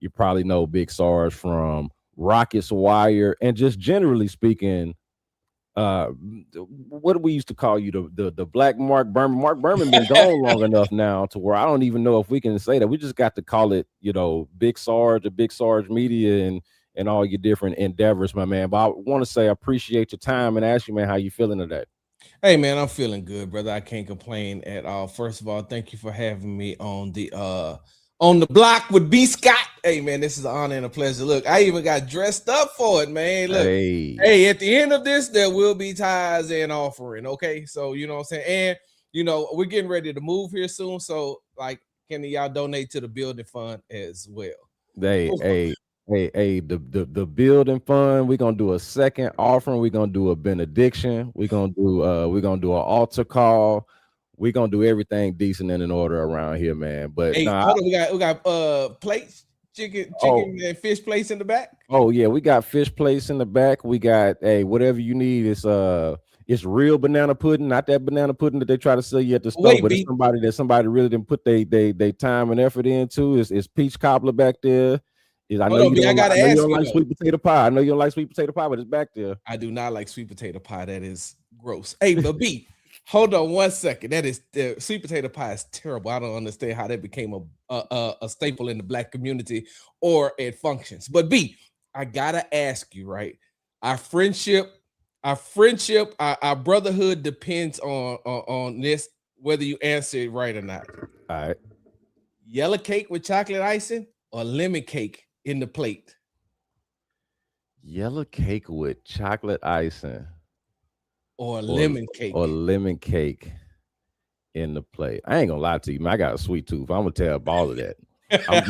You probably know Big Sarge from Rockets Wire, and just generally speaking, uh what do we used to call you, the black Mark Berman. Mark Berman been gone long enough now to where I don't even know if we can say that. We just got to call it, Big Sarge or Big Sarge Media, and all your different endeavors, my man. But I want to say I appreciate your time and ask you, man, how you feeling today? Hey man, I'm feeling good, brother. I can't complain at all. First of all, thank you for having me on the block with B Scott. Hey man, this is an honor and a pleasure. Look, I even got dressed up for it, man. Look, Hey, hey, at the end of this, there will be tithes and offering. Okay, so you know what I'm saying, and we're getting ready to move here soon. So like, can y'all donate to the building fund as well? hey, hey, hey, the building fund. We're gonna do a second offering. We're gonna do a benediction. We're gonna do an altar call. We're gonna do everything decent and in order around here, man. But Hey, nah, hold on, we got plates, chicken oh, and fish plates in the back. oh yeah, we got fish plates in the back. We got, hey, whatever you need. It's real banana pudding, not that banana pudding that they try to sell you at the store, Wait, but it's B. somebody really didn't put they time and effort into. It's peach cobbler back there. I know Hold on, you B. I don't like, gotta I know you ask don't you like though. sweet potato pie. I know you don't like sweet potato pie, but it's back there. I do not like sweet potato pie. That is gross. Hey, but B, hold on one second. That is the sweet potato pie is terrible. I don't understand how that became a staple in the black community or at functions. But B, I gotta ask you, right? Our friendship, our brotherhood depends on this, whether you answer it right or not. All right. Yellow cake with chocolate icing or lemon cake in the plate? Yellow cake with chocolate icing Or or lemon or cake? lemon cake in the plate. I ain't gonna lie to you, man. I got a sweet tooth. I'm gonna tell all of that. I'm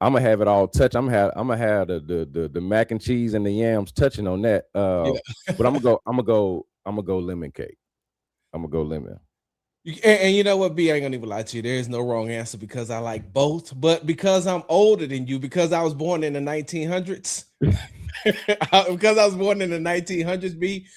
gonna have it all touch. I'm gonna have the mac and cheese and the yams touching on that. Yeah. But I'm gonna go lemon cake. I'm gonna go lemon. And you know what, B, I ain't gonna even lie to you. There is no wrong answer because I like both, but because I'm older than you, because I was born in the 1900s, because I was born in the 1900s, B,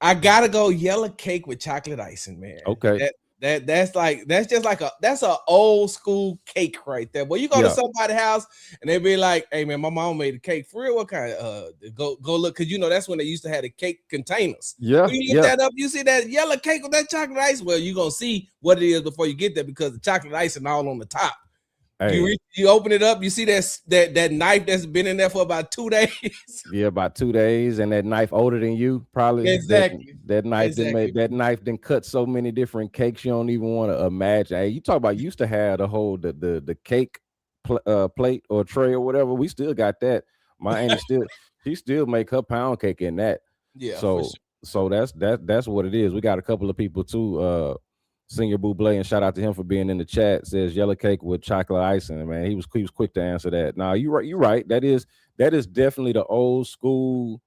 I gotta go yellow cake with chocolate icing, man. Okay. That's just like that's a old school cake right there. Well, you go to Yeah. somebody's house and they be like, "Hey man, my mom made a cake for real. What kind? Go look, because you know that's when they used to have the cake containers. Yeah. When you look Yeah. that up, you see that yellow cake with that chocolate ice. Well, you gonna see what it is before you get there because the chocolate ice and all on the top. Hey. You open it up, you see that knife that's been in there for about 2 days. Yeah, about 2 days, and that knife older than you, probably. That Exactly, that knife didn't make exactly. that knife didn't cut so many different cakes you don't even want to imagine. Hey, you talk about used to have the whole the cake plate or tray or whatever. We still got that. My auntie still she still make her pound cake in that. Yeah, for So sure. so that's what it is. We got a couple of people too. Senior Buble, and shout out to him for being in the chat. Says yellow cake with chocolate icing. Man, he was quick to answer that. Now you right, you right. That is definitely the old school,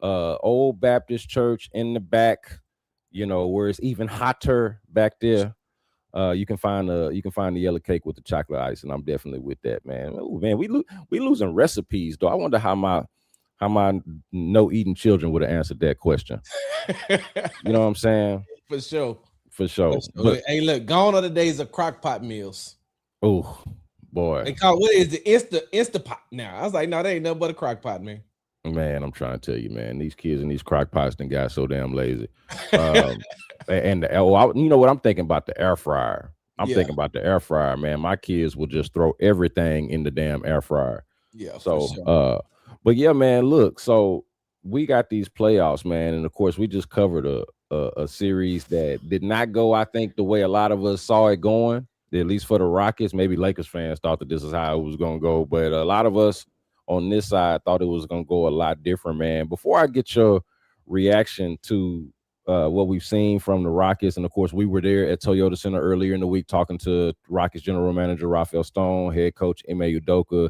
old Baptist church in the back. Where it's even hotter back there. You can find the yellow cake with the chocolate ice, and I'm definitely with that, man. Oh man, we losing recipes though. I wonder how my no eating children would have answered that question. You know what I'm saying? For sure. For For sure. But sure. Hey, look, gone are the days of crock pot meals. oh boy, They call what is it? Instapot now. I was like, no, they ain't nothing but a crock pot, man. man, I'm trying to tell you, man, these kids and these crock pots done got so damn lazy. Um, you know what I'm thinking about the air fryer. I'm Yeah, thinking about the air fryer, man. My kids will just throw everything in the damn air fryer. yeah, for So, sure. but yeah, man, look, so we got these playoffs, man, and of course we just covered a series that did not go, I think, the way a lot of us saw it going. At least for the Rockets, maybe Lakers fans thought that this is how it was going to go, but a lot of us on this side thought it was going to go a lot different, man. Before I get your reaction to what we've seen from the Rockets, and of course, we were there at Toyota Center earlier in the week talking to Rockets general manager Rafael Stone, head coach Ime Udoka.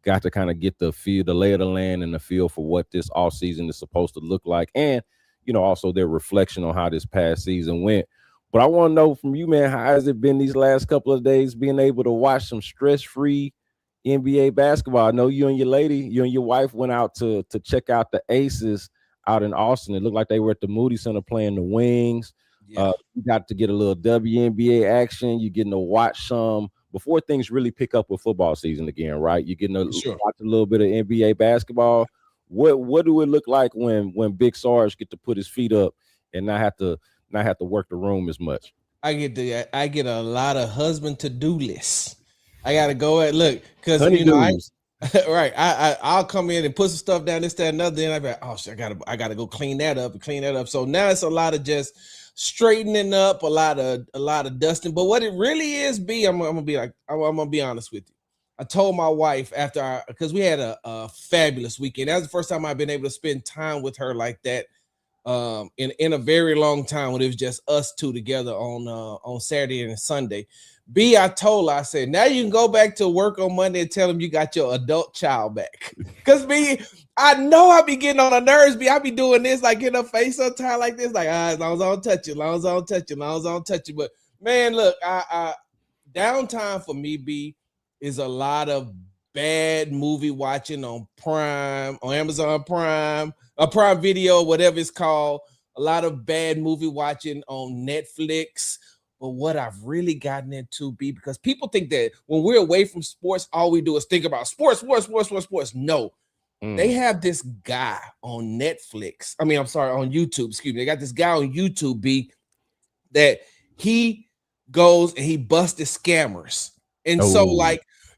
Got to kind of get the lay of the land and the feel for what this offseason is supposed to look like, and also their reflection on how this past season went. But I want to know from you, man, how has it been these last couple of days being able to watch some stress-free NBA basketball? I know you and your wife went out to check out the Aces out in Austin. It looked like they were at the Moody Center playing the Wings. Yeah. You got to get a little WNBA action. You're getting to watch some before things really pick up with football season again, right? You're getting Sure. watch a little bit of NBA basketball. What do it look like when Big Sarge get to put his feet up and not have to work the room as much? I get a lot of husband to-do lists. I gotta go and look because right. I'll come in and put some stuff down, this, that, and another. Then I be like, oh shit, I gotta go clean that up. So now it's a lot of just straightening up, a lot of dusting. But what it really is, I'm gonna be honest with you. I told my wife because we had a fabulous weekend. That was the first time I've been able to spend time with her like that. In a very long time when it was just us two together on Saturday and Sunday. I told her, I said, now you can go back to work on Monday and tell them you got your adult child back. Because I know I be getting on her nerves. I be doing this, like getting her face sometimes like this, like as long as I don't touch it, But man, look, I downtime for me, is a lot of bad movie watching on Prime, on Amazon Prime, a Prime Video, whatever it's called. A lot of bad movie watching on Netflix. But what I've really gotten into, because people think that when we're away from sports, all we do is think about sports. No, they have this guy on Netflix. I mean, I'm sorry, on YouTube. Excuse me. They got this guy on YouTube, that he goes and he busted scammers. And so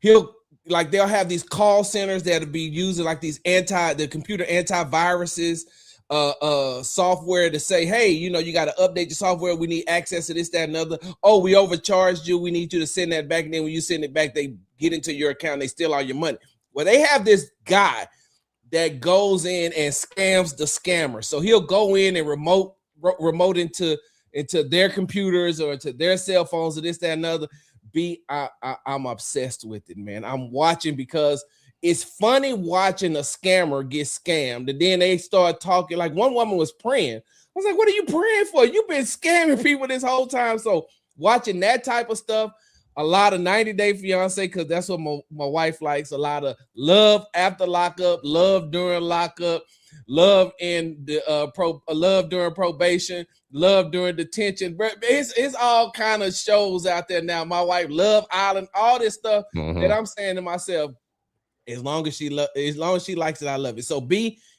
they'll have these call centers that'll be using like these the computer antiviruses software to say, hey, you got to update your software. We need access to this, that, and other. Oh, we overcharged you. We need you to send that back. And then when you send it back, they get into your account. They steal all your money. Well, they have this guy that goes in and scams the scammer. So he'll go in and remote into their computers or into their cell phones or this, that, and other. I'm obsessed with it, man. I'm watching because it's funny watching a scammer get scammed. And then they start talking, like one woman was praying. I was like, what are you praying for? You've been scamming people this whole time. So watching that type of stuff, a lot of 90 Day Fiance, because that's what my wife likes. A lot of love after lockup, love during lockup, love in the love during probation, love during detention. It's all kind of shows out there now. My wife, Love Island, all this stuff that I'm saying to myself, as long as she likes it, I love it. So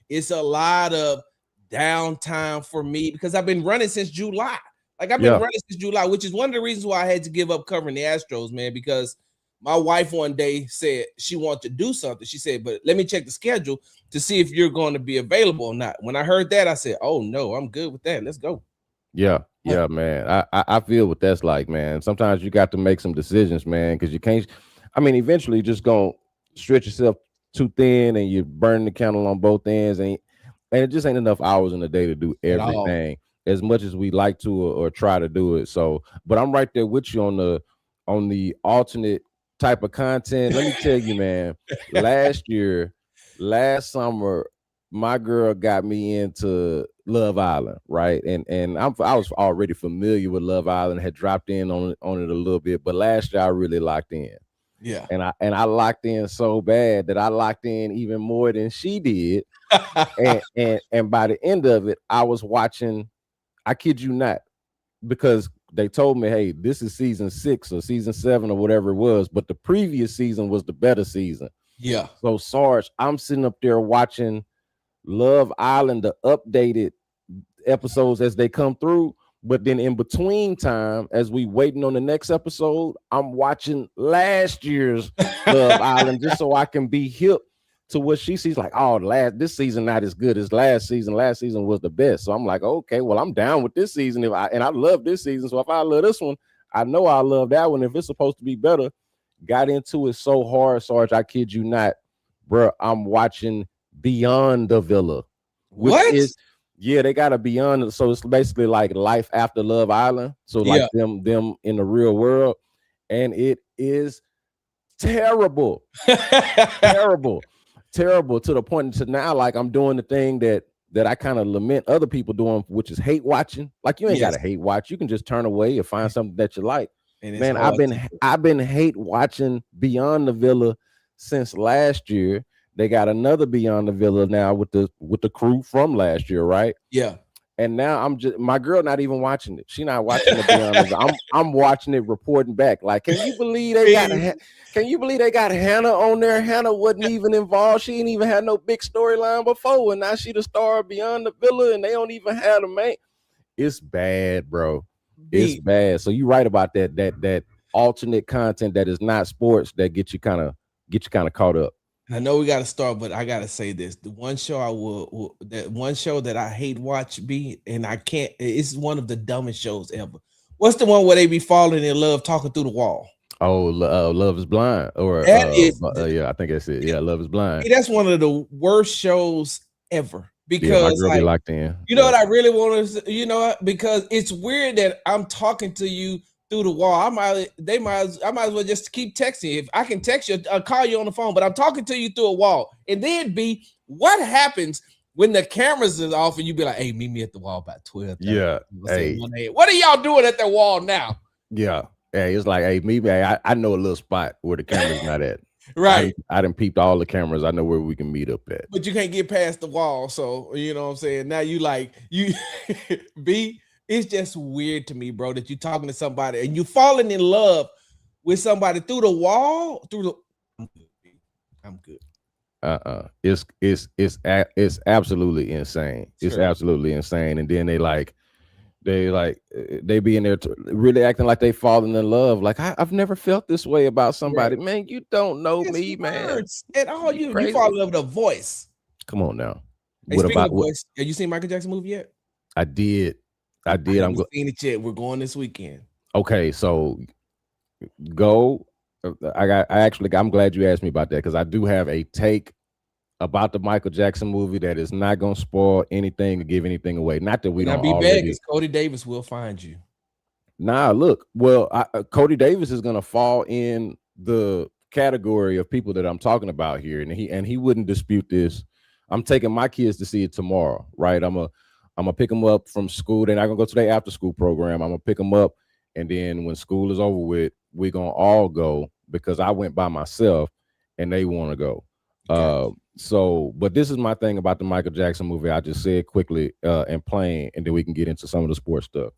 it's a lot of downtime for me because I've been running since July. Like I've been running since July, which is one of the reasons why I had to give up covering the Astros, man, because my wife one day said she wanted to do something. She said, but let me check the schedule to see if you're going to be available or not. When I heard that, I said, oh no, I'm good with that. Let's go. Yeah, man. I feel what that's like, man. Sometimes you got to make some decisions, man, because you can't. I mean, eventually, just gonna stretch yourself too thin, and you burn the candle on both ends, and it just ain't enough hours in the day to do everything as much as we like to or try to do it. So, but I'm right there with you on the alternate type of content. Let me tell you, man. Last summer, my girl got me into Love Island, right? And I was already familiar with Love Island, had dropped in on it a little bit, but last year I really locked in. Yeah. And I locked in so bad that I locked in even more than she did. and by the end of it, I was watching, I kid you not, because they told me, hey, this is season 6 or season 7 or whatever it was, but the previous season was the better season. Yeah. So Sarge, I'm sitting up there watching Love Island, the updated episodes as they come through. But then in between time, as we waiting on the next episode, I'm watching last year's Love Island just so I can be hip to what she sees. Like, oh, this season not as good as last season. Last season was the best. So I'm like, okay, well, I'm down with this season. And I love this season. So if I love this one, I know I love that one. If it's supposed to be better, got into it so hard, Sarge, I kid you not, bro. I'm watching Beyond the Villa. They got a Beyond. So it's basically like life after Love Island. So like them in the real world. And it is terrible. terrible to the point to now, like I'm doing the thing that I kind of lament other people doing, which is hate watching. Like you ain't got to hate watch. You can just turn away and find something that you like. Man, I've been hate watching Beyond the Villa since last year. They got another Beyond the Villa now with the crew from last year, right? Yeah. And now I'm just my girl not even watching it. She not watching it beyond this. I'm watching it, reporting back. Like, can you believe they got can you believe they got Hannah on there? Hannah wasn't even involved. She didn't even have no big storyline before, and now she the star of Beyond the Villa, and they don't even have a man. It's bad, bro. It's bad. So you right about that alternate content that is not sports that get you kind of caught up. I know we got to start, but I got to say this: the one show that one show that I hate watch B, and I can't. It's one of the dumbest shows ever. What's the one where they be falling in love, talking through the wall? Oh, Love is Blind, or that is, yeah, I think that's it. Yeah, Love is Blind. That's one of the worst shows ever. Because yeah, my girl be locked in. You know what I really want to, because it's weird that I'm talking to you through the wall. I might as well just keep texting. If I can text you, I'll call you on the phone, but I'm talking to you through a wall. And then B, what happens when the cameras is off and you be like, hey, meet me at the wall by 12? Yeah. Hey, what are y'all doing at the wall now? Yeah. Hey, it's like, hey, maybe I know a little spot where the camera's not at. Right. I done peeped all the cameras. I know where we can meet up at. But you can't get past the wall. So, you know what I'm saying? Now you B, it's just weird to me, bro, that you're talking to somebody and you're falling in love with somebody through the wall, I'm good. It's absolutely insane. Sure. It's absolutely insane. And then they be in there really acting like they falling in love. Like I've never felt this way about somebody. Right. Man, you don't know me, man. At all, you fall in love with a voice. Come on now. Hey, what about voice? Have you seen Michael Jackson movie yet? I did. I haven't seen it yet. We're going this weekend. Okay, so go. I'm glad you asked me about that because I do have a take about the Michael Jackson movie that is not going to spoil anything or give anything away. Not that we don't be already. Because Cody Davis will find you. Nah, look. Well, Cody Davis is going to fall in the category of people that I'm talking about here, and he wouldn't dispute this. I'm taking my kids to see it tomorrow, right? I'm gonna pick them up from school. They're not gonna go to their after school program. I'm gonna pick them up, and then when school is over with, we're gonna all go because I went by myself, and they want to go. Okay. So, but this is my thing about the Michael Jackson movie. I just said quickly and plain, and then we can get into some of the sports stuff.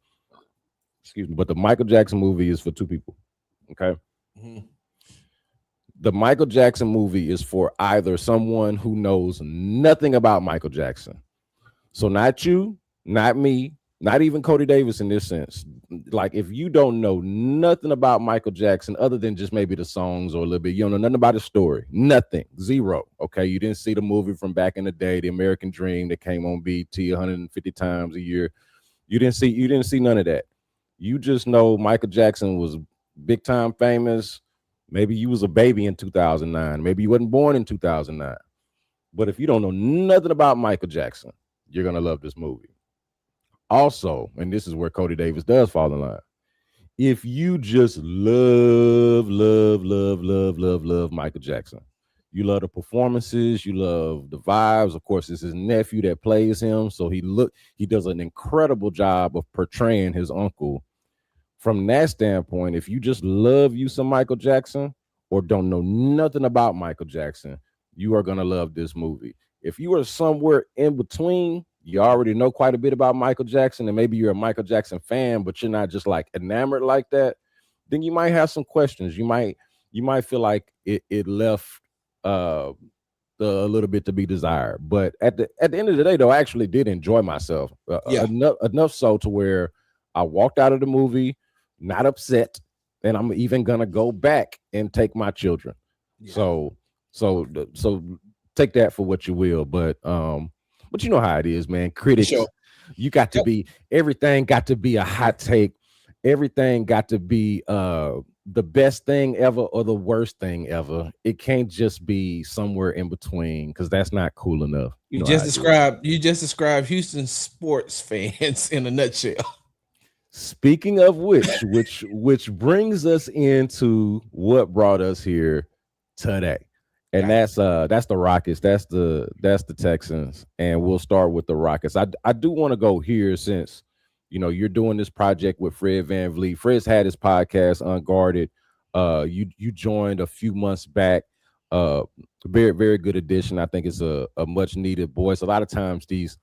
Excuse me. But the Michael Jackson movie is for two people. Okay. Mm-hmm. The Michael Jackson movie is for either someone who knows nothing about Michael Jackson. So not you, not me, not even Cody Davis in this sense. Like if you don't know nothing about Michael Jackson other than just maybe the songs or a little bit, you don't know nothing about his story, nothing, zero. Okay, you didn't see the movie from back in the day, The American Dream that came on BET 150 times a year. You didn't see none of that. You just know Michael Jackson was big time famous. Maybe you was a baby in 2009. Maybe you wasn't born in 2009. But if you don't know nothing about Michael Jackson, you're going to love this movie. Also, and this is where Cody Davis does fall in line. If you just love Michael Jackson, you love the performances, you love the vibes. Of course, it's his nephew that plays him. So he does an incredible job of portraying his uncle. From that standpoint, if you just love you some Michael Jackson or don't know nothing about Michael Jackson, you are going to love this movie. If you are somewhere in between, you already know quite a bit about Michael Jackson, and maybe you're a Michael Jackson fan, but you're not just like enamored like that, then you might have some questions. You might feel like it left a little bit to be desired. But at the end of the day, though, I actually did enjoy myself enough so to where I walked out of the movie not upset, and I'm even gonna go back and take my children. Yeah. So take that for what you will, but you know how it is, man. Critics, sure. You got to be, everything got to be a hot take. Everything got to be the best thing ever or the worst thing ever. It can't just be somewhere in between because that's not cool enough. You just described Houston sports fans in a nutshell. Speaking of which brings us into what brought us here today. And that's the Rockets, that's the Texans, and we'll start with the Rockets. I do want to go here since you're doing this project with Fred VanVleet. Fred's had his podcast Unguarded. You joined a few months back. Very very good addition. I think it's a much needed voice. A lot of times these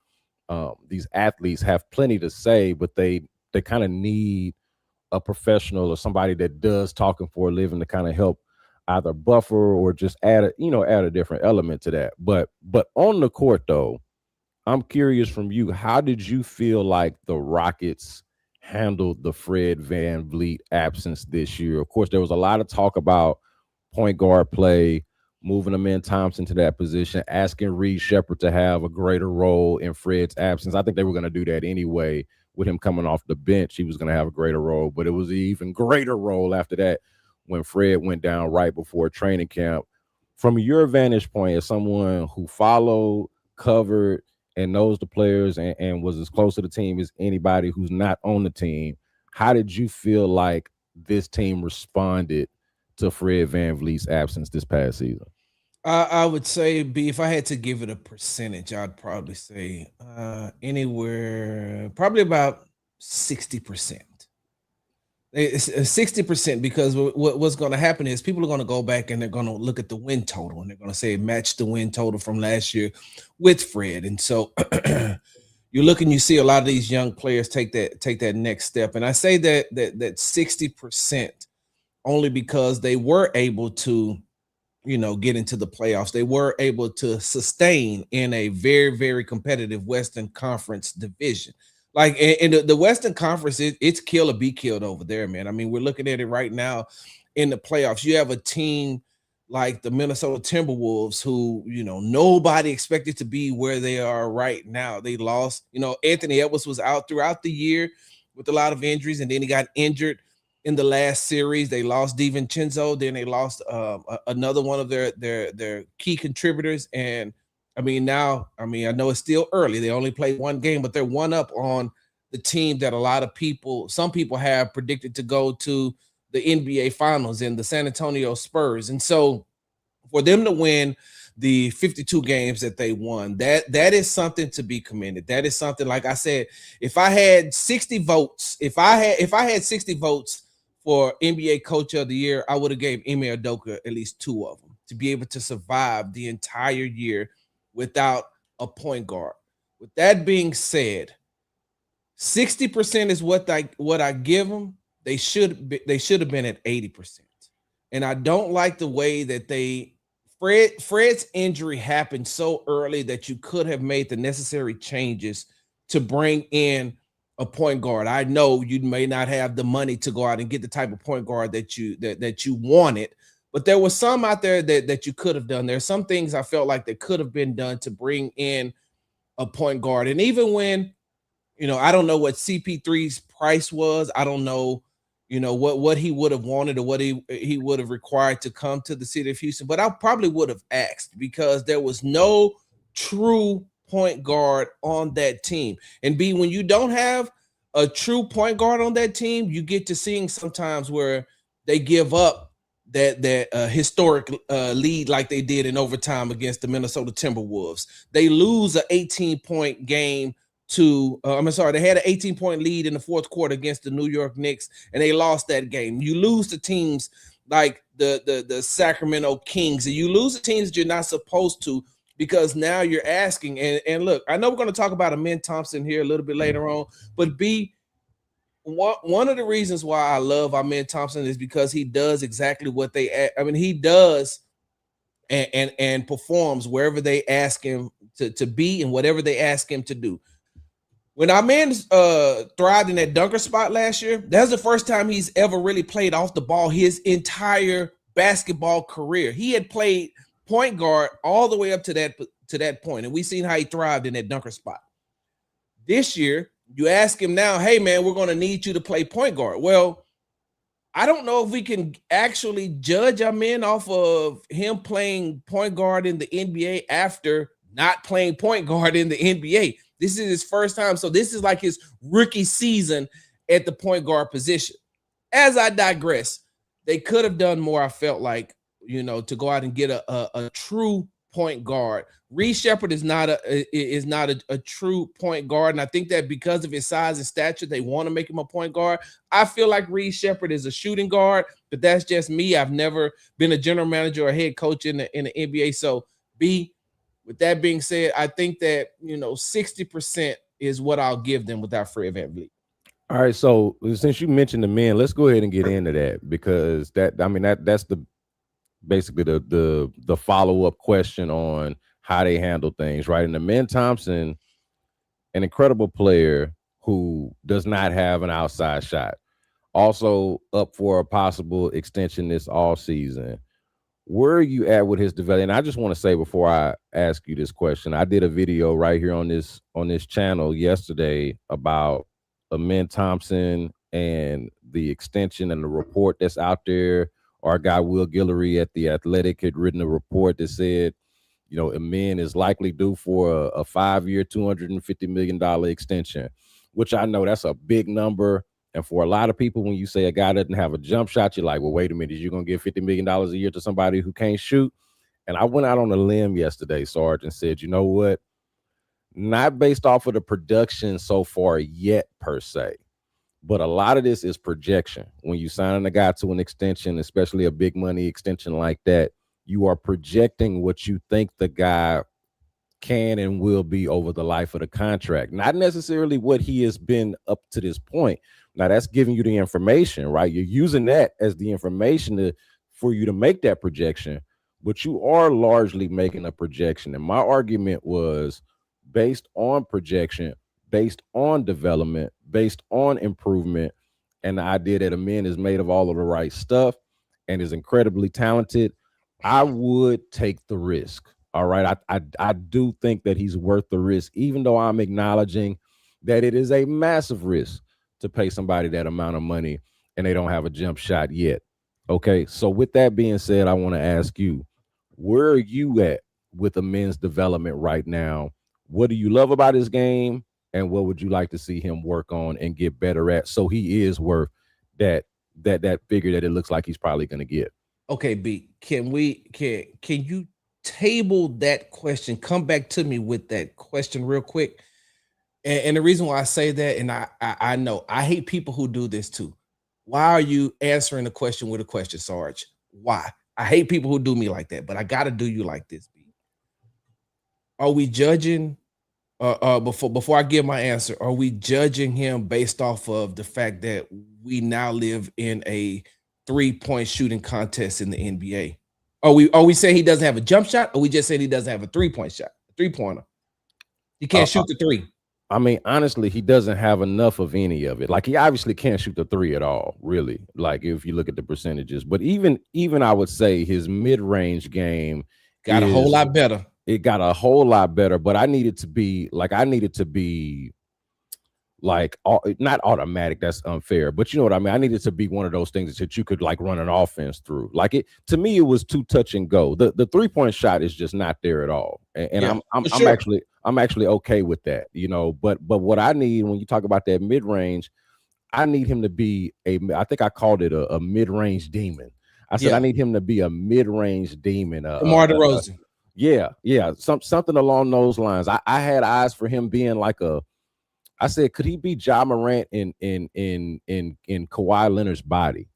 these athletes have plenty to say, but they kind of need a professional or somebody that does talking for a living to kind of help either buffer or just add a different element to that. But on the court though, I'm curious from you, how did you feel like the Rockets handled the Fred VanVleet absence this year? Of course, there was a lot of talk about point guard play, moving Amen Thompson to that position, asking Reed Shepherd to have a greater role in Fred's absence. I think they were going to do that anyway. With him coming off the bench, he was going to have a greater role, but it was an even greater role after that when Fred went down right before training camp. From your vantage point as someone who followed, covered, and knows the players and was as close to the team as anybody who's not on the team, how did you feel like this team responded to Fred VanVleet's absence this past season? I would say, B, if I had to give it a percentage, I'd probably say anywhere, probably about 60%. It's 60% because what's going to happen is people are going to go back and they're going to look at the win total and they're going to say match the win total from last year with Fred. And so you look and you see a lot of these young players take that next step. And I say that 60% only because they were able to, get into the playoffs. They were able to sustain in a very, very competitive Western Conference division. Like in the Western Conference, it's kill or be killed over there, man. I mean, we're looking at it right now in the playoffs. You have a team like the Minnesota Timberwolves who, nobody expected to be where they are right now. They lost, Anthony Edwards was out throughout the year with a lot of injuries, and then he got injured in the last series. They lost DiVincenzo, then they lost another one of their key contributors. And I know it's still early. They only played one game, but they're one up on the team that some people have predicted to go to the NBA Finals in the San Antonio Spurs. And so for them to win the 52 games that they won, that is something to be commended. That is something, like I said, if I had 60 votes, if I had 60 votes for NBA Coach of the Year, I would have gave Ime Udoka at least 2 of them to be able to survive the entire year without a point guard. With that being said, 60% is what I give them. They should have been at 80%. And I don't like the way that Fred's injury happened so early that you could have made the necessary changes to bring in a point guard. I know you may not have the money to go out and get the type of point guard that you wanted, but there was some out there that you could have done. There's some things I felt like that could have been done to bring in a point guard. And even when, I don't know what CP3's price was. I don't know, what he would have wanted or what he would have required to come to the city of Houston, but I probably would have asked because there was no true point guard on that team. And B, when you don't have a true point guard on that team, you get to seeing sometimes where they give up that historic lead like they did in overtime against the Minnesota Timberwolves. They lose an 18-point game they had an 18-point lead in the fourth quarter against the New York Knicks, and they lost that game. You lose to teams like the Sacramento Kings, and you lose to teams that you're not supposed to, because now you're asking, and look, I know we're going to talk about Amen Thompson here a little bit later on, but B, one of the reasons why I love Amen Thompson is because he does exactly what he does and performs wherever they ask him to be and whatever they ask him to do. When Amen thrived in that dunker spot last year, that's the first time he's ever really played off the ball his entire basketball career. He had played point guard all the way up to that point, and we've seen how he thrived in that dunker spot. This year, you ask him now, hey man, we're going to need you to play point guard. Well, I don't know if we can actually judge Amen off of him playing point guard in the NBA after not playing point guard in the NBA. This is his first time, so this is like his rookie season at the point guard position. As I digress, they could have done more, I felt like, to go out and get a true point guard. Reed Shepherd is not a true point guard, and I think that because of his size and stature, they want to make him a point guard. I feel like Reed Shepherd is a shooting guard, but that's just me. I've never been a general manager or head coach in the NBA. So, B, With that being said, I think that 60% is what I'll give them without Fred VanVleet. All right, so since you mentioned the men, let's go ahead and get into that, because that's the basically the follow-up question on how they handle things, right? And Amen Thompson, an incredible player who does not have an outside shot, also up for a possible extension this all season. Where are you at with his development? And I just want to say before I ask you this question, I did a video right here on this channel yesterday about Amen Thompson and the extension and the report that's out there. Our guy Will Guillory at The Athletic had written a report that said, Amen is likely due for a 5-year, $250 million extension, which I know that's a big number. And for a lot of people, when you say a guy doesn't have a jump shot, you're like, well, wait a minute, you're going to give $50 million a year to somebody who can't shoot? And I went out on a limb yesterday, Sarge, and said, you know what? Not based off of the production so far yet, per se, but a lot of this is projection. When you sign a guy to an extension, especially a big money extension like that, you are projecting what you think the guy can and will be over the life of the contract, not necessarily what he has been up to this point. Now, that's giving you the information, right? You're using that as the information for you to make that projection, but you are largely making a projection. And my argument was based on projection, based on development, based on improvement, and the idea that Amen is made of all of the right stuff and is incredibly talented. I would take the risk. All right. I do think that he's worth the risk, even though I'm acknowledging that it is a massive risk to pay somebody that amount of money and they don't have a jump shot yet. Okay. So with that being said, I want to ask you, where are you at with Amen's development right now? What do you love about his game? And what would you like to see him work on and get better at, so he is worth that figure that it looks like he's probably going to get? Okay, B, can you table that question? Come back to me with that question real quick. And the reason why I say that, and I know I hate people who do this too. Why are you answering the question with a question, Sarge? Why? I hate people who do me like that, but I got to do you like this, B. Are we judging? Before I give my answer, are we judging him based off of the fact that we now live in a 3-point shooting contest in the NBA? Are we saying he doesn't have a jump shot, or we just saying he doesn't have a 3-point shot, 3-pointer? He can't shoot the three. I mean, honestly, he doesn't have enough of any of it. Like, he obviously can't shoot the three at all, really. Like, if you look at the percentages, but even I would say his mid-range game got a whole lot better. It got a whole lot better, but I needed to be like not automatic. That's unfair, but you know what I mean. I needed to be one of those things that you could like run an offense through. Like, it to me, it was too touch and go. The 3-point shot is just not there at all, and yeah, I'm actually okay with that, But what I need when you talk about that mid range, I need him to be I think I called it a mid range demon. I said I need him to be a mid range demon. DeMar DeRozan. Yeah, something along those lines. I had eyes for him being like I said, could he be Ja Morant in Kawhi Leonard's body?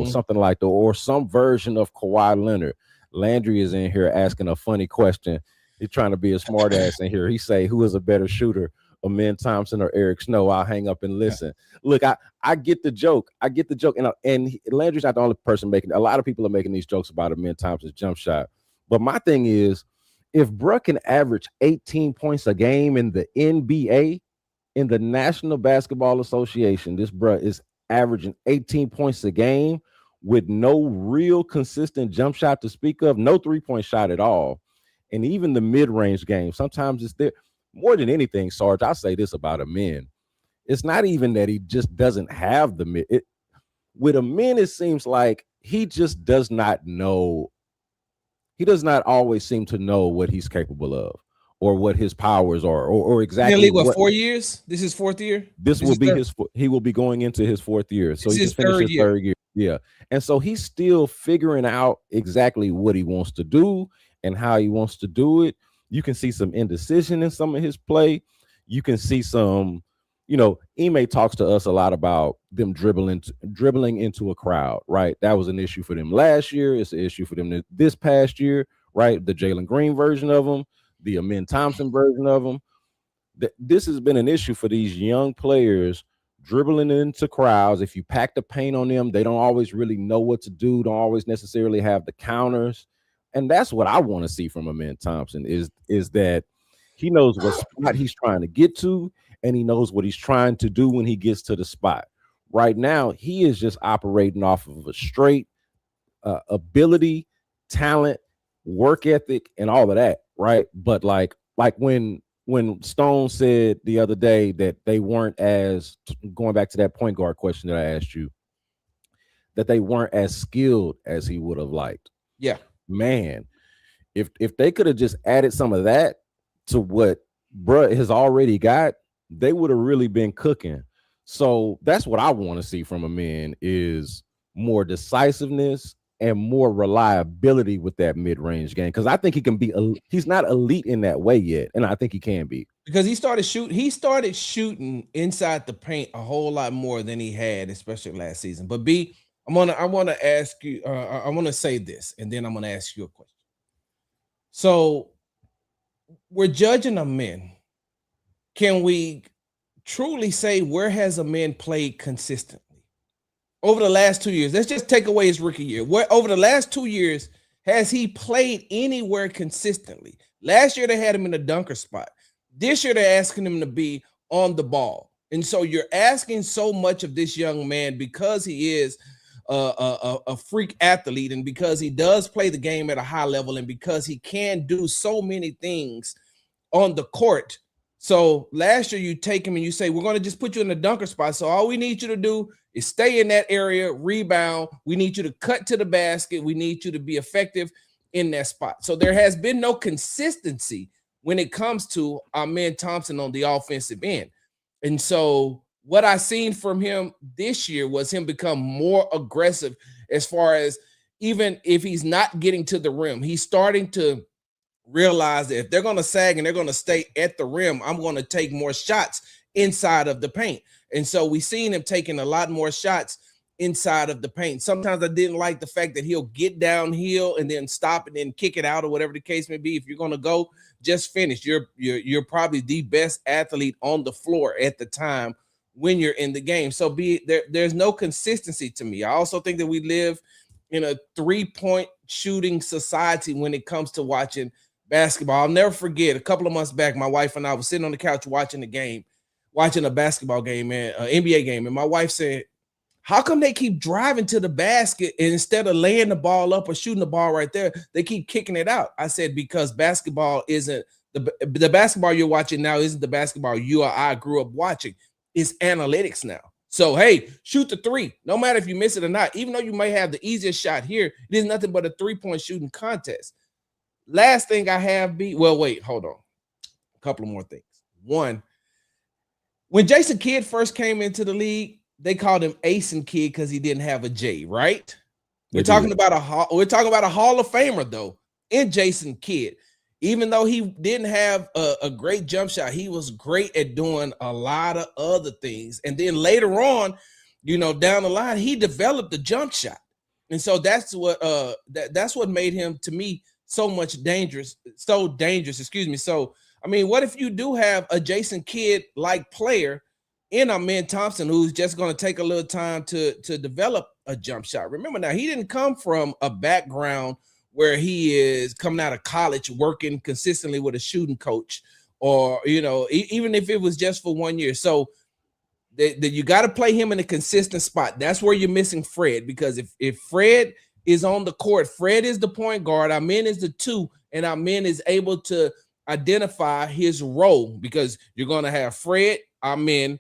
Something like that, or some version of Kawhi Leonard. Landry is in here asking a funny question. He's trying to be a smart ass in here. He say, who is a better shooter, Amen Thompson or Eric Snow? I'll hang up and listen. Look, I get the joke. And Landry's not the only person making. A lot of people are making these jokes about Amen Thompson's jump shot. But my thing is, if Bruh can average 18 points a game in the NBA, in the National Basketball Association, this Bruh is averaging 18 points a game with no real consistent jump shot to speak of, no 3-point shot at all. And even the mid-range game, sometimes it's there. More than anything, Sarge, I say this about Amen. It's not even that he just doesn't have the mid. With Amen, it seems like he just does not know. He does not always seem to know what he's capable of or what his powers are or exactly. What 4 years? This is fourth year? This will be he will be going into his 4th year. So he just finished his 3rd year. Yeah. And so he's still figuring out exactly what he wants to do and how he wants to do it. You can see some indecision in some of his play. You can see some, Ime talks to us a lot about them dribbling into a crowd, right? That was an issue for them last year. It's an issue for them this past year, right? The Jalen Green version of them. the Amen Thompson version of him. This has been an issue for these young players dribbling into crowds. If you pack the paint on them, they don't always really know what to do, don't always necessarily have the counters. And that's what I want to see from Amen Thompson is that he knows what spot he's trying to get to, and he knows what he's trying to do when he gets to the spot. Right now, he is just operating off of a straight ability, talent, work ethic, and all of that, right? But like when Stone said the other day that they weren't as, going back to that point guard question that I asked you, that they weren't as skilled as he would have liked. Yeah, man, if they could have just added some of that to what bruh has already got, they would have really been cooking. So that's what I want to see from Amen is more decisiveness and more reliability with that mid-range game, because I think he can be. He's not elite in that way yet, and I think he can be, because he started shooting inside the paint a whole lot more than he had, especially last season. But B, I want to ask you. I want to say this, and then I'm going to ask you a question. So we're judging Amen. Can we truly say where has Amen played consistently? Over the last 2 years, let's just take away his rookie year. Where over the last 2 years has he played anywhere consistently? Last year they had him in the dunker spot. This year they're asking him to be on the ball, and so you're asking so much of this young man because he is a freak athlete, and because he does play the game at a high level, and because he can do so many things on the court. So last year you take him and you say, we're going to just put you in the dunker spot. So all we need you to do is stay in that area, rebound. We need you to cut to the basket. We need you to be effective in that spot. So there has been no consistency when it comes to Amen Thompson on the offensive end. And so what I seen from him this year was him become more aggressive as far as even if he's not getting to the rim, he's starting to realize that if they're going to sag and they're going to stay at the rim, I'm going to take more shots inside of the paint. And so we've seen him taking a lot more shots inside of the paint. Sometimes I didn't like the fact that he'll get downhill and then stop and then kick it out or whatever the case may be. If you're going to go, just finish. You're probably the best athlete on the floor at the time when you're in the game. So there's no consistency to me. I also think that we live in a 3-point shooting society when it comes to watching basketball. I'll never forget a couple of months back, my wife and I was sitting on the couch watching a basketball game, man, NBA game. And my wife said, how come they keep driving to the basket and instead of laying the ball up or shooting the ball right there, they keep kicking it out? I said, because basketball isn't the basketball you're watching now isn't the basketball you or I grew up watching. It's analytics now. So, hey, shoot the three, no matter if you miss it or not. Even though you may have the easiest shot here, it is nothing but a 3-point shooting contest. Last thing I have, hold on. A couple of more things. One, when Jason Kidd first came into the league, they called him Asen Kidd because he didn't have a J, right? We're talking about a Hall of Famer, though, in Jason Kidd. Even though he didn't have a great jump shot, he was great at doing a lot of other things. And then later on, down the line, he developed the jump shot. And so that's what made him, to me, so dangerous. So, I mean, what if you do have a Jason Kidd-like player in Amen Thompson who's just going to take a little time to develop a jump shot? Remember now, he didn't come from a background where he is coming out of college working consistently with a shooting coach, or, even if it was just for 1 year. So you got to play him in a consistent spot. That's where you're missing Fred, because if Fred is on the court, Fred is the point guard, Amen is the 2, and Amen is able to identify his role, because you're going to have Fred, Amen,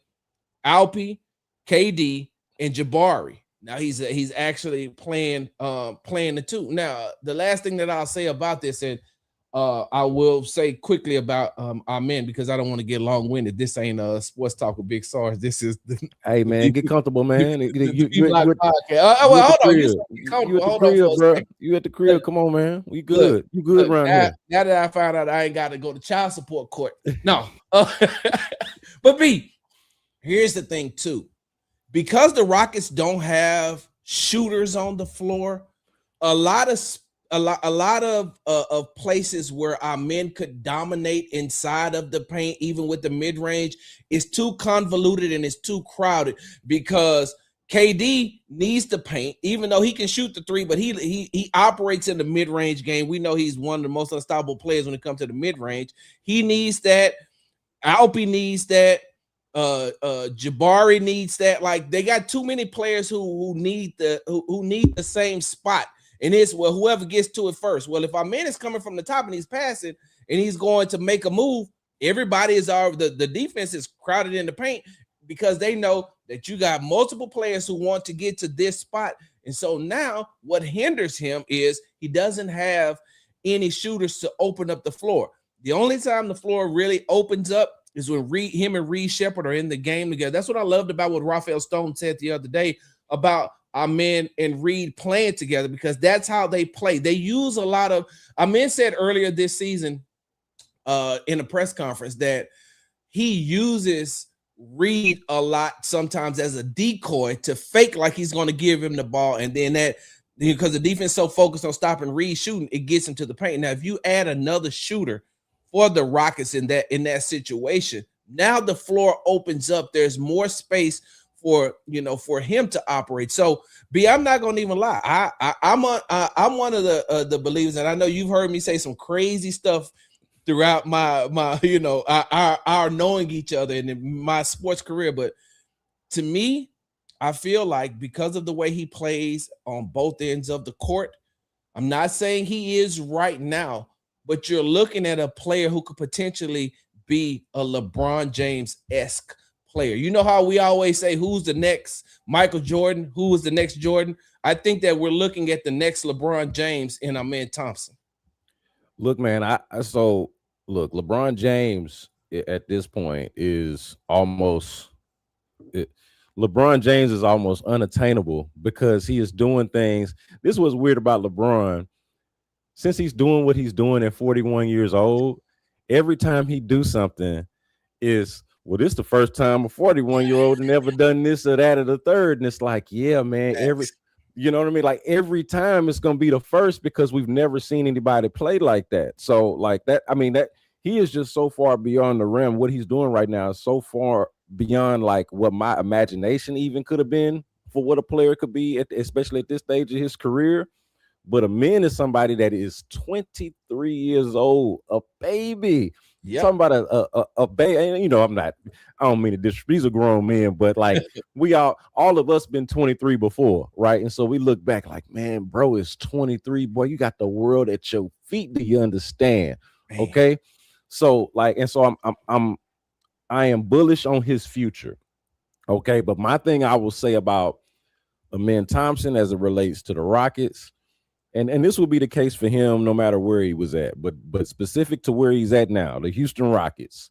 Alpi, KD, and Jabari. Now he's actually playing the 2. Now, the last thing that I'll say about this, and I will say quickly about Amen, because I don't want to get long-winded. This ain't Sports Talk with Big Sarge. This is hey man, get comfortable, man. You at the crib. Come on, man. We good. Look, you good around here. Now that I found out I ain't got to go to child support court. No. But B, here's the thing too. Because the Rockets don't have shooters on the floor, a lot of a lot of places where our men could dominate inside of the paint, even with the mid range, is too convoluted and it's too crowded because KD needs the paint, even though he can shoot the three, but he operates in the mid range game. We know he's one of the most unstoppable players when it comes to the mid range. He needs that. Alpi needs that. Jabari needs that. Like they got too many players who need the same spot. And it's well, whoever gets to it first. Well, if our man is coming from the top and he's passing and he's going to make a move, everybody is the defense is crowded in the paint because they know that you got multiple players who want to get to this spot. And so now what hinders him is he doesn't have any shooters to open up the floor. The only time the floor really opens up is when him and Reed Shepherd are in the game together. That's what I loved about what Rafael Stone said the other day about Amen and Reed playing together, because that's how they play. They use a lot of Amen said earlier this season in a press conference that he uses Reed a lot sometimes as a decoy to fake like he's going to give him the ball, and then that because the defense is so focused on stopping Reed shooting, it gets him to the paint. Now, if you add another shooter for the Rockets in that situation, now the floor opens up. There's more space for him to operate. So B, I'm not gonna even lie. I'm one of the believers, and I know you've heard me say some crazy stuff throughout my our knowing each other and in my sports career. But to me, I feel like because of the way he plays on both ends of the court, I'm not saying he is right now, but you're looking at a player who could potentially be a LeBron James-esque player. You know how we always say, who's the next Michael Jordan? Who is the next Jordan? I think that we're looking at the next LeBron James in Amen Thompson. Look, man, LeBron James at this point is almost LeBron James is almost unattainable because he is doing things. This was weird about LeBron. Since he's doing what he's doing at 41 years old, every time he do something is, well, this is the first time a 41-year-old never done this or that or the third. And it's like, yeah, man, you know what I mean? Like every time it's going to be the first because we've never seen anybody play like that. So like that, I mean, that he is just so far beyond the rim. What he's doing right now is so far beyond like what my imagination even could have been for what a player could be, especially at this stage of his career. But Amen is somebody that is 23 years old, a baby. Yep. Talking about a baby. You know, I don't mean to disrespect. These are grown men, but like we all of us been 23 before, right? And so we look back like, man, bro is 23. Boy, you got the world at your feet. Do you understand? Man. Okay. So like, and so I am bullish on his future. Okay. But my thing I will say about Amen Thompson as it relates to the Rockets, and this will be the case for him no matter where he was at, but specific to where he's at now, the Houston Rockets,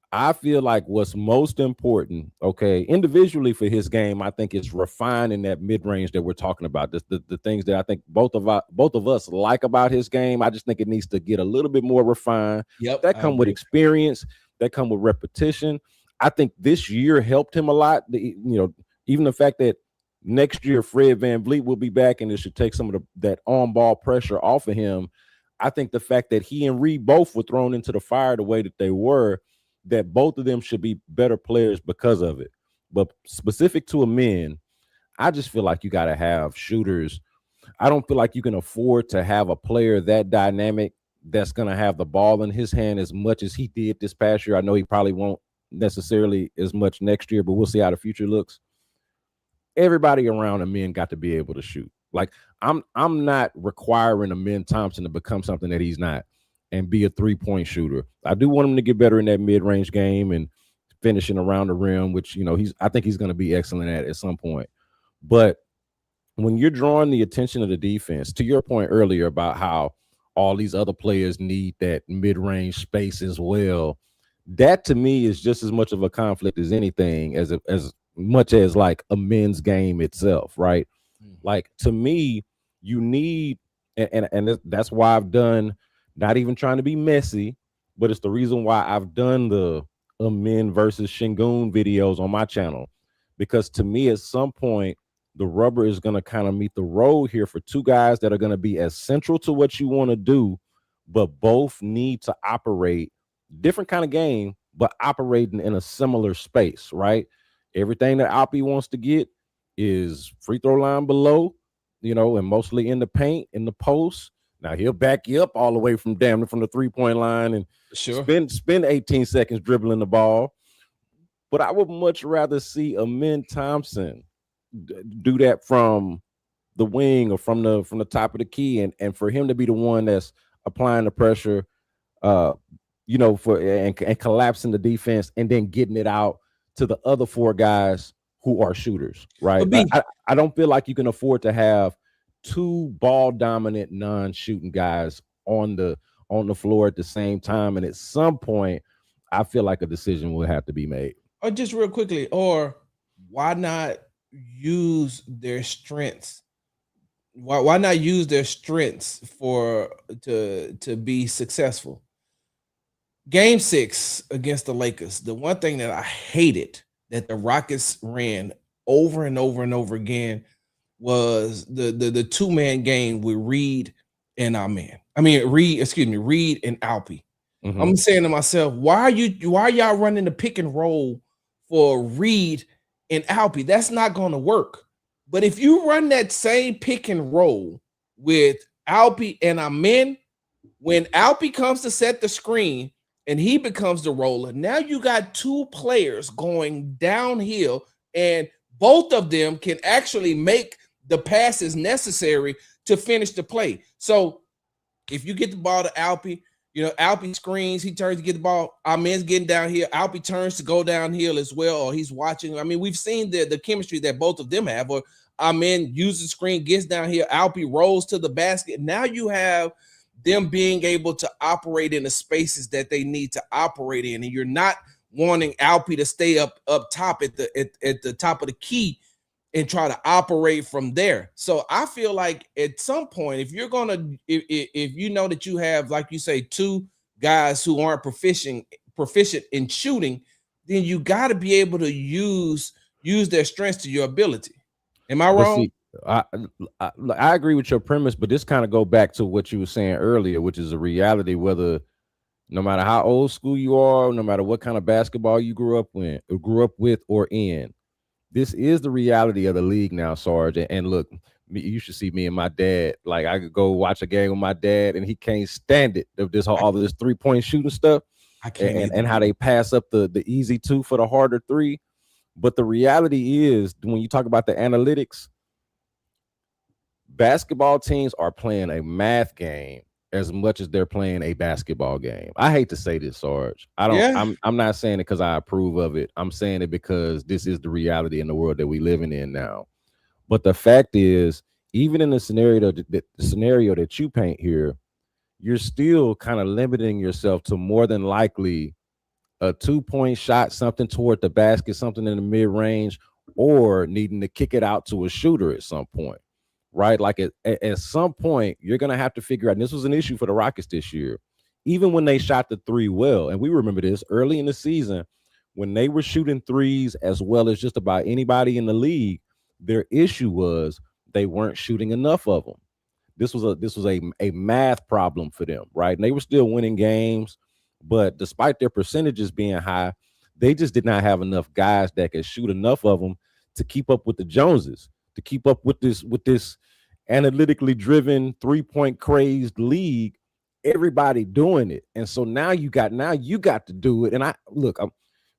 I feel like what's most important, okay, individually for his game, I think is refining that mid-range that we're talking about. The things that I think both of us like about his game. I just think it needs to get a little bit more refined. Yep, that come with experience, that come with repetition. I think this year helped him a lot. Even the fact that next year, Fred VanVleet will be back, and it should take some of that on-ball pressure off of him. I think the fact that he and Reed both were thrown into the fire the way that they were, that both of them should be better players because of it. But specific to Amen, I just feel like you got to have shooters. I don't feel like you can afford to have a player that dynamic that's going to have the ball in his hand as much as he did this past year. I know he probably won't necessarily as much next year, but we'll see how the future looks. Everybody around Amen got to be able to shoot. Like I'm not requiring Amen Thompson to become something that he's not and be a three-point shooter. I do want him to get better in that mid-range game and finishing around the rim, which I think he's going to be excellent at some point. But when you're drawing the attention of the defense, to your point earlier about how all these other players need that mid-range space as well, that to me is just as much of a conflict as anything, as much as like a men's game itself, right? Like to me, you need, and that's why I've done, not even trying to be messy, but it's the reason why I've done the Amen versus Sengun videos on my channel, because to me at some point the rubber is going to kind of meet the road here for two guys that are going to be as central to what you want to do, but both need to operate different kind of game, but operating in a similar space, right? Everything that Alpi wants to get is free throw line below, and mostly in the paint, in the post. Now he'll back you up all the way from damn from the 3-point line and spend 18 seconds dribbling the ball. But I would much rather see Amen Thompson do that from the wing or from the top of the key, and for him to be the one that's applying the pressure, and collapsing the defense and then getting it out to the other four guys who are shooters, right? I don't feel like you can afford to have two ball dominant non-shooting guys on the floor at the same time, and at some point I feel like a decision will have to be made. Or just real quickly, or why not use their strengths? Why not use their strengths to be successful? Game 6 against the Lakers, the one thing that I hated that the Rockets ran over and over and over again was the two-man game with Reed and Reed and Alpi. Mm-hmm. I'm saying to myself, why are y'all running the pick and roll for Reed and Alpi? That's not going to work. But if you run that same pick and roll with Alpi and Amen, when Alpi comes to set the screen and he becomes the roller, now you got two players going downhill, and both of them can actually make the passes necessary to finish the play. So if you get the ball to Alpi, Alpi screens, he turns to get the ball. Amen's getting downhill. Alpi turns to go downhill as well, or he's watching. I mean, we've seen the chemistry that both of them have. Or Amen uses the screen, gets downhill. Alpi rolls to the basket. Now you have them being able to operate in the spaces that they need to operate in, and you're not wanting Alpi to stay up top at the top of the key and try to operate from there. So I feel like at some point, if you're gonna, if you know that you have, like you say, two guys who aren't proficient in shooting, then you got to be able to use their strengths to your ability. Am I wrong? See, I agree with your premise, but this kind of go back to what you were saying earlier, which is a reality. Whether no matter how old school you are, no matter what kind of basketball you grew up with or in. This is the reality of the league now, Sarge. And look, you should see me and my dad. Like, I could go watch a game with my dad, and he can't stand it. All of this 3-point shooting stuff, and how they pass up the easy two for the harder three. But the reality is, when you talk about the analytics, basketball teams are playing a math game as much as they're playing a basketball game. I hate to say this, Sarge. I'm not saying it because I approve of it. I'm saying it because this is the reality in the world that we're living in now. But the fact is, even in the scenario that you paint here, you're still kind of limiting yourself to more than likely a 2-point shot, something toward the basket, something in the mid-range, or needing to kick it out to a shooter at some point. Right? Like at some point, you're going to have to figure out, and this was an issue for the Rockets this year, even when they shot the three well, and we remember this early in the season, when they were shooting threes as well as just about anybody in the league, their issue was they weren't shooting enough of them. This was a math problem for them, right? And they were still winning games, but despite their percentages being high, they just did not have enough guys that could shoot enough of them to keep up with the Joneses, to keep up with this analytically driven 3-point crazed league, everybody doing it. And so now you got to do it. And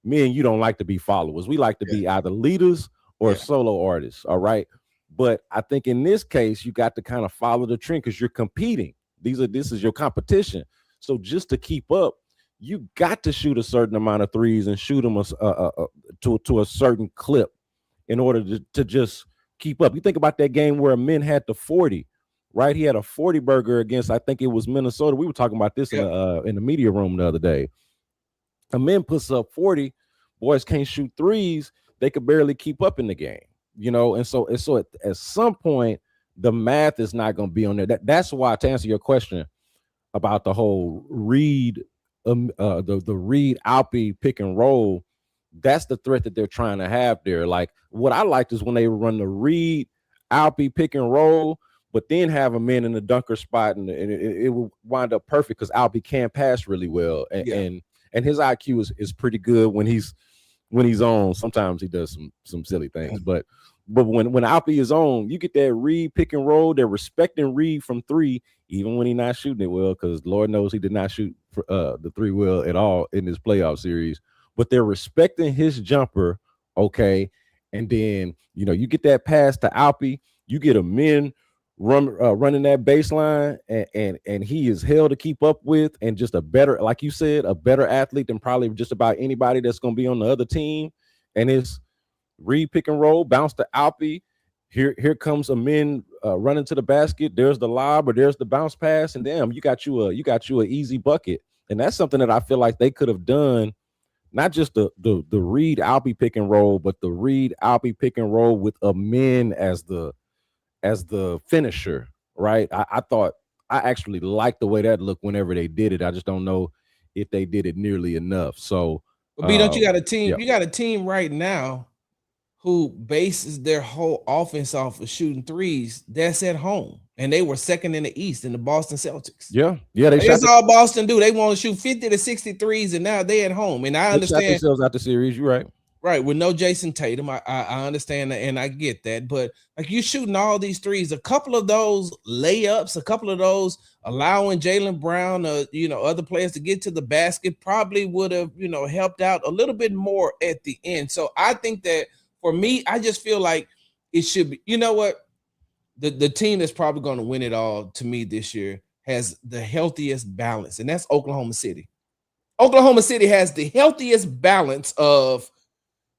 me and you don't like to be followers. We like to be either leaders or solo artists. All right. But I think in this case, you got to kind of follow the trend because you're competing. This is your competition. So just to keep up, you got to shoot a certain amount of threes and shoot them to a certain clip in order to just keep up. You think about that game where Amen had the 40, right? He had a 40 burger against, I think it was Minnesota. We were talking about this in the media room the other day. Amen puts up 40. Boys can't shoot threes. They could barely keep up in the game, And so at some point, the math is not going to be on there. That's why, to answer your question about the whole Reed, the Reed Alpi pick and roll, that's the threat that they're trying to have there. Like, what I liked is when they run the Reed Alpi pick and roll, but then have him in the dunker spot, and it will wind up perfect because Alpi can pass really well, and his IQ is pretty good when he's on. Sometimes he does some silly things, but when Alpi is on, you get that Reed pick and roll. They're respecting Reed from three, even when he's not shooting it well, because Lord knows he did not shoot the three well at all in this playoff series. But they're respecting his jumper, okay. And then you get that pass to Alpi, you get a men running that baseline, and he is hell to keep up with, and just a better, like you said, a better athlete than probably just about anybody that's going to be on the other team. And it's Reed pick and roll, bounce to Alpi. Here comes a men running to the basket. There's the lob or there's the bounce pass, and damn, you got you an easy bucket. And that's something that I feel like they could have done. Not just the Reed Alpi pick and roll, but the Reed Alpi pick and roll with a men as the finisher, right? I thought I actually liked the way that looked whenever they did it. I just don't know if they did it nearly enough. So, but B, don't you got a team? Yeah. You got a team right now who bases their whole offense off of shooting threes. That's at home, and they were second in the East in the Boston Celtics. Yeah. That's all Boston do. They want to shoot 50 to 60 threes, and now they're at home. And I understand they shot themselves out the series. You're right. Right, with no Jason Tatum, I understand that, and I get that. But like, you're shooting all these threes, a couple of those layups, a couple of those allowing Jaylen Brown, other players to get to the basket probably would have, helped out a little bit more at the end. So I think that for me, I just feel like it should be. You know what? The team that's probably going to win it all to me this year has the healthiest balance, and that's Oklahoma City. Oklahoma City has the healthiest balance of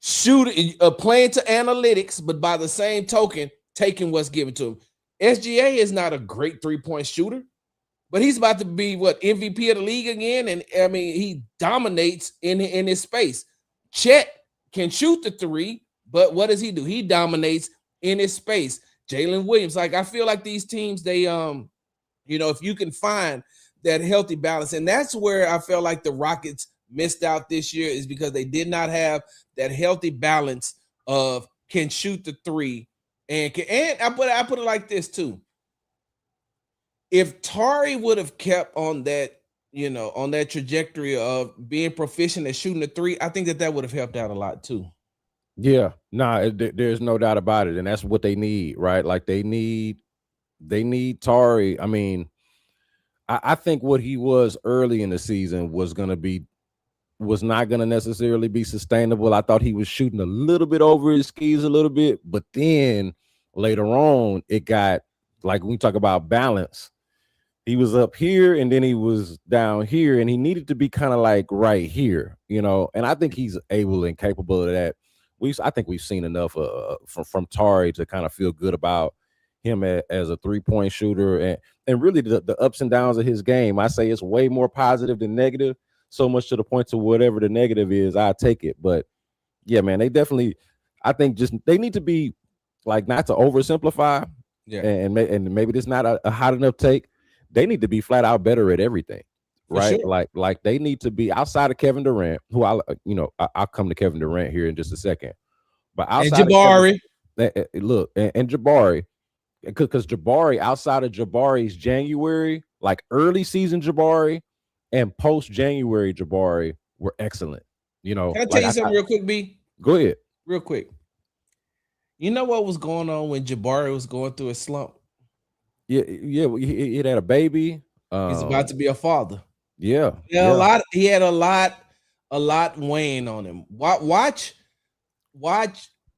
shooting, playing to analytics, but by the same token, taking what's given to him. SGA is not a great three-point shooter, but he's about to be MVP of the league again, and I mean, he dominates in his space. Chet can shoot the three, but what does he do? He dominates in his space. Jalen Williams, like, I feel like these teams, they if you can find that healthy balance, and that's where I felt like the Rockets missed out this year, is because they did not have that healthy balance of can shoot the three, and I put it like this too. If Tari would have kept on that, on that trajectory of being proficient at shooting the three, I think that would have helped out a lot too. Yeah, there's no doubt about it, and that's what they need, right? Like, they need Tari. I mean, I think what he was early in the season was not going to necessarily be sustainable. I thought he was shooting a little bit over his skis a little bit, but then later on, it got, like, when we talk about balance, he was up here and then he was down here, and he needed to be kind of like right here, and I think he's able and capable of that. I think we've seen enough from Tari to kind of feel good about him as a three-point shooter, and really the ups and downs of his game. I say it's way more positive than negative, so much to the point to whatever the negative is, I take it. But yeah, man, they definitely, I think they need to be, like, not to oversimplify, and maybe this not a hot enough take. They need to be flat out better at everything, right? Sure. Like they need to be, outside of Kevin Durant, who I'll come to Kevin Durant here in just a second, but outside and Jabari, and Jabari, because Jabari, outside of Jabari's January, like early season Jabari and post January Jabari were excellent. Can I tell you something real quick, B? Go ahead, real quick. You know what was going on when Jabari was going through a slump? Yeah, he had a baby. He's about to be a father. Yeah, he had a lot weighing on him. Watch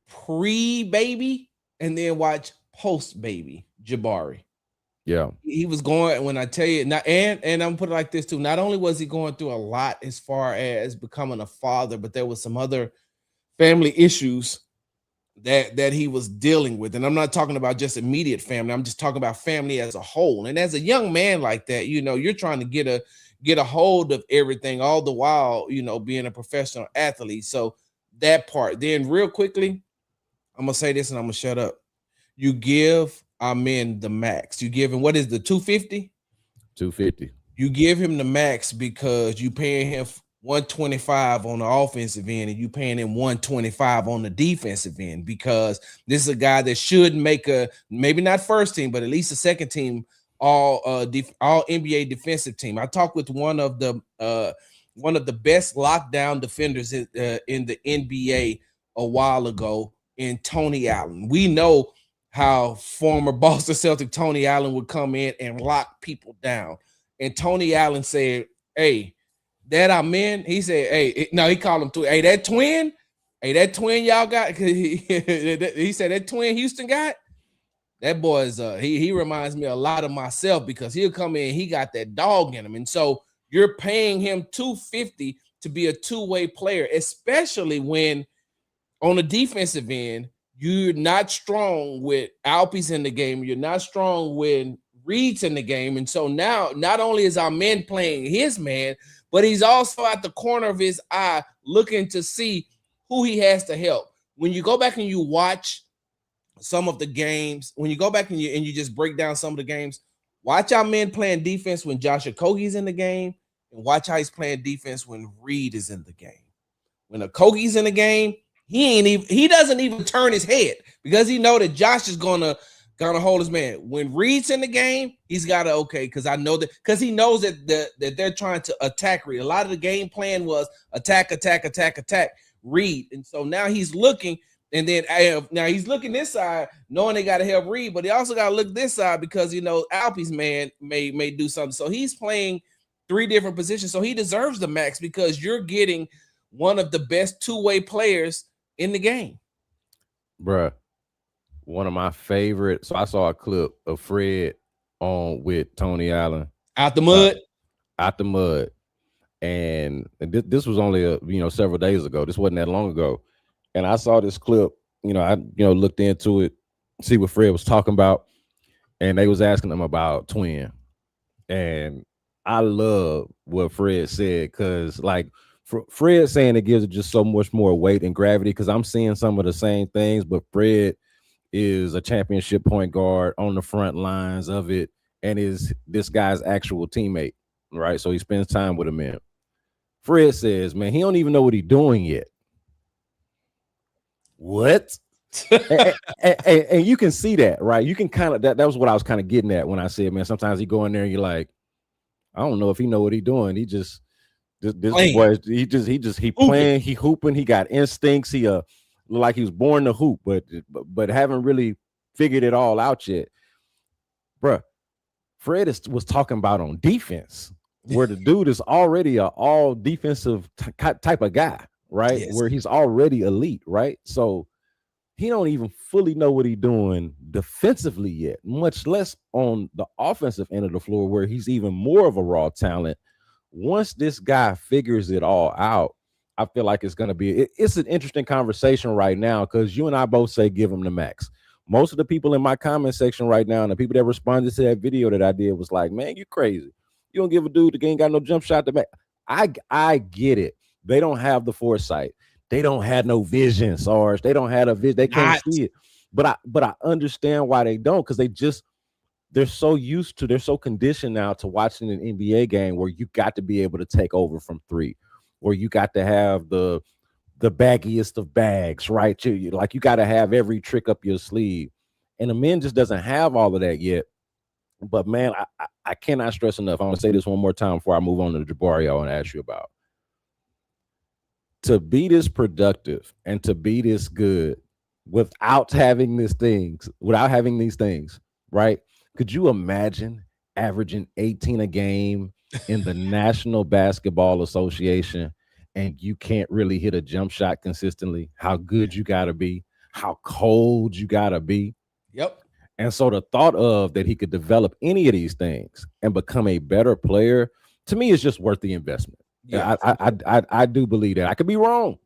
pre-baby and then watch post-baby Jabari. Yeah, he was going, when I tell you now, and I'm gonna put it like this too. Not only was he going through a lot as far as becoming a father, but there was some other family issues that he was dealing with. And I'm not talking about just immediate family. I'm just talking about family as a whole. And as a young man like that, you're trying to get a hold of everything, all the while, being a professional athlete. So that part. Then real quickly, I'm gonna say this and I'm gonna shut up. You give our men the max. You give him, what is the 250? 250. You give him the max because you paying him 125 on the offensive end and you paying him 125 on the defensive end, because this is a guy that should make a, maybe not first team, but at least a second team all NBA defensive team. I talked with one of the best lockdown defenders in the NBA a while ago, in Tony Allen. We know how former Boston Celtic Tony Allen would come in and lock people down. And Tony Allen said, hey, that Amen, he said, hey, no, he called him twin. Hey, that twin y'all got, he said that twin Houston got, that boy is he reminds me a lot of myself, because he'll come in, he got that dog in him. And so you're paying him $250 to be a two-way player, especially when on the defensive end, you're not strong with Alpies in the game, you're not strong when Reed's in the game. And so now not only is our man playing his man, but he's also at the corner of his eye looking to see who he has to help. When you go back and you watch some of the games, when you go back and you just break down some of the games, watch our men playing defense when Josh Okogie's in the game, and watch how he's playing defense when Reed is in the game. When Okogie's in the game, he doesn't even turn his head, because he know that Josh is gonna hold his man. When Reed's in the game, he's got to, okay, because I know that, because he knows that they're trying to attack Reed. A lot of the game plan was attack Reed. And so now he's looking, and then now he's looking this side, knowing they got to help Reed, but he also got to look this side because, you know, Alpi's man may do something. So he's playing three different positions. So he deserves the max, because you're getting one of the best two-way players in the game. Bruh. One of my favorite. So I saw a clip of Fred on with Tony Allen out the mud, and this was only several days ago. This wasn't that long ago, and I saw this clip. I looked into it, see what Fred was talking about, and they was asking him about Twin, and I love what Fred said, because like Fred saying it gives it just so much more weight and gravity, because I'm seeing some of the same things, but Fred is a championship point guard on the front lines of it, and is this guy's actual teammate, right? So he spends time with him. Man, Fred says, man, he don't even know what he's doing yet. What? and you can see that, right? You can kind of, that was what I was kind of getting at when I said, man, sometimes he go in there and you're like, I don't know if he know what he's doing. He just this boy, he playing, he hooping, he got instincts, he like he was born to hoop, but haven't really figured it all out yet. Bruh, Fred was talking about on defense, where the dude is already a all defensive type of guy, right? Yes. Where he's already elite, right? So he don't even fully know what he's doing defensively yet, much less on the offensive end of the floor, where he's even more of a raw talent. Once this guy figures it all out, I feel like it's going to be, it's an interesting conversation right now, because you and I both say give him the max. Most of the people in my comment section right now, and the people that responded to that video that I did, was like, man, you crazy. You don't give a dude that ain't got no jump shot to make. I get it. They don't have the foresight. They don't have no vision, Sarge. They don't have a vision. They can't see it. But I understand why they don't, because they're so used to, they're so conditioned now to watching an NBA game where you got to be able to take over from three, where you got to have the baggiest of bags, right? You got to have every trick up your sleeve. And the men just doesn't have all of that yet. But man, I cannot stress enough. I'm going to say this one more time before I move on to the Jabari I want to ask you about. To be this productive and to be this good without having these things, right? Could you imagine averaging 18 a game in the National Basketball Association, and you can't really hit a jump shot consistently? How good you got to be, how cold you got to be. Yep. And so the thought of that he could develop any of these things and become a better player, to me, is just worth the investment. Yeah, I do believe that. I could be wrong,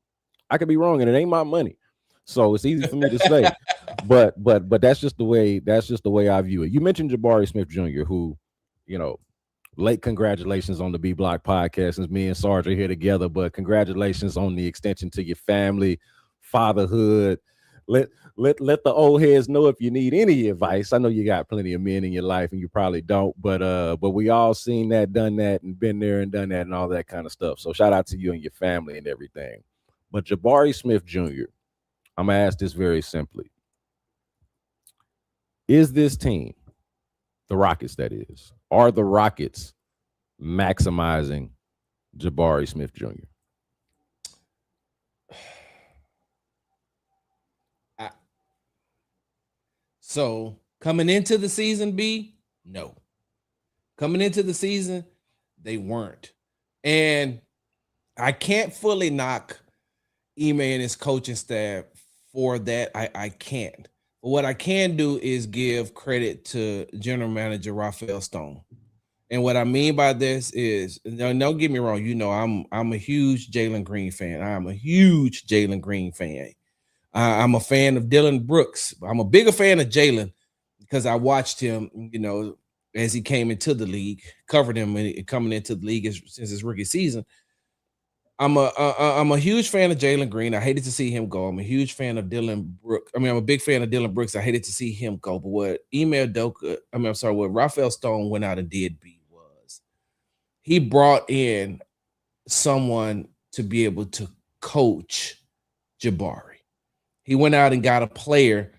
and it ain't my money, so it's easy for me to say. but that's just the way I view it. You mentioned Jabari Smith Jr., who, late congratulations on the B Block podcast, since me and Sarge are here together. But congratulations on the extension to your family, fatherhood. let the old heads know if you need any advice. I know you got plenty of men in your life, and you probably don't, but we all seen that, done that, and been there and done that, and all that kind of stuff. So shout out to you and your family and everything. But Jabari Smith Jr., I'm gonna ask this very simply: is this team, the Rockets, that is, are the Rockets maximizing Jabari Smith Jr.? So coming into the season, B, no. Coming into the season, they weren't. And I can't fully knock Ime and his coaching staff for that. I can't. But what I can do is give credit to General Manager Rafael Stone. And what I mean by this is, don't get me wrong, I'm a huge Jalen Green fan. I'm a huge Jalen Green fan. I'm a fan of Dylan Brooks. I'm a bigger fan of Jalen because I watched him, as he came into the league, covered him coming into the league since his rookie season. I'm a huge fan of Jalen Green. I hated to see him go. I'm a huge fan of Dylan Brooks. I'm a big fan of Dylan Brooks. I hated to see him go. But what what Rafael Stone went out and did was he brought in someone to be able to coach Jabari. He went out and got a player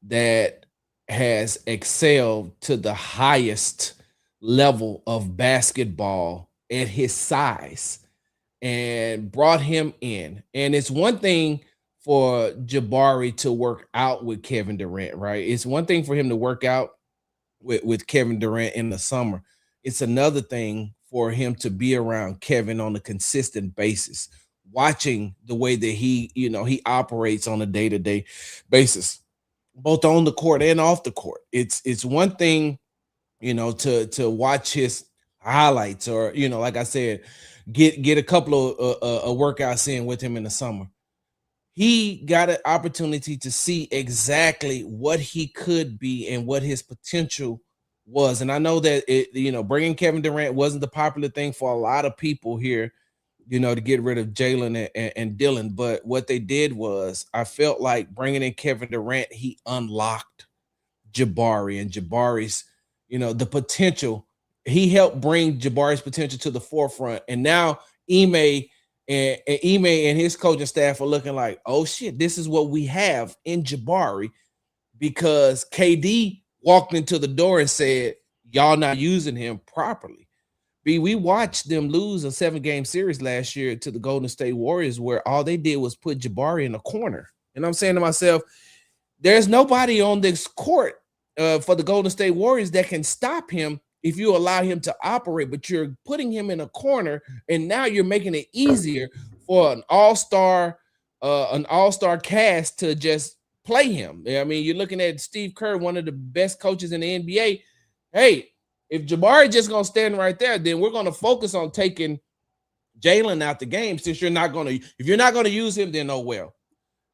that has excelled to the highest level of basketball at his size and brought him in. And it's one thing for Jabari to work out with Kevin Durant, right? It's one thing for him to work out with Kevin Durant in the summer. It's another thing for him to be around Kevin on a consistent basis, watching the way that he operates on a day-to-day basis, both on the court and off the court. It's one thing, to watch his highlights or, like I said, get a couple of workouts in with him in the summer. He got an opportunity to see exactly what he could be and what his potential was. And I know that bringing Kevin Durant wasn't the popular thing for a lot of people here, to get rid of Jalen and Dylan. But what they did was, I felt like bringing in Kevin Durant, he unlocked Jabari and Jabari's, the potential. He helped bring Jabari's potential to the forefront. And now Ime and his coaching staff are looking like, oh shit, this is what we have in Jabari, because KD walked into the door and said, y'all not using him properly. We watched them lose a 7-game series last year to the Golden State Warriors, where all they did was put Jabari in a corner. And I'm saying to myself, there's nobody on this court for the Golden State Warriors that can stop him if you allow him to operate, but you're putting him in a corner, and now you're making it easier for an all-star cast to just play him. I mean, you're looking at Steve Kerr, one of the best coaches in the NBA. Hey, if Jabari just gonna stand right there, then we're gonna focus on taking Jalen out the game. Since if you're not gonna use him, then oh well.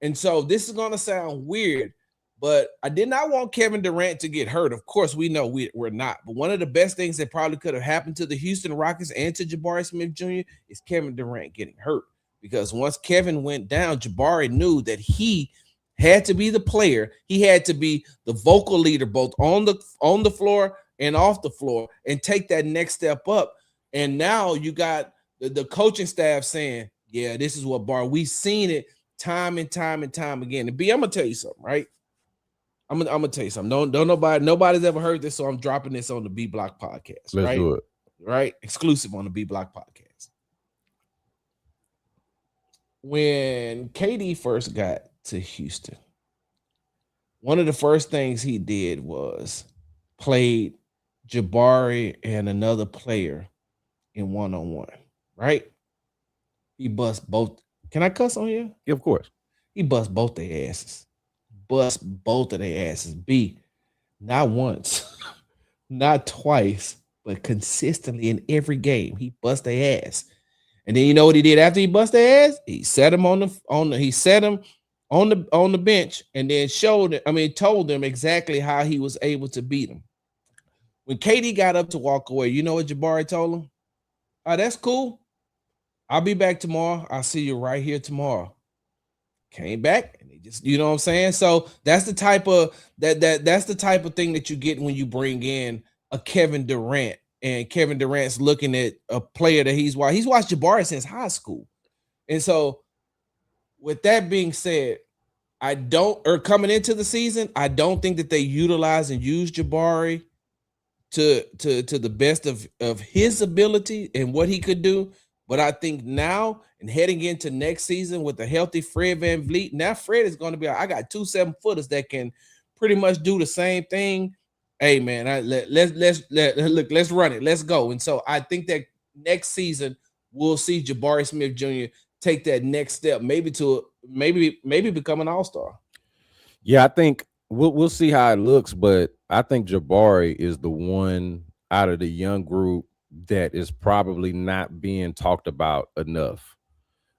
And so this is gonna sound weird, but I did not want Kevin Durant to get hurt. Of course, we know we're not. But one of the best things that probably could have happened to the Houston Rockets and to Jabari Smith Jr. is Kevin Durant getting hurt. Because once Kevin went down, Jabari knew that he had to be the player. He had to be the vocal leader, both on the floor and off the floor, and take that next step up. And now you got the coaching staff saying, yeah, this is what we've seen it time and time and time again. And B, I'm gonna tell you something, right? I'm gonna tell you something. Nobody's ever heard this, so I'm dropping this on the B Block podcast. Let's do it. Right? Exclusive on the B Block podcast. When KD first got to Houston, one of the first things he did was played Jabari and another player in one-on-one, right? He bust both. Can I cuss on here? Yeah, of course. He bust both their asses. Bust both of their asses. B, not once, not twice, but consistently in every game. He bust their ass. And then you know what he did after he bust their ass? He set him on the bench, and then told them exactly how he was able to beat him. When KD got up to walk away, you know what Jabari told him? Oh, that's cool. I'll be back tomorrow. I'll see you right here tomorrow. came back and they just, you know what I'm saying? So that's the type of that's the type of thing that you get when you bring in a Kevin Durant, and Kevin Durant's looking at a player that he's watched Jabari since high school. And so with that being said, coming into the season, I don't think that they utilize and use Jabari to the best of his ability and what he could do. But I think now and heading into next season with a healthy Fred VanVleet, now Fred is going to be. I got 2 7-footers that can pretty much do the same thing. Hey man, let's run it, let's go. And so I think that next season we'll see Jabari Smith Jr. take that next step, maybe become an all-star. Yeah, I think we'll see how it looks, but I think Jabari is the one out of the young group that is probably not being talked about enough,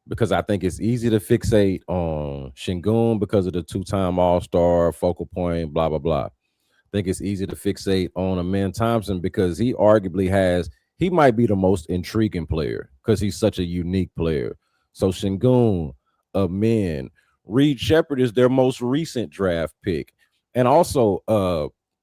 because I think it's easy to fixate on Sengun because of the 2-time All-Star, focal point, blah, blah, blah. I think it's easy to fixate on Amen Thompson because he might be the most intriguing player because he's such a unique player. So Sengun, Amen, Reed Shepherd is their most recent draft pick. And also,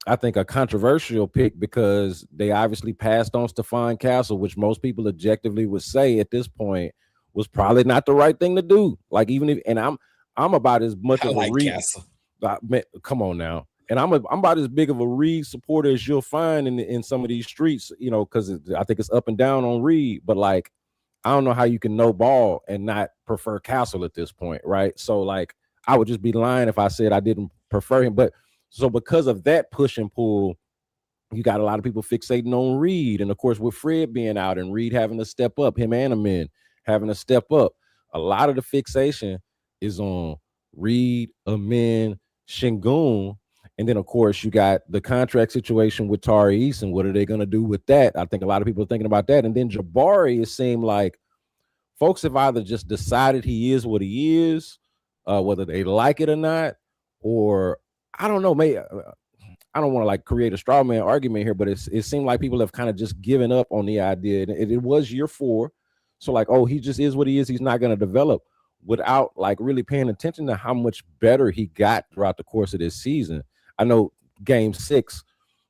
I think a controversial pick because they obviously passed on Stephon Castle, which most people objectively would say at this point was probably not the right thing to do. Like, even if, and I'm about as much of a Reed. Come on now. And I'm about as big of a Reed supporter as you'll find in some of these streets, you know, because I think it's up and down on Reed. But like, I don't know how you can no ball and not prefer Castle at this point, right? So like, I would just be lying if I said I didn't prefer him. But so because of that push and pull, you got a lot of people fixating on Reed. And of course, with Fred being out and Reed having to step up, him and Amen having to step up, a lot of the fixation is on Reed, Amen, Sengun. And then, of course, you got the contract situation with Tari Eason. What are they going to do with that? I think a lot of people are thinking about that. And then Jabari, it seemed like folks have either just decided he is what he is, whether they like it or not, or I don't know, maybe I don't want to like create a straw man argument here, but it seemed like people have kind of just given up on the idea. It was year 4. So like, oh, he just is what he is. He's not going to develop, without like really paying attention to how much better he got throughout the course of this season. I know game 6,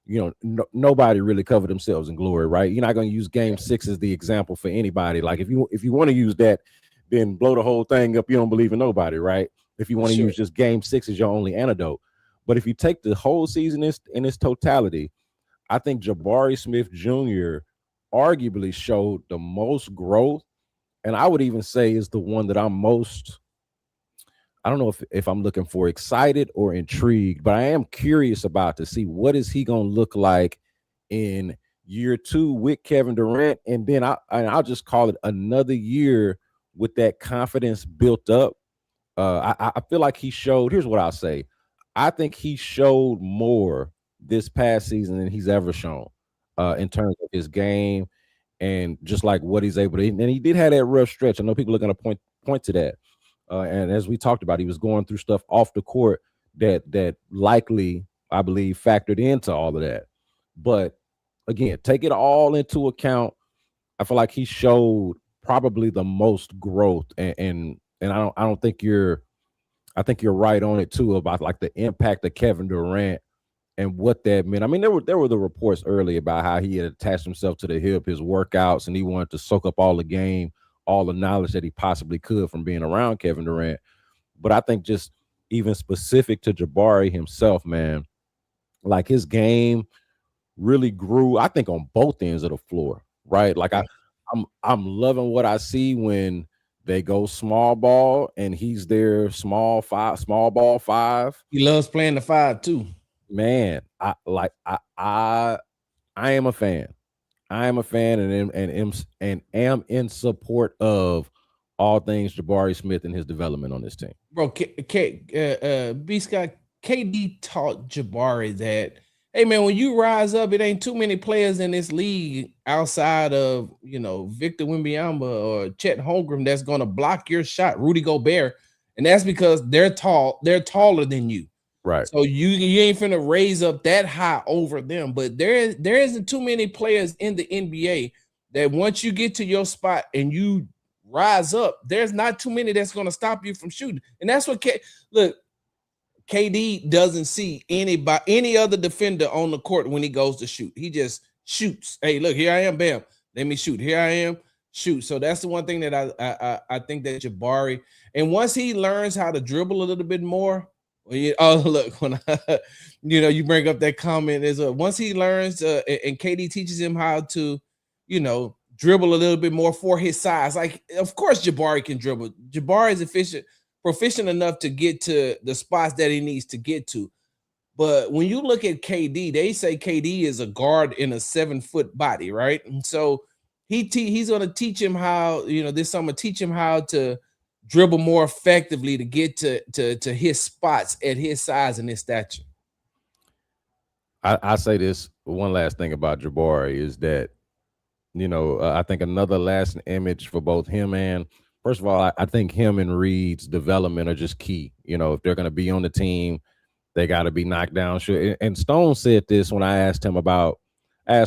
you know, nobody really covered themselves in glory, right? You're not going to use game 6 as the example for anybody. Like if you want to use that, then blow the whole thing up. You don't believe in nobody, right? If you want to use just game 6 as your only antidote. But if you take the whole season in its totality, I think Jabari Smith Jr. arguably showed the most growth. And I would even say is the one that I'm most, I don't know if I'm looking for excited or intrigued, but I am curious about to see what is he going to look like in year 2 with Kevin Durant. And then I'll just call it another year with that confidence built up. I feel like he showed, here's what I'll say. I think he showed more this past season than he's ever shown in terms of his game and just like what he's able to. And he did have that rough stretch. I know people are going to point to that. And as we talked about, he was going through stuff off the court that likely, I believe, factored into all of that. But again, take it all into account. I feel like he showed probably the most growth, and I don't think I think you're right on it too about like the impact of Kevin Durant and what that meant. I mean, there were the reports early about how he had attached himself to the hip, his workouts, and he wanted to soak up all the game, all the knowledge that he possibly could from being around Kevin Durant. But I think just even specific to Jabari himself, man, like his game really grew, I think, on both ends of the floor, right? Like I'm loving what I see when they go small ball and he's their small ball 5. He loves playing the 5 too. Man, I am a fan. I am a fan and am in support of all things Jabari Smith and his development on this team. Bro, B Scott, KD taught Jabari that, hey man, when you rise up, it ain't too many players in this league outside of, you know, Victor Wembanyama or Chet Holmgren that's going to block your shot, Rudy Gobert, and that's because they're taller than you. Right. So you ain't finna raise up that high over them. But there isn't too many players in the NBA that once you get to your spot and you rise up, there's not too many that's going to stop you from shooting. And that's what look, KD doesn't see any other defender on the court when he goes to shoot. He just shoots. Hey, look, here I am, bam. Let me shoot. Here I am, shoot. So that's the one thing that I think that Jabari, and once he learns how to dribble a little bit more, look, when you bring up that comment, is once he learns and KD teaches him how to, dribble a little bit more for his size. Like, of course, Jabari can dribble. Jabari is proficient enough to get to the spots that he needs to get to. But when you look at KD, they say KD is a guard in a 7-foot body, right? And so he's going to teach him how, this summer, teach him how to dribble more effectively to get to his spots at his size and his stature. I say this one last thing about Jabari is that, I think another lasting image for both him and, first of all, I think him and Reed's development are just key. If they're going to be on the team, they got to be knocked down. And Stone said this when I asked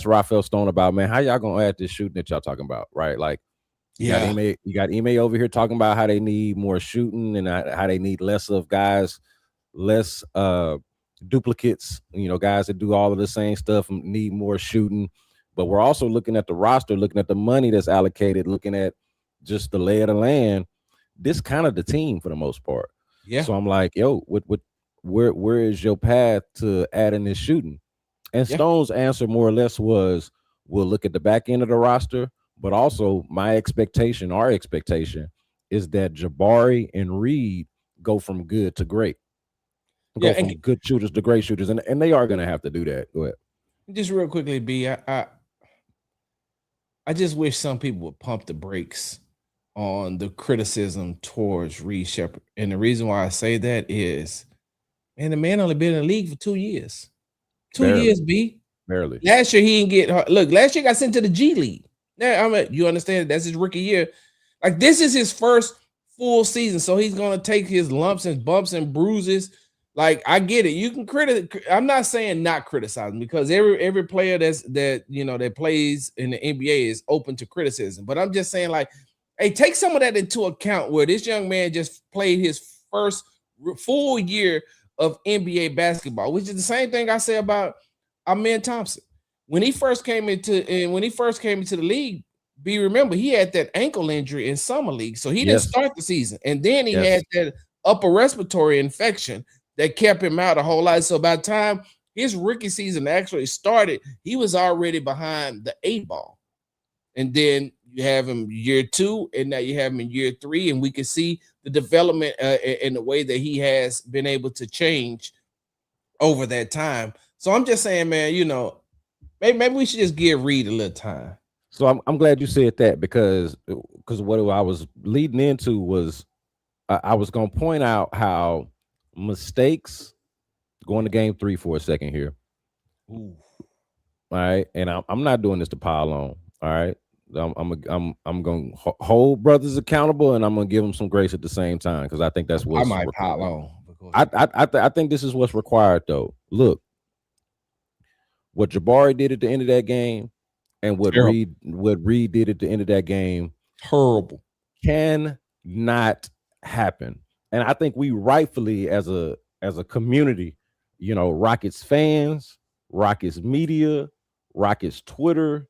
Rafael Stone about, man, how y'all going to add this shooting that y'all talking about, right? Like, you got Ime over here talking about how they need more shooting and how they need less of guys, less duplicates, guys that do all of the same stuff and need more shooting. But we're also looking at the roster, looking at the money that's allocated, looking at just the lay of the land. This kind of the team for the most part. Yeah. So I'm like, yo, where is your path to adding this shooting? And Stone's answer more or less was, we'll look at the back end of the roster, but also our expectation is that Jabari and Reed go from good to great. Go from good shooters to great shooters. And they are going to have to do that. Go ahead. Just real quickly, B, I just wish some people would pump the brakes on the criticism towards Reed Sheppard. And the reason why I say that is, man, the man only been in the league for 2 years. 2 years, B. Barely. Last year, he didn't get – look, last year got sent to the G League. Now, you understand that's his rookie year. Like, this is his first full season, so he's going to take his lumps and bumps and bruises. Like, I get it. You can I'm not saying not criticize him, because every player that plays in the NBA is open to criticism. But I'm just saying, like, hey, take some of that into account, where this young man just played his first full year of NBA basketball, which is the same thing I say about Amen Thompson. When he first came into the league, remember, he had that ankle injury in summer league, so he didn't start the season, and then he had that upper respiratory infection that kept him out a whole lot. So by the time his rookie season actually started, he was already behind the 8 ball. And then you have him year 2, and now you have him in year 3, and we can see the development in the way that he has been able to change over that time. So I'm just saying, man, maybe we should just give Reed a little time. So I'm glad you said that, because what I was leading into was I was going to point out how mistakes, going to game 3 for a second here. Ooh. All right, and I'm not doing this to pile on. All right, I'm going to hold brothers accountable, and I'm going to give them some grace at the same time, because I think that's what I might pile on. I think this is what's required, though. Look, what Jabari did at the end of that game, and what Reed did at the end of that game, terrible, cannot happen. And I think we rightfully, as a community, Rockets fans, Rockets media, Rockets Twitter,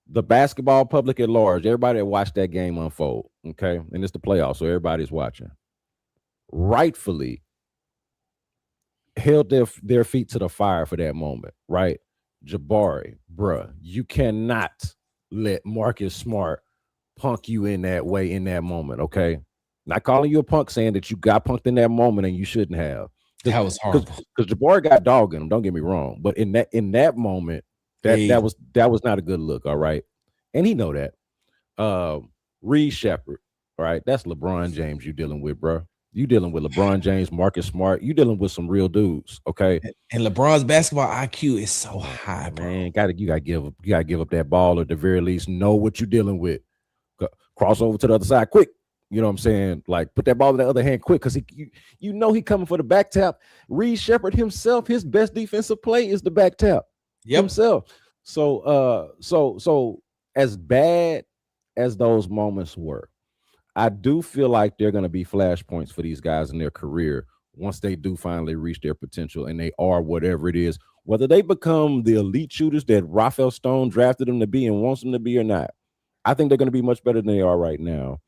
the basketball public at large, everybody that watched that game unfold, okay? And it's the playoffs, so everybody's watching. Rightfully held their feet to the fire for that moment, right? Jabari, bruh, you cannot let Marcus Smart punk you in that way in that moment, okay? Not calling you a punk, saying that you got punked in that moment and you shouldn't have. That was horrible. Because Jabari got dog in him, don't get me wrong. But in that moment, that was not a good look, all right? And he know that. Reed Sheppard, all right? That's LeBron James you dealing with, bro. You dealing with LeBron James, Marcus Smart. You dealing with some real dudes, okay? And LeBron's basketball IQ is so high, bro. Man, you gotta give up that ball, or at the very least know what you're dealing with. Cross over to the other side quick. You know what I'm saying? Like, put that ball in the other hand quick, because he coming for the back tap. Reed Sheppard himself, his best defensive play is the back tap himself. So as bad as those moments were, I do feel like they're going to be flashpoints for these guys in their career once they do finally reach their potential and they are whatever it is, whether they become the elite shooters that Rafael Stone drafted them to be and wants them to be or not. I think they're going to be much better than they are right now.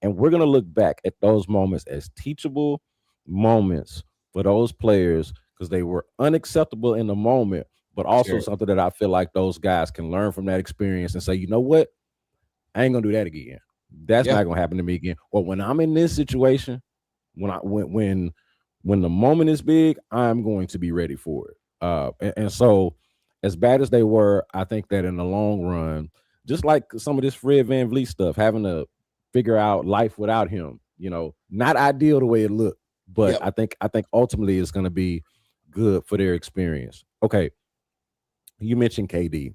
And we're going to look back at those moments as teachable moments for those players because they were unacceptable in the moment, but also something that I feel like those guys can learn from that experience and say, you know what? I ain't gonna do that again. That's not gonna happen to me again. Or when I'm in this situation, when the moment is big, I'm going to be ready for it. And so, as bad as they were, I think that in the long run, just like some of this Fred VanVleet stuff, having to figure out life without him, not ideal the way it looked, but I think ultimately it's going to be good for their experience. Okay, you mentioned KD.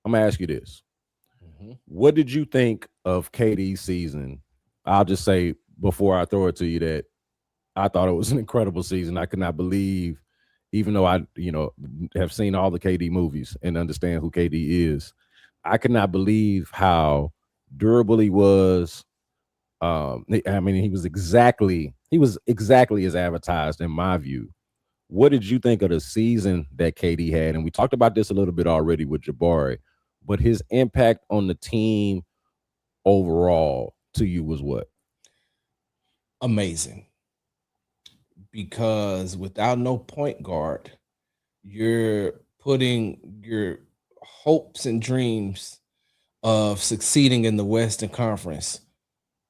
I'm gonna ask you this. What did you think of KD's season? I'll just say before I throw it to you that I thought it was an incredible season. I could not believe, even though I, have seen all the KD movies and understand who KD is, I could not believe how durable he was. I mean, he was exactly as advertised in my view. What did you think of the season that KD had? And we talked about this a little bit already with Jabari, but his impact on the team overall to you was what? Amazing. Because without no point guard, you're putting your hopes and dreams of succeeding in the Western Conference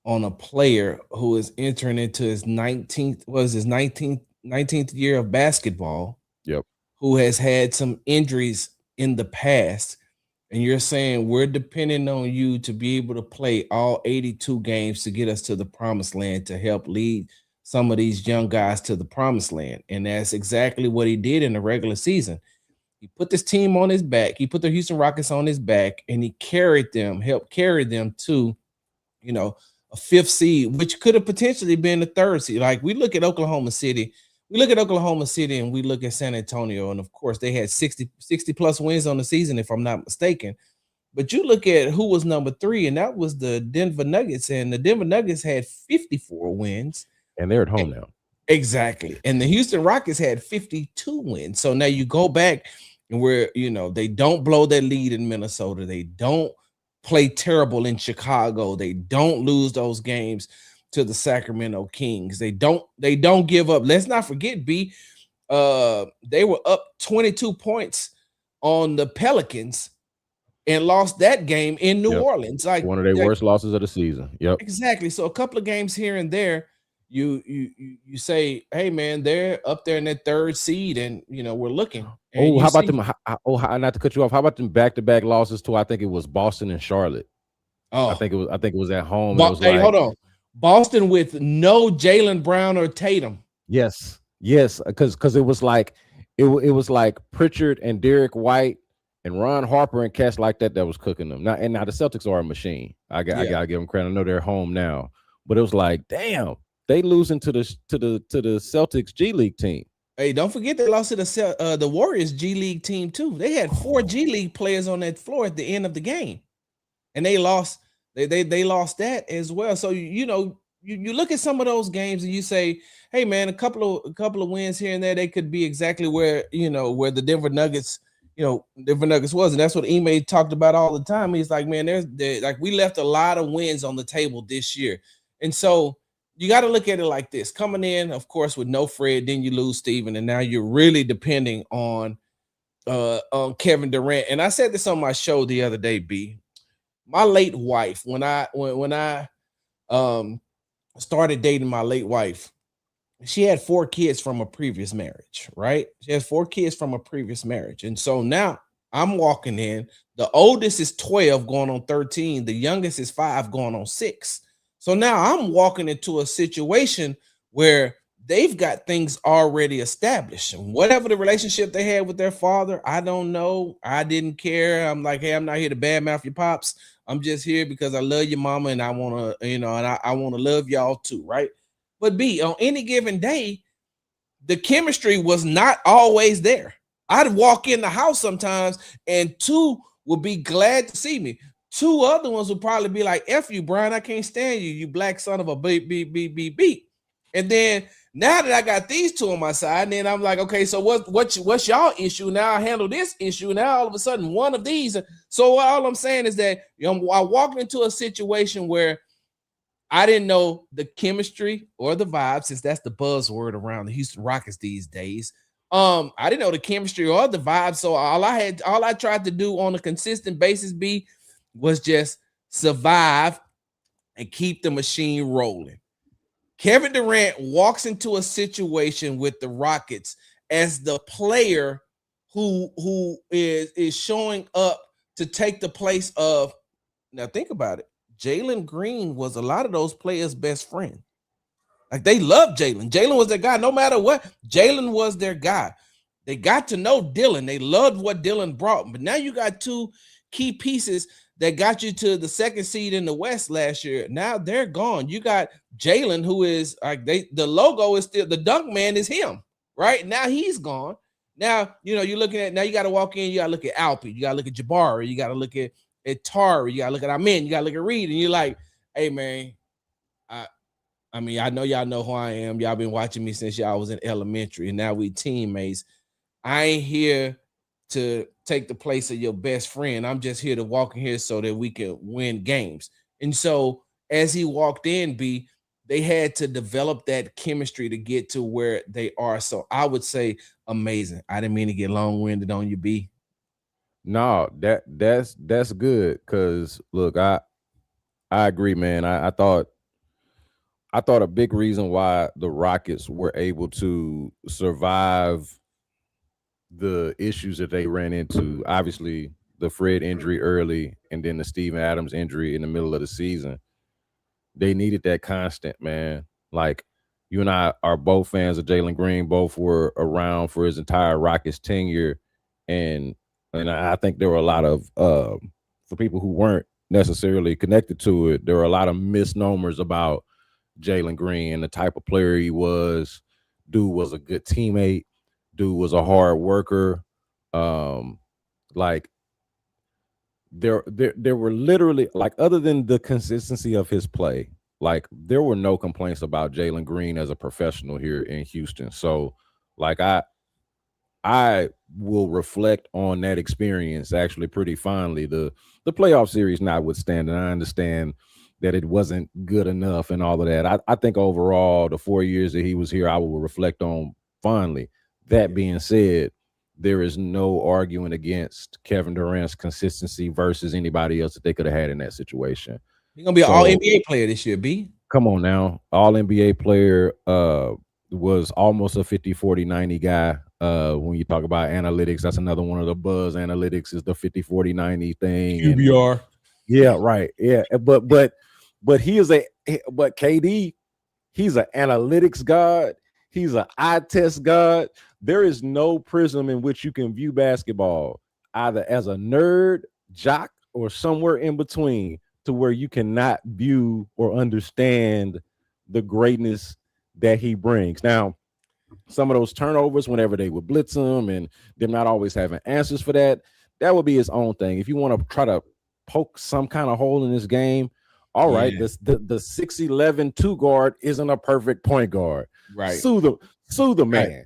on a player who is entering into his 19th year of basketball. Yep. Who has had some injuries in the past. And you're saying we're depending on you to be able to play all 82 games to get us to the promised land to help lead some of these young guys to the promised land. And that's exactly what he did in the regular season. He put this team on his back. He put the Houston Rockets on his back, and he helped carry them to, a 5th seed, which could have potentially been the 3rd seed. Like we look at Oklahoma City and we look at San Antonio, and of course they had 60 plus wins on the season, if I'm not mistaken. But you look at who was number 3, and that was the Denver Nuggets, and the Denver Nuggets had 54 wins. And they're at home now. Exactly. And the Houston Rockets had 52 wins. So now you go back and they don't blow their lead in Minnesota. They don't play terrible in Chicago. They don't lose those games to the Sacramento Kings. They don't give up. Let's not forget, B. They were up 22 points on the Pelicans and lost that game in New Orleans. Like one of their worst losses of the season. Yep. Exactly. So a couple of games here and there, you say, hey man, they're up there in that 3rd seed, and we're looking. And how about them? Not to cut you off. How about them back-to-back losses to I think it was Boston and Charlotte. Oh, I think it was at home. Hold on. Boston with no Jaylen Brown or Tatum. Yes, because it was like it was like Pritchard and Derek White and Ron Harper and cats like that was cooking them. Now the Celtics are a machine. I gotta give them credit. I know they're home now, but it was like, damn, they losing to the Celtics G League team. Hey, don't forget they lost to the Warriors G League team too. They had 4 G League players on that floor at the end of the game, and they lost. They lost that as well. So you look at some of those games and you say, hey man, a couple of wins here and there, they could be exactly where the Denver Nuggets was, and that's what Ime talked about all the time. He's like, man, like we left a lot of wins on the table this year, and so you got to look at it like this: coming in, of course, with no Fred, then you lose Steven, and now you're really depending on Kevin Durant. And I said this on my show the other day, B. My late wife, when I started dating my late wife, she had 4 kids from a previous marriage, right? She has 4 kids from a previous marriage. And so now I'm walking in. The oldest is 12 going on 13. The youngest is 5 going on 6. So now I'm walking into a situation where they've got things already established. And whatever the relationship they had with their father, I don't know. I didn't care. I'm like, hey, I'm not here to badmouth your pops. I'm just here because I love your mama and I want to, and I want to love y'all too, right? But B, on any given day, the chemistry was not always there. I'd walk in the house sometimes and 2 would be glad to see me. Two other ones would probably be like, F you, Brian, I can't stand you, you black son of a beep, beep, beep, beep, beep. And then now that I got these two on my side, then I'm like, okay, so what's y'all issue? Now I handle this issue. Now all of a sudden, one of these. So all I'm saying is that I walked into a situation where I didn't know the chemistry or the vibe, since that's the buzzword around the Houston Rockets these days. I didn't know the chemistry or the vibe. So all I tried to do on a consistent basis was just survive and keep the machine rolling. Kevin Durant walks into a situation with the Rockets as the player who is showing up to take the place of, now think about it, Jalen Green was a lot of those players' best friend. Like, they loved Jalen. Jalen was their guy. No matter what, Jalen was their guy. They got to know Dylan. They loved what Dylan brought. But now you got two key pieces that got you to the second seed in the West last year. Now they're gone. You got Jalen, who is like, the logo is still, the dunk man is him, right? Now he's gone. Now, you're looking at, now you got to walk in, you got to look at Alpi, you got to look at Jabari, you got to look at Tari, you got to look at Amin, you got to look at Reed, and you're like, hey, man, I mean, I know y'all know who I am. Y'all been watching me since y'all was in elementary, and now we teammates. I ain't here to take the place of your best friend. I'm just here to walk in here so that we can win games. And so as he walked in, B, they had to develop that chemistry to get to where they are. So I would say amazing. I didn't mean to get long-winded on you, B. No, that's good. Cause look, I agree, man. I thought a big reason why the Rockets were able to survive the issues that they ran into, obviously the Fred injury early and then the Steven Adams injury in the middle of the season, they needed that constant, man. Like, you and I are both fans of Jalen Green, both were around for his entire Rockets tenure. And I think there were a lot of, for people who weren't necessarily connected to it, there were a lot of misnomers about Jalen Green and the type of player he was. Dude was a good teammate. Dude was a hard worker. Like, there were literally, like, other than the consistency of his play, like, there were no complaints about Jalen Green as a professional here in Houston. So, like, I will reflect on that experience actually pretty fondly. The playoff series notwithstanding, I understand that it wasn't good enough and all of that. I think overall, the 4 years that he was here, I will reflect on fondly. That being said, there is no arguing against Kevin Durant's consistency versus anybody else that they could have had in that situation. He's gonna be an all-NBA player this year, B. Come on now. All-NBA player, was almost a 50, 40, 90 guy. When you talk about analytics, that's another one of the buzz analytics is the 50, 40, 90 thing. QBR. Yeah, right. Yeah. But KD, he's an analytics god. He's an eye test god. There is no prism in which you can view basketball either as a nerd, jock, or somewhere in between to where you cannot view or understand the greatness that he brings. Now, some of those turnovers, whenever they would blitz him and them not always having answers for that would be his own thing. If you want to try to poke some kind of hole in this game, all right, the 6'11" 2 guard isn't a perfect point guard. Right. Sue the man. Right.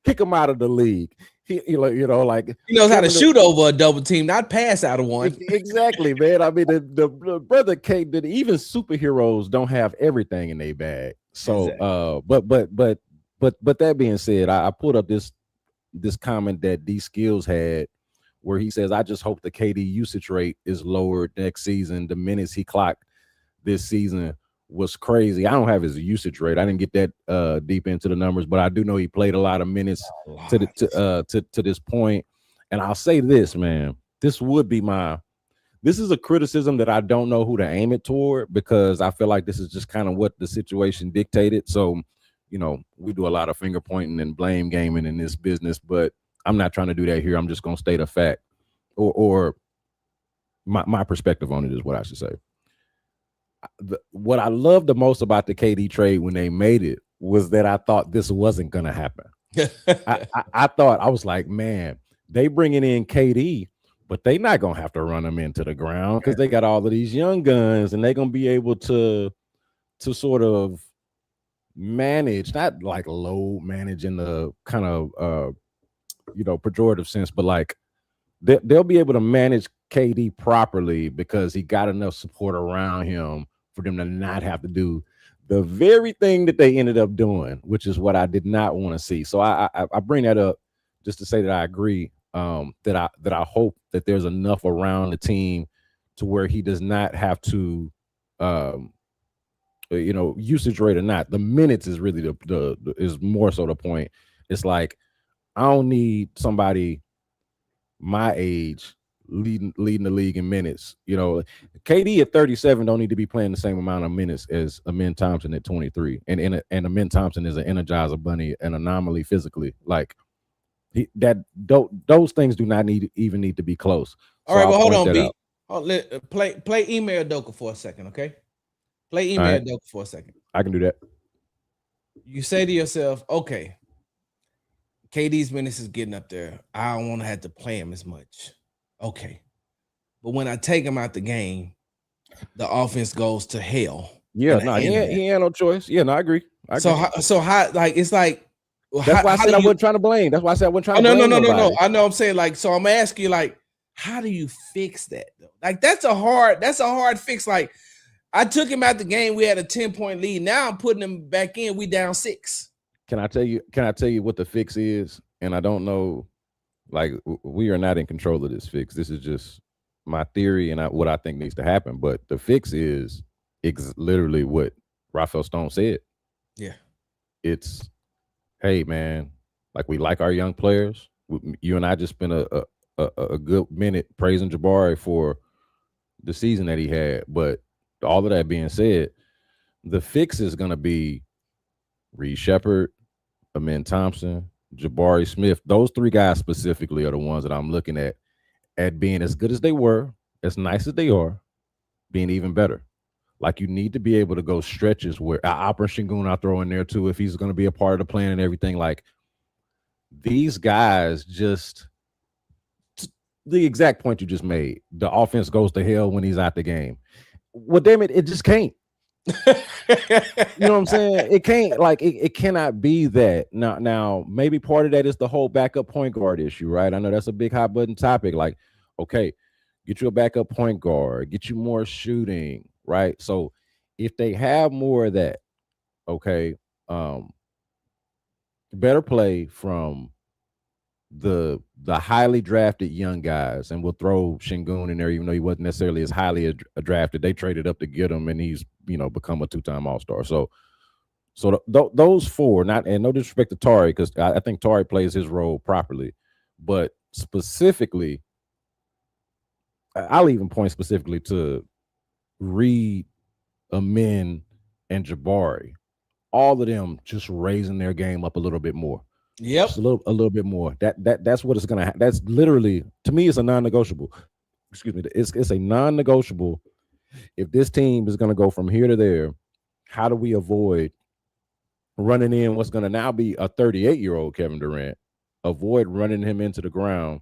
Kick him out of the league. He like he knows how to shoot over a double team, not pass out of one. Exactly, man. I mean, the brother K, that even superheroes don't have everything in their bag. So, exactly. But that being said, I pulled up this comment that D Skills had where he says, I just hope the KD usage rate is lowered next season. The minutes he clocked this season was crazy. I don't have his usage rate. I didn't get that deep into the numbers, but I do know he played a lot of minutes to this point. And I'll say this, man, this is a criticism that I don't know who to aim it toward, because I feel like this is just kind of what the situation dictated. So, we do a lot of finger pointing and blame gaming in this business, but I'm not trying to do that here. I'm just going to state a fact or my perspective on it is what I should say. What I loved the most about the KD trade when they made it was that I thought this wasn't going to happen. I thought, I was like, man, they bringing in KD, but they not gonna have to run them into the ground because they got all of these young guns, and they're gonna be able to sort of manage, not like load manage in the kind of pejorative sense, but like they'll be able to manage KD properly because he got enough support around him for them to not have to do the very thing that they ended up doing, which is what I did not want to see. So I bring that up just to say that I agree, that I hope that there's enough around the team to where he does not have to, usage rate or not. The minutes is really the is more so the point. It's like I don't need somebody my age leading the league in minutes. KD at 37 don't need to be playing the same amount of minutes as Amen Thompson at 23. And Amen Thompson is an Energizer bunny, an anomaly physically. Like those things do not even need to be close. All right, well, hold on, B. Play email Doka for a second, okay? Play email Doka for a second. I can do that. You say to yourself, okay, KD's minutes is getting up there. I don't want to have to play him as much. Okay. But when I take him out the game, the offense goes to hell. Yeah, no, he ain't no choice. Yeah, no, I agree. So how like it's like that's why I said I wasn't trying to blame. That's why I said I wasn't trying to blame. No. I know I'm saying, like, so I'm asking you, like, how do you fix that though? Like that's a hard fix. Like I took him out the game, we had a 10-point lead. Now I'm putting him back in, we down 6. Can I tell you what the fix is? And I don't know, like, we are not in control of this fix. This is just my theory and what I think needs to happen. But the fix is literally what Rafael Stone said. Yeah. It's, hey, man, like, we like our young players. You and I just spent a good minute praising Jabari for the season that he had. But all of that being said, the fix is going to be Reed Sheppard, Amen Thompson, Jabari Smith. Those 3 guys specifically are the ones that I'm looking at being as good as they were, as nice as they are, being even better. Like, you need to be able to go stretches where Alperen Sengun I throw in there too if he's going to be a part of the plan and everything. Like, these guys just the exact point you just made. The offense goes to hell when he's out the game. Well, damn it, it just can't. You know what I'm saying? It can't, like, it cannot be that. Now, maybe part of that is the whole backup point guard issue, right? I know that's a big hot button topic. Like, okay, get you a backup point guard, get you more shooting, right? So if they have more of that, okay, better play from the highly drafted young guys, and we'll throw Sengun in there, even though he wasn't necessarily as highly drafted. They traded up to get him, and he's become a 2-time All-Star. So those 4, and no disrespect to Tari, because I think Tari plays his role properly, but specifically, I'll even point specifically to Reed, Amen, and Jabari. All of them just raising their game up a little bit more. Yep, just a little bit more. That's what it's gonna. That's literally, to me, it's a non-negotiable. Excuse me, it's a non-negotiable. If this team is gonna go from here to there, how do we avoid running in what's gonna now be a 38-year-old Kevin Durant? Avoid running him into the ground.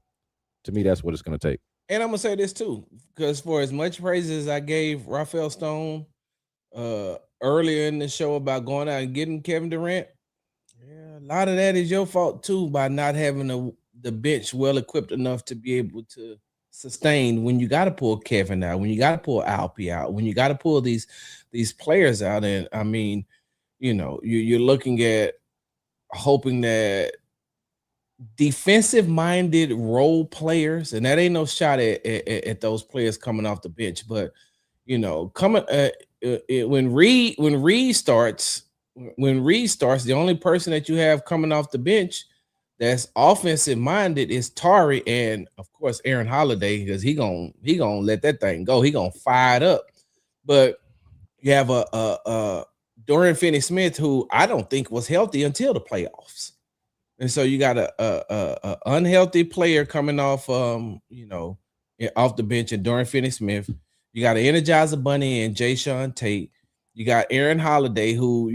To me, that's what it's gonna take. And I'm gonna say this too, because for as much praise as I gave Rafael Stone earlier in the show about going out and getting Kevin Durant, yeah, a lot of that is your fault too, by not having the bench well equipped enough to be able to sustain when you got to pull Kevin out, when you got to pull Alpi out, when you got to pull these players out. And I mean, you're looking at hoping that defensive-minded role players, and that ain't no shot at those players coming off the bench, but coming when Reed starts, the only person that you have coming off the bench that's offensive minded is Tari, and of course Aaron Holiday, because he gonna let that thing go. He gonna fire it up. But you have a Dorian Finney-Smith, who I don't think was healthy until the playoffs, and so you got a unhealthy player coming off off the bench, and Dorian Finney-Smith. You got an Energizer Bunny and Jayshawn Tate. You got Aaron Holiday, who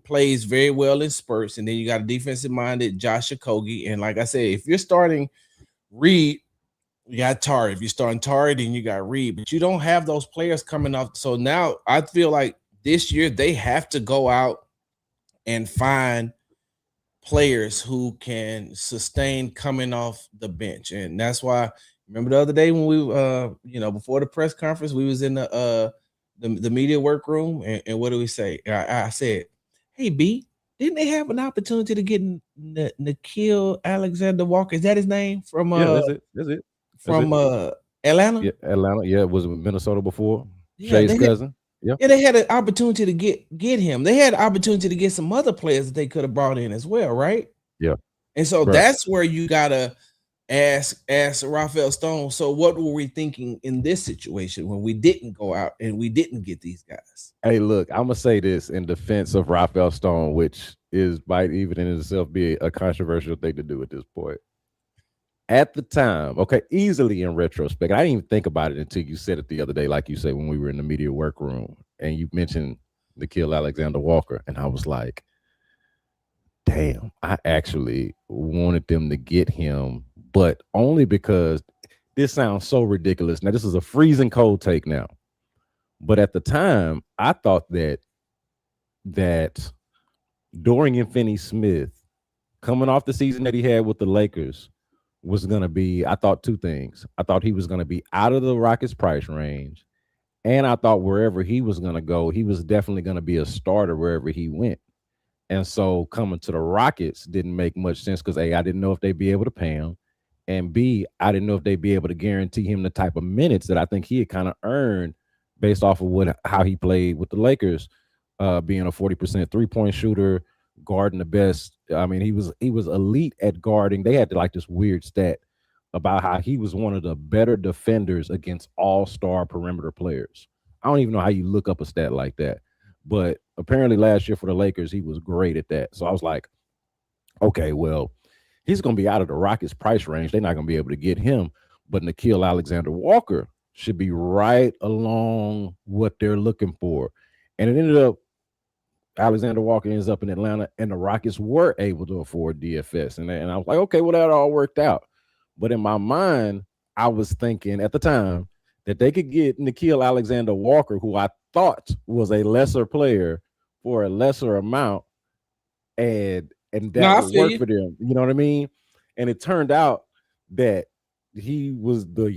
plays very well in spurts, and then you got a defensive-minded Josh Okogie. And like I said, if you're starting Reed You got Tari. If you're starting Tari, then you got Reed, but you don't have those players coming off. So now I feel like this year they have to go out and find players who can sustain coming off the bench. And that's why, remember the other day when we before the press conference, we was in the media workroom, and what do we say? I said, hey B, didn't they have an opportunity to get Nikhil Alexander Walker? Is that his name? From Yeah, that's it. That's it. from Atlanta? Yeah, Atlanta. Yeah, it was in Minnesota before. Yeah, Shay's cousin. Yeah. Yeah, they had an opportunity to get him. They had an opportunity to get some other players that they could have brought in as well, right? Yeah. And so Right. that's where you gotta ask Rafael Stone. So what were we thinking in this situation when we didn't go out and we didn't get these guys? Hey, look, I'm gonna say this in defense of Rafael Stone, which might even in itself be a controversial thing to do at this point. At the time, okay, easily in retrospect, I didn't even think about it until you said it the other day, like you said, when we were in the media workroom and you mentioned Nikhil Alexander Walker, and I was like, damn, I actually wanted them to get him, but only because this sounds so ridiculous. Now, this is a freezing cold take now, but at the time, I thought that Dorian Finney-Smith, coming off the season that he had with the Lakers, was going to be, I thought two things. I thought he was going to be out of the Rockets price range, and I thought wherever he was going to go, he was definitely going to be a starter wherever he went. And so coming to the Rockets didn't make much sense because A, I didn't know if they'd be able to pay him, and B, I didn't know if they'd be able to guarantee him the type of minutes that I think he had kind of earned based off of how he played with the Lakers, being a 40% three-point shooter, guarding the best. I mean, he was elite at guarding. They had like this weird stat about how he was one of the better defenders against all-star perimeter players. I don't even know how you look up a stat like that, but apparently last year for the Lakers, he was great at that. So I was like, okay, well, he's going to be out of the Rockets price range. They're not going to be able to get him, but Nikhil Alexander Walker should be right along what they're looking for. And it ended up, Alexander Walker ends up in Atlanta, and the Rockets were able to afford DFS. And I was like, okay, well, that all worked out. But in my mind, I was thinking at the time that they could get Nikhil Alexander Walker, who I thought was a lesser player, for a lesser amount, and that would work for them. You know what I mean? And it turned out that he was the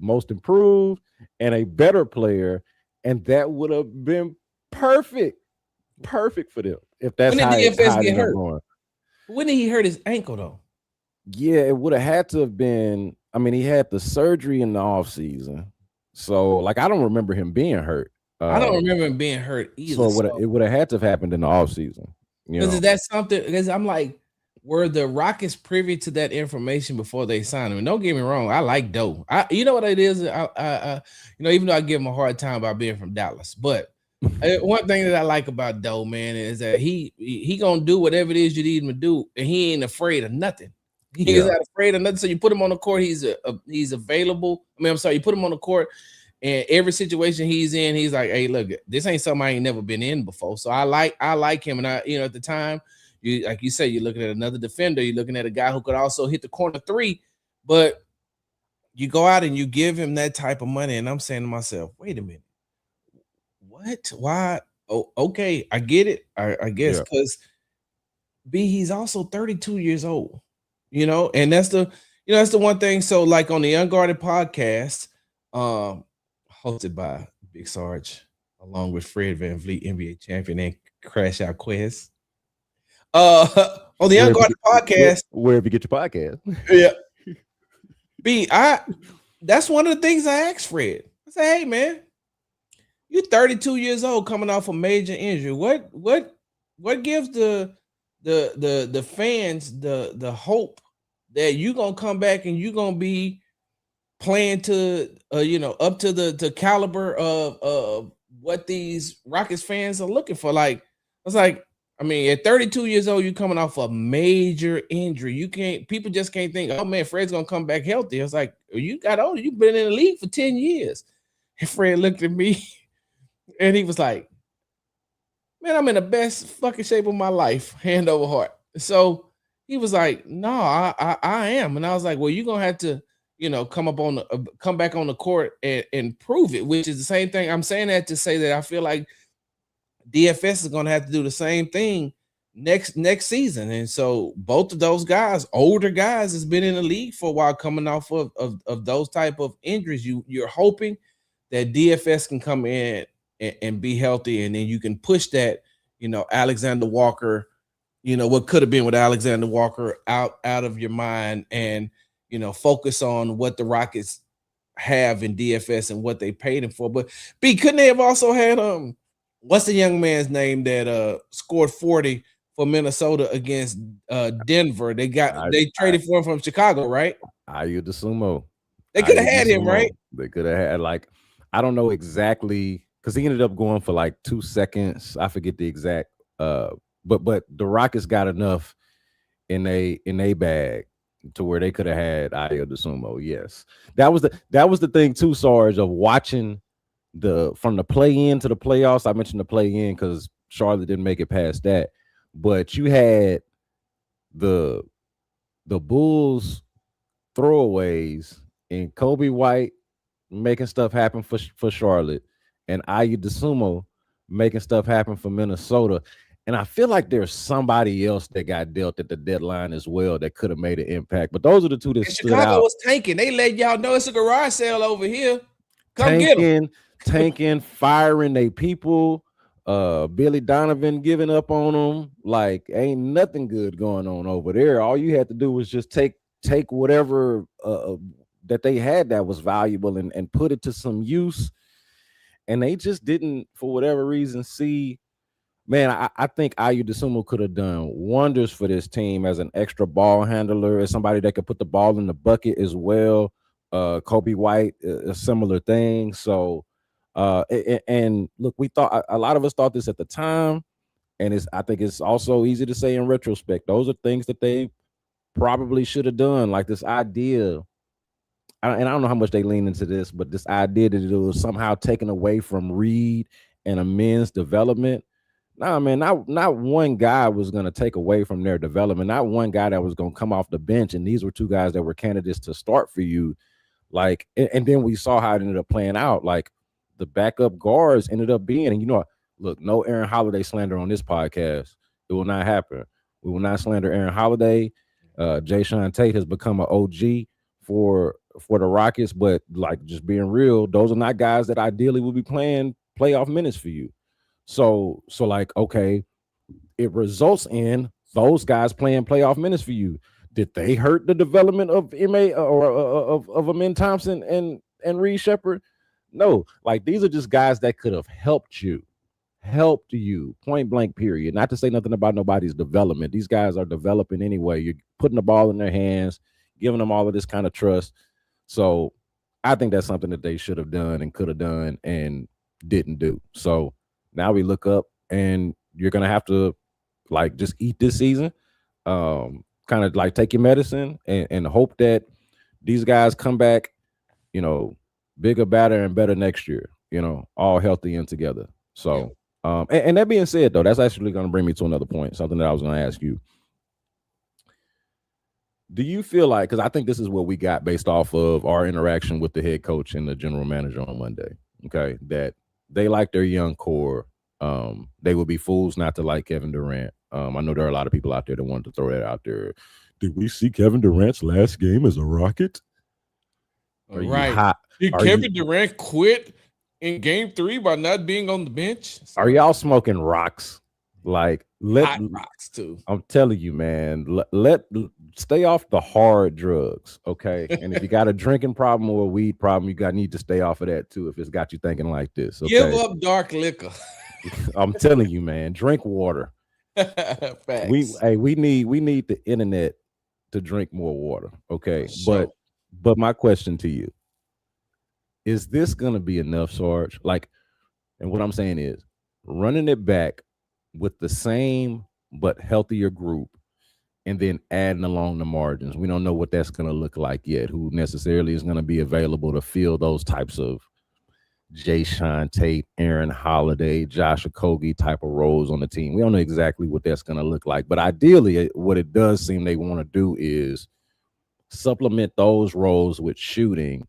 most improved and a better player, and that would have been perfect for them if that's when how did DFS how get hurt? Going. When did he hurt his ankle though? Yeah, it would have had to have been. I mean, he had the surgery in the off season, so like I don't remember him being hurt. I don't remember him being hurt either. So it would have had to have happened in the off season. Because that's something. Because I'm like, were the Rockets privy to that information before they signed him? And don't get me wrong, I like Doe. You know what it is. Even though I give him a hard time about being from Dallas, but one thing that I like about Doe, man, is that he gonna do whatever it is you need him to do, and he ain't afraid of nothing. He's not afraid of nothing. So you put him on the court, he's available. I mean, I'm sorry, you put him on the court, and every situation he's in, he's like, hey, look, this ain't something I ain't never been in before. So I like him, and at the time, like you said, you're looking at another defender. You're looking at a guy who could also hit the corner three, but you go out and you give him that type of money, and I'm saying to myself, wait a minute. What? Why? Oh, okay. I get it. I guess because B, he's also 32 years old, and that's the one thing. So, like on the Unguarded podcast, hosted by Big Sarge, along with Fred VanVleet, NBA champion, and Crash Out Quest. On the Unguarded podcast, wherever you get your podcast. Yeah. B, that's one of the things I asked Fred. I said, hey man, you're 32 years old coming off a major injury. What gives the fans the hope that you're gonna come back and you're gonna be playing to up to the caliber of what these Rockets fans are looking for? Like, I was like, I mean, at 32 years old, you're coming off a major injury. People just can't think, oh man, Fred's gonna come back healthy. I was like, you got older, you've been in the league for 10 years. And Fred looked at me and he was like, man, I'm in the best fucking shape of my life, hand over heart. So he was like, no, I am. And I was like, well, you're gonna have to come back on the court and prove it, which is the same thing. I'm saying that to say that I feel like DFS is going to have to do the same thing next season. And so both of those guys, older guys, has been in the league for a while, coming off of those type of injuries. You're hoping that DFS can come in and be healthy, and then you can push that, Alexander Walker, what could have been with Alexander Walker out of your mind, and focus on what the Rockets have in DFS and what they paid him for. But couldn't they have also had what's the young man's name that scored 40 for Minnesota against Denver? They traded for him from Chicago, right? Ayo Dosunmu. They could have had him, right? They could have had, like, I don't know exactly, because he ended up going for like 2 seconds. I forget the exact but the Rockets got enough in a bag to where they could have had Ayo Dosunmu. Yes. That was the thing too, Sarge, of watching from the play-in to the playoffs. I mentioned the play-in because Charlotte didn't make it past that. But you had the Bulls throwaways and Kobe White making stuff happen for Charlotte, and Ayo Dosunmu making stuff happen for Minnesota. And I feel like there's somebody else that got dealt at the deadline as well that could have made an impact. But those are the two that stood out. Chicago was tanking. They let y'all know it's a garage sale over here. Come get them. Tanking, firing they people. Billy Donovan giving up on them. Like, ain't nothing good going on over there. All you had to do was just take whatever that they had that was valuable and put it to some use. And they just didn't, for whatever reason, see. Man, I think Ayo Dosunmu could have done wonders for this team as an extra ball handler, as somebody that could put the ball in the bucket as well. Kobe White, a similar thing. So, and look, we thought, a lot of us thought this at the time, and I think it's also easy to say in retrospect. Those are things that they probably should have done, like this idea. And I don't know how much they lean into this, but this idea that it was somehow taken away from Reed and a men's development. Nah, man, not one guy was going to take away from their development. Not one guy that was going to come off the bench. And these were two guys that were candidates to start for you. Like, and then we saw how it ended up playing out. Like, the backup guards ended up being, and look, no Aaron Holiday slander on this podcast. It will not happen. We will not slander Aaron Holiday. Jayshawn Tate has become an OG for the Rockets, but like, just being real, those are not guys that ideally would be playing playoff minutes for you. So like, okay, it results in those guys playing playoff minutes for you. Did they hurt the development of M.A. or of Amen Thompson and Reed Shepherd? No, like, these are just guys that could have helped you, point blank, period. Not to say nothing about nobody's development. These guys are developing anyway. You're putting the ball in their hands, giving them all of this kind of trust. So I think that's something that they should have done and could have done and didn't do. So now we look up, and you're going to have to, like, just eat this season, kind of like take your medicine and hope that these guys come back, bigger, badder, and better next year, all healthy and together. So, and that being said, though, that's actually going to bring me to another point, something that I was going to ask you. Do you feel like, because I think this is what we got based off of our interaction with the head coach and the general manager on Monday, okay, that they like their young core. They would be fools not to like Kevin Durant. I know there are a lot of people out there that wanted to throw that out there. Did we see Kevin Durant's last game as a Rocket? Right. Did Kevin Durant quit in game 3 by not being on the bench? Are y'all smoking rocks? Like, hot rocks too. I'm telling you, man, stay off the hard drugs, okay? And if you got a drinking problem or a weed problem, you need to stay off of that too if it's got you thinking like this. Okay? Give up dark liquor. I'm telling you, man, drink water. Facts. We need the internet to drink more water, okay? Sure. But my question to you, is this gonna be enough, Sarge? Like, and what I'm saying is, running it back with the same but healthier group, and then adding along the margins. We don't know what that's going to look like yet, who necessarily is going to be available to fill those types of Jayshawn Tate, Aaron Holiday, Josh Okogie type of roles on the team. We don't know exactly what that's going to look like. But ideally, what it does seem they want to do is supplement those roles with shooting,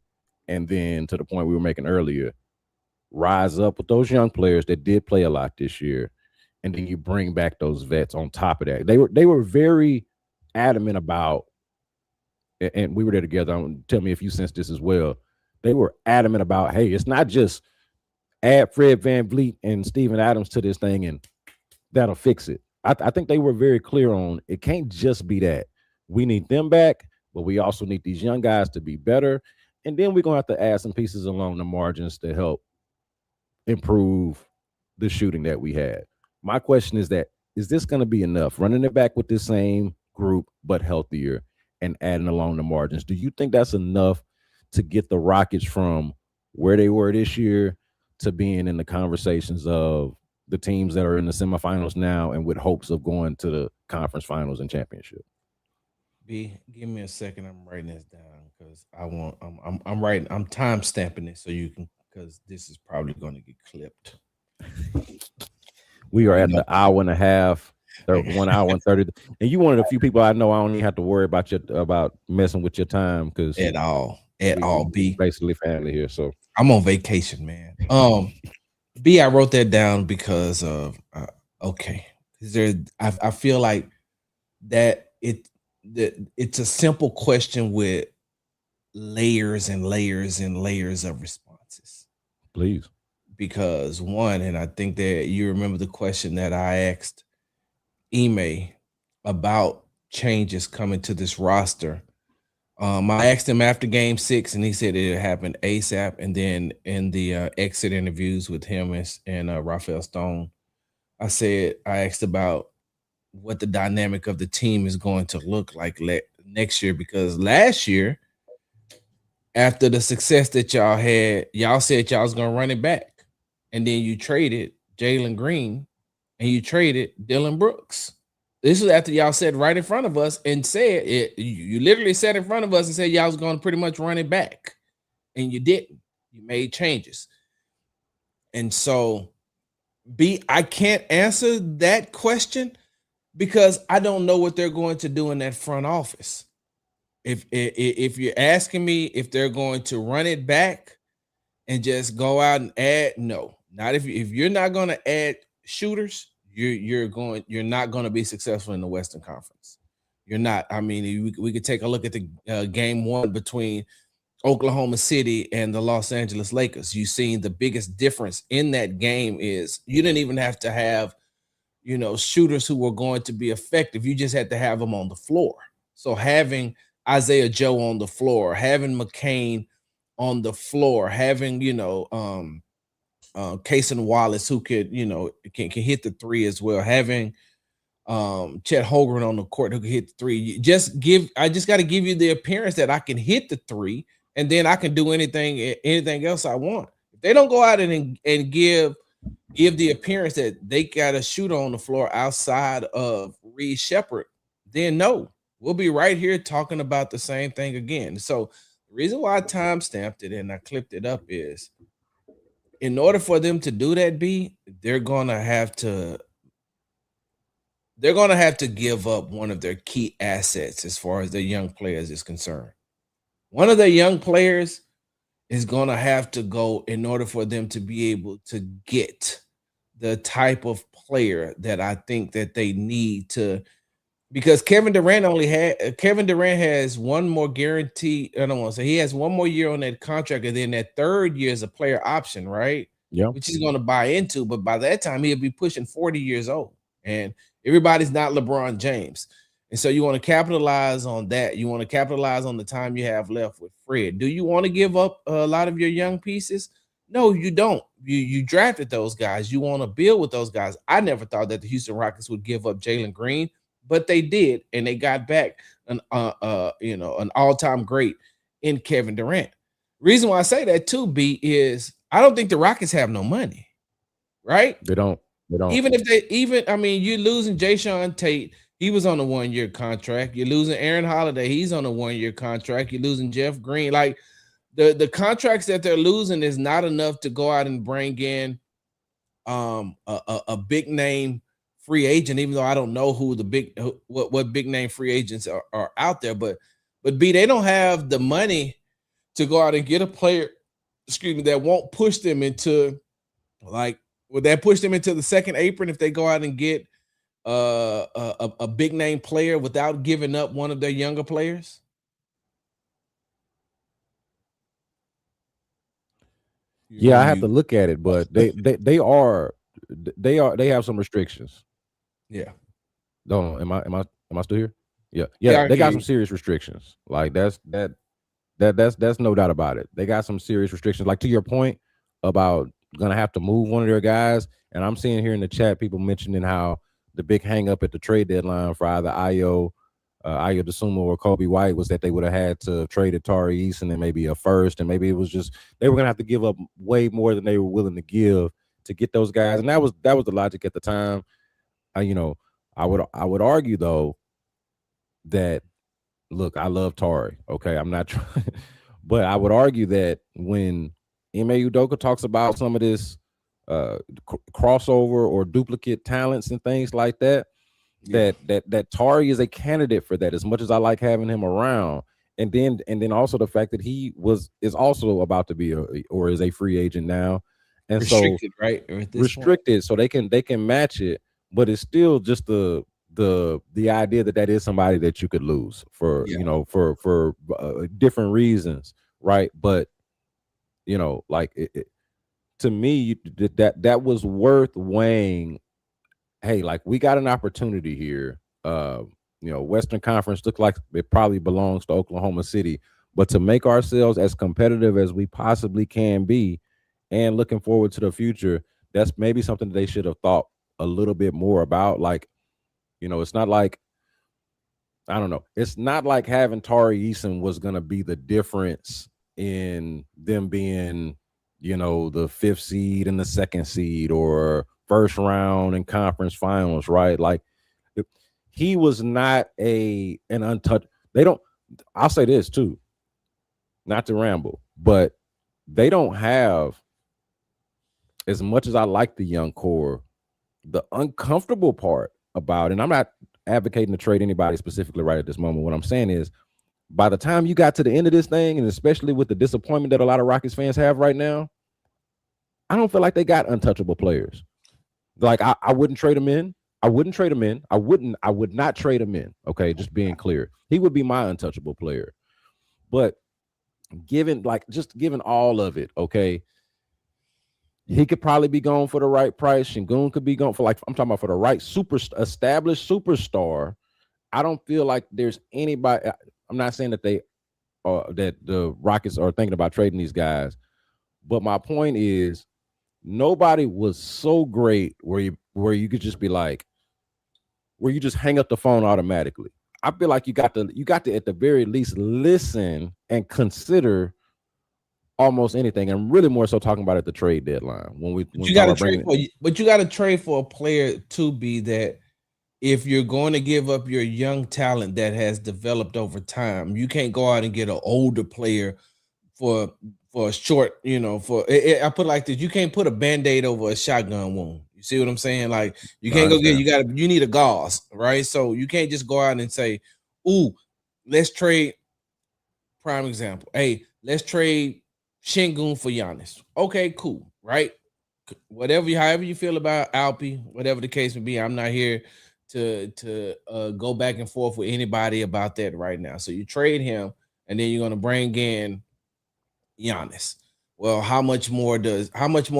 and then to the point we were making earlier, rise up with those young players that did play a lot this year, and then you bring back those vets on top of that. They were very adamant about, and we were there together. Tell me if you sense this as well. They were adamant about, hey, it's not just add Fred VanVleet and Steven Adams to this thing and that'll fix it. I think they were very clear on it can't just be that. We need them back, but we also need these young guys to be better. And then we're going to have to add some pieces along the margins to help improve the shooting that we had. My question is this going to be enough? Running it back with the same group, but healthier and adding along the margins. Do you think that's enough to get the Rockets from where they were this year to being in the conversations of the teams that are in the semifinals now and with hopes of going to the conference finals and championship? B, give me a second. I'm writing this down because I'm writing. I'm time stamping it so you can, because this is probably going to get clipped. We are at the hour and a half, 1 hour and 30. And you one of the few people I know I don't even have to worry about messing with your time because at all. B, basically family here. So I'm on vacation, man. B, I wrote that down because of okay. I feel like that it's a simple question with layers and layers and layers of responses. Please. Because one, and I think that you remember the question that I asked Ime about changes coming to this roster. I asked him after game 6 and he said it happened ASAP. And then in the exit interviews with him and Rafael Stone, I asked about what the dynamic of the team is going to look like next year, because last year, after the success that y'all had, y'all said y'all was going to run it back. And then you traded Jalen Green and you traded Dylan Brooks. This was after y'all said right in front of us and said it. You literally said in front of us and said y'all was going to pretty much run it back. And you didn't. You made changes. And so, B, I can't answer that question because I don't know what they're going to do in that front office. If you're asking me if they're going to run it back and just go out and add, no. Not if you're not going to add shooters, you're not going to be successful in the Western Conference. You're not. I mean, we could take a look at the game 1 between Oklahoma City and the Los Angeles Lakers. You've seen the biggest difference in that game is you didn't even have to have, shooters who were going to be effective. You just had to have them on the floor. So having Isaiah Joe on the floor, having McCain on the floor, having, Cason Wallace, who could, can hit the 3 as well. Having Chet Holmgren on the court who can hit the 3. I just got to give you the appearance that I can hit the 3, and then I can do anything else I want. If they don't go out and give the appearance that they got a shooter on the floor outside of Reed Sheppard, then no, we'll be right here talking about the same thing again. So the reason why I time stamped it and I clipped it up is, in order for them to do that, B, they're gonna have to give up one of their key assets as far as their young players is concerned. One of their young players is gonna have to go in order for them to be able to get the type of player that I think that they need to. Because Kevin Durant has one more guarantee. I don't want to say he has one more year on that contract, and then that third year is a player option, right? Yeah. Which he's going to buy into. But by that time, he'll be pushing 40 years old. And everybody's not LeBron James. And so you want to capitalize on that. You want to capitalize on the time you have left with Fred. Do you want to give up a lot of your young pieces? No, you don't. You drafted those guys. You want to build with those guys. I never thought that the Houston Rockets would give up Jalen Green, but they did, and they got back an all-time great in Kevin Durant. Reason why I say that too, B, is I don't think the Rockets have no money, right? They don't. Even if you're losing Jayshawn Tate. He was on a 1-year contract. You're losing Aaron Holiday. He's on a 1-year contract. You're losing Jeff Green. Like the contracts that they're losing is not enough to go out and bring in a big name free agent, even though I don't know who what big name free agents are out there, but But B, they don't have the money to go out and get a player, that won't push them into would that push them into the second apron if they go out and get a big name player without giving up one of their younger players? Yeah, I have to look at it, but they have some restrictions. Yeah. No, am I still here? Yeah, they got some serious restrictions. Like that's no doubt about it. They got some serious restrictions. Like to your point about gonna have to move one of their guys, and I'm seeing here in the chat people mentioning how the big hang up at the trade deadline for either Ayo DeSumo or Kobe White was that they would have had to trade Tari Eason and maybe a first, and maybe it was just they were gonna have to give up way more than they were willing to give to get those guys, and that was the logic at the time. I would argue though that look, I love Tari. Okay, I'm not trying, but I would argue that when Ime Udoka talks about some of this crossover or duplicate talents and things like that, that Tari is a candidate for that. As much as I like having him around, and then also the fact that he is also about to be or is a free agent now, and restricted, so right? Restricted, so they can match it, but it's still just the idea that is somebody that you could lose for for different reasons, right? But to me, that was worth weighing. Hey, like we got an opportunity here. Western Conference looked like it probably belongs to Oklahoma City, but to make ourselves as competitive as we possibly can be, and looking forward to the future, that's maybe something that they should have thought a little bit more about. Like, it's not like, I don't know. It's not like having Tari Eason was going to be the difference in them being, the 5th seed and the 2nd seed or first round in conference finals, right? Like he was not an untouched. I'll say this too, not to ramble, but they don't have, as much as I like the young core, the uncomfortable part about, and I'm not advocating to trade anybody specifically right at this moment. What I'm saying is, by the time you got to the end of this thing, and especially with the disappointment that a lot of Rockets fans have right now, I don't feel like they got untouchable players. Like I wouldn't trade him in. I wouldn't trade him in. I would not trade him in. Okay, just being clear. He would be my untouchable player. But given all of it, okay, he could probably be gone for the right price. Sengun could be gone for, like, I'm talking about for the right established superstar. I don't feel like there's anybody. I'm not saying that that the Rockets are thinking about trading these guys, but my point is nobody was so great where you could just be like, where you just hang up the phone automatically. I feel like you got to at the very least listen and consider almost anything, and really more so talking about at the trade deadline you got to trade for a player to be that. If you're going to give up your young talent that has developed over time, you can't go out and get an older player for a short, I put it like this: you can't put a Band-Aid over a shotgun wound. You see what I'm saying? Like you can't you need a gauze, right? So you can't just go out and say, "Ooh, let's trade." Prime example. Hey, let's trade Sengun for Giannis. Okay, cool, right? However you feel about Alpi, whatever the case may be, I'm not here to go back and forth with anybody about that right now. So you trade him, and then you're going to bring in Giannis. Well, how much more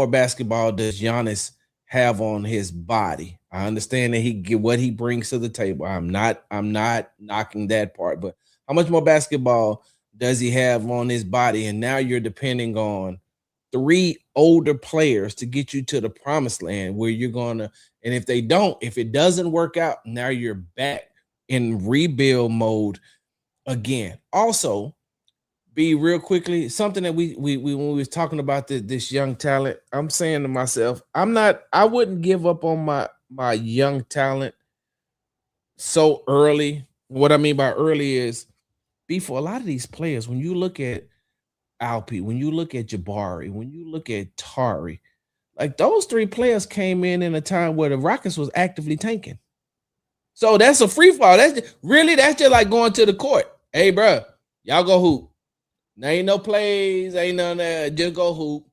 basketball does Giannis have on his body? I understand that he get what he brings to the table. I'm not knocking that part, but how much more basketball does he have on his body? And now you're depending on 3 older players to get you to the promised land where you're gonna, and if it doesn't work out, now you're back in rebuild mode again. Also, be real quickly, something that we when we was talking about this young talent, I'm saying to myself, I wouldn't give up on my young talent so early. What I mean by early is, for a lot of these players, when you look at Alpi, when you look at Jabari, when you look at Tari, like those 3 players came in a time where the Rockets was actively tanking. So that's a free fall. That's just like going to the court. Hey, bro, Y'all go hoop. There ain't no plays, ain't none of that. Just go hoop.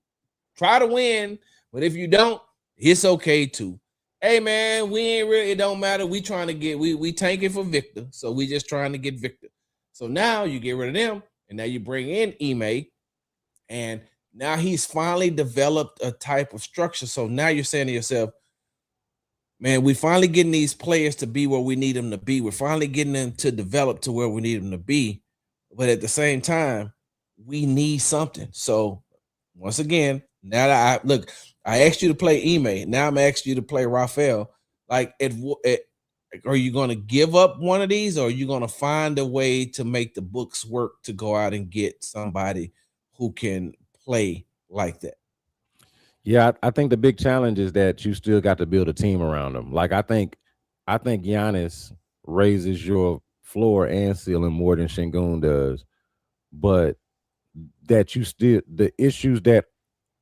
Try to win, but if you don't, it's okay too. Hey man, we ain't really. It don't matter. We trying to get. We tanking for Victor, so we just trying to get Victor. So now you get rid of them, and now you bring in Ime, and now he's finally developed a type of structure. So now you're saying to yourself, man, we finally getting these players to be where we need them to be. We're finally getting them to develop to where we need them to be. But at the same time, we need something. So once again, now that I asked you to play Ime. Now I'm asking you to play Raphael. Like, are you going to give up one of these, or are you going to find a way to make the books work to go out and get somebody who can play like that? Yeah, I think the big challenge is that you still got to build a team around them. Like, I think Giannis raises your floor and ceiling more than Şengün does, but that you still the issues that.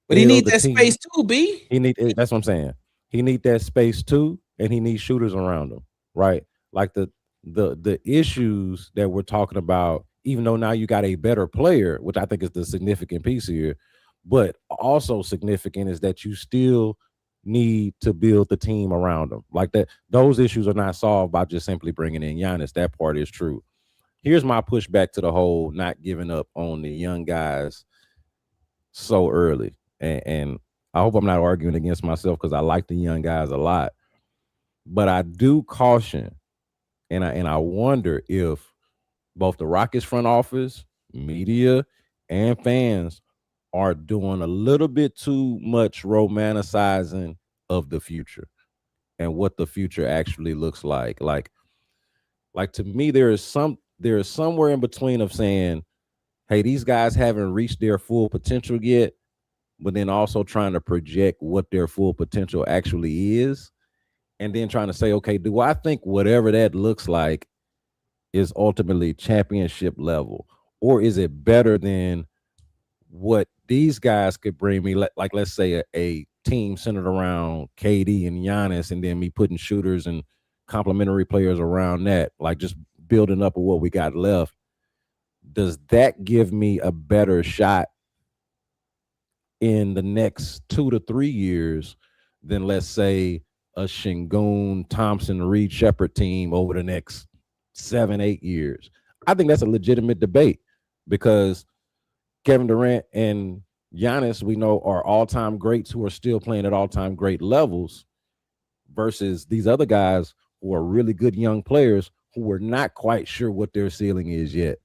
But he needs that space too, B. That's what I'm saying. He need that space too, and he needs shooters around him, right? Like the issues that we're talking about, even though now you got a better player, which I think is the significant piece here, but also significant is that you still need to build the team around him. Like that, those issues are not solved by just simply bringing in Giannis. That part is true. Here's my pushback to the whole not giving up on the young guys so early. And I hope I'm not arguing against myself because I like the young guys a lot. But I do caution, and I wonder if both the Rockets front office, media, and fans are doing a little bit too much romanticizing of the future and what the future actually looks like. Like to me, there is somewhere in between of saying, hey, these guys haven't reached their full potential yet, but then also trying to project what their full potential actually is. And then trying to say, okay, do I think whatever that looks like is ultimately championship level? Or is it better than what these guys could bring me? Like let's say a team centered around KD and Giannis, and then me putting shooters and complementary players around that, like just building up of what we got left. Does that give me a better shot in the next 2 to 3 years than, let's say, a Şengün, Thompson, Reed Shepherd team over the next 7-8 years? I think that's a legitimate debate because Kevin Durant and Giannis, we know, are all-time greats who are still playing at all-time great levels versus these other guys who are really good young players who we're not quite sure what their ceiling is yet.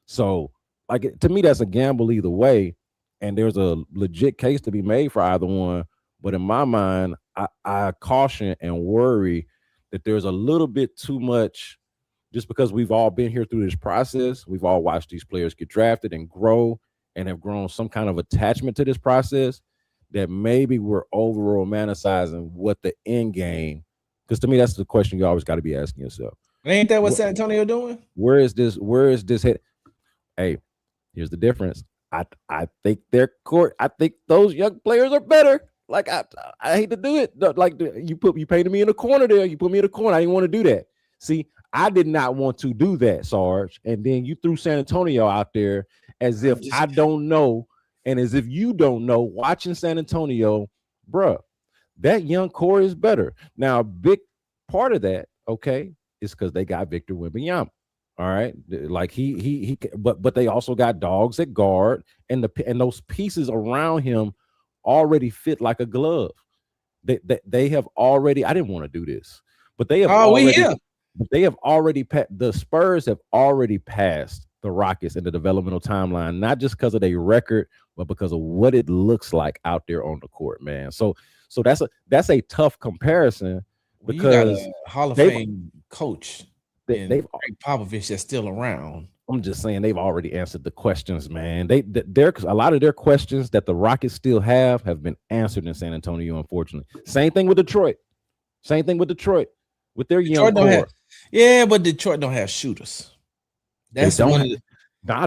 So, like, to me, that's a gamble either way. And there's a legit case to be made for either one. But in my mind, I caution and worry that there's a little bit too much, just because we've all been here through this process. We've all watched these players get drafted and grow and have grown some kind of attachment to this process, that maybe we're over romanticizing what the end game. Because to me, that's the question you always got to be asking yourself. Ain't that what San Antonio doing? Where is this head? Hey, here's the difference. I think their court. I think those young players are better. Like I hate to do it. Like you painted me in a corner there. You put me in a corner. I didn't want to do that. See, I did not want to do that, Sarge. And then you threw San Antonio out there as if I don't know, and as if you don't know. Watching San Antonio, bruh, that young core is better. Now, a big part of that, okay, is because they got Victor Wembanyama. All right, like but they also got dogs at guard, and those pieces around him already fit like a glove. They have already. I didn't want to do this, but they have. They have already. The Spurs have already passed the Rockets in the developmental timeline, not just because of their record, but because of what it looks like out there on the court, man. So that's a tough comparison because you got a Hall of Fame coach. They've Popovich that's still around. I'm just saying they've already answered the questions, man. They're a lot of their questions that the Rockets still have been answered in San Antonio, unfortunately. Same thing with Detroit. With their young core. But Detroit don't have shooters. That's one of the.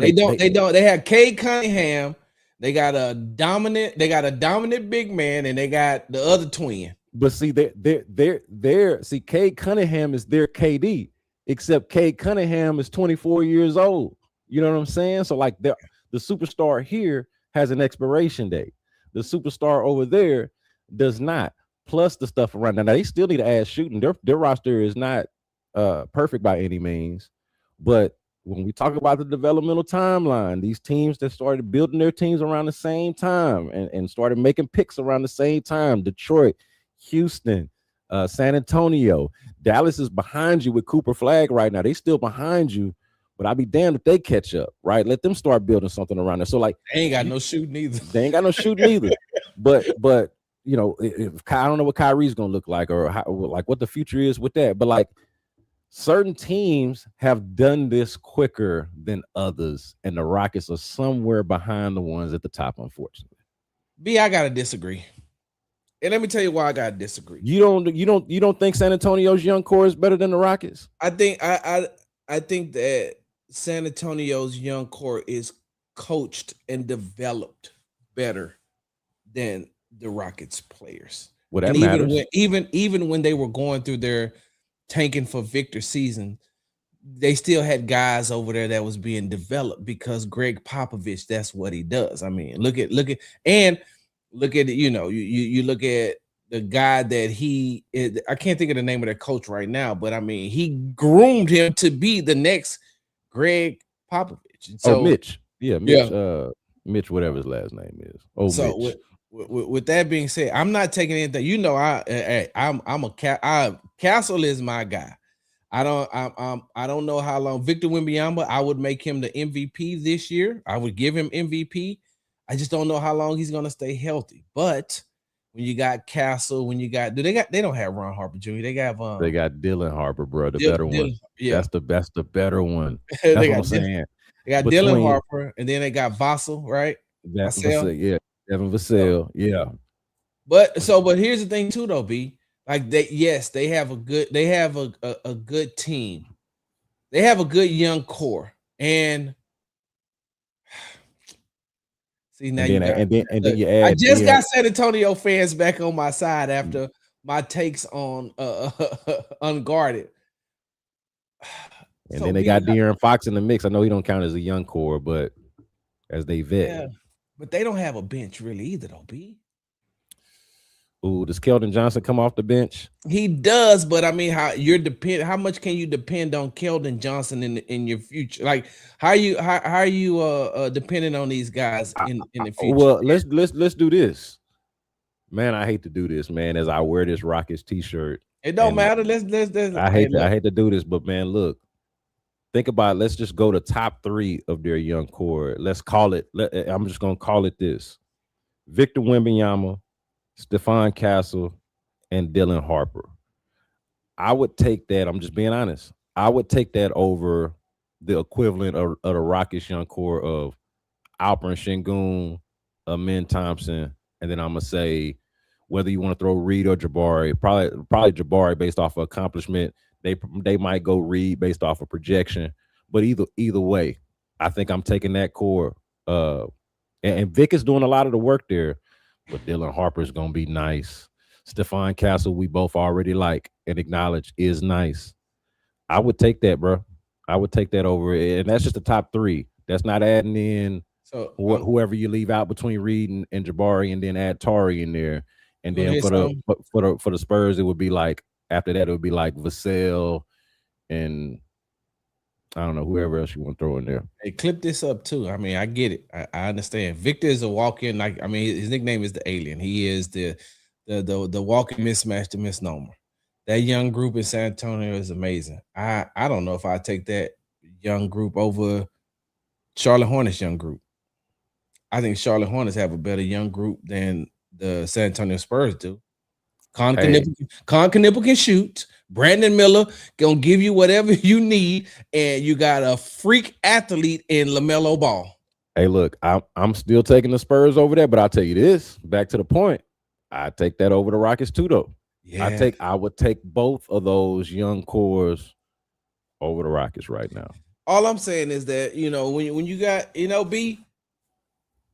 They don't. They have Cade Cunningham. They got a dominant big man, and they got the other twin. But see, see, Cade Cunningham is their KD. Except Cade Cunningham is 24 years old. You know what I'm saying? So like the superstar here has an expiration date. The superstar over there does not. Plus the stuff around now, they still need to add shooting. Their roster is not perfect by any means, but when we talk about the developmental timeline, these teams that started building their teams around the same time and started making picks around the same time, Detroit, Houston, San Antonio, Dallas is behind you with Cooper Flag right now. They still behind you, but I'll be damned if they catch up, right? Let them start building something around there. So like they ain't got no shooting either. They ain't got no shooting either. But you know, if I don't know what Kyrie's gonna look like or how, like what the future is with that. But like certain teams have done this quicker than others, and the Rockets are somewhere behind the ones at the top, unfortunately. B, I gotta disagree. And let me tell you why I gotta disagree. You don't think San Antonio's young core is better than the Rockets? I think that San Antonio's young core is coached and developed better than the Rockets players. Well, that matters. Even when they were going through their tanking for victor season, they still had guys over there that was being developed because Greg Popovich, that's what he does. I mean, look at you know, you look at the guy that he is. I can't think of the name of their coach right now, but I mean, he groomed him to be the next Greg Popovich. And so, Mitch. Yeah, Mitch, Mitch, whatever his last name is. So Mitch. With that being said, I'm not taking anything. You know, Castle is my guy. I don't know how long Victor Wembanyama. I would make him the MVP this year. I would give him MVP. I just don't know how long he's gonna stay healthy. But when you got Castle, they don't have Ron Harper Jr. They got Dylan Harper, bro, the better one. Yeah, that's the better one. That's what I'm saying. They got Dylan Harper, and then they got Vassell, right? Vassell, yeah, Devin Vassell, yeah. But here's the thing too, though, B. Like they have a good team. They have a good young core, and see now you add. I just got San Antonio fans back on my side after my takes on Unguarded. And then they got De'Aaron Fox in the mix. I know he don't count as a young core, but as they vet. Yeah, but they don't have a bench really either, though, B. Ooh, does Keldon Johnson come off the bench? He does, but I mean, how much can you depend on Keldon Johnson in your future? Like, how are you depending on these guys in the future? Well, let's do this. Man, I hate to do this, man, as I wear this Rockets t-shirt. It don't matter. Let's I hate to do this, but man, look. Think about it. Let's just go to top 3 of their young core. Let's call it. I'm just going to call it this: Victor Wembanyama, Stephon Castle, and Dylan Harper. I would take that. I'm just being honest. I would take that over the equivalent of the Rockets young core of Alperen Sengun, Amen Thompson, and then I'm gonna say whether you want to throw Reed or Jabari, probably Jabari based off of accomplishment. They might go Reed based off of projection, but either way, I think I'm taking that core. And Vic is doing a lot of the work there, but Dylan Harper is gonna be nice. Stephon Castle, we both already like and acknowledge is nice. I would take that, bro. I would take that over, and that's just the top 3. That's not adding in whoever you leave out between Reed and Jabari, and then add Tari in there. And then for the Spurs, it would be like. After that, it would be like Vassell and I don't know, whoever else you want to throw in there. Hey, clip this up too. I mean, I get it. I understand. Victor is a walk-in. Like, I mean, his nickname is the Alien. He is the walking mismatch, the misnomer. That young group in San Antonio is amazing. I don't know if I take that young group over Charlotte Hornets young group. I think Charlotte Hornets have a better young group than the San Antonio Spurs do. Con Knippel can shoot. Brandon Miller gonna give you whatever you need, and you got a freak athlete in LaMelo Ball. Hey, look, I'm still taking the Spurs over there, but I'll tell you this. Back to the point, I take that over the Rockets too, though. Yeah, I would take both of those young cores over the Rockets right now. All I'm saying is that when you got B.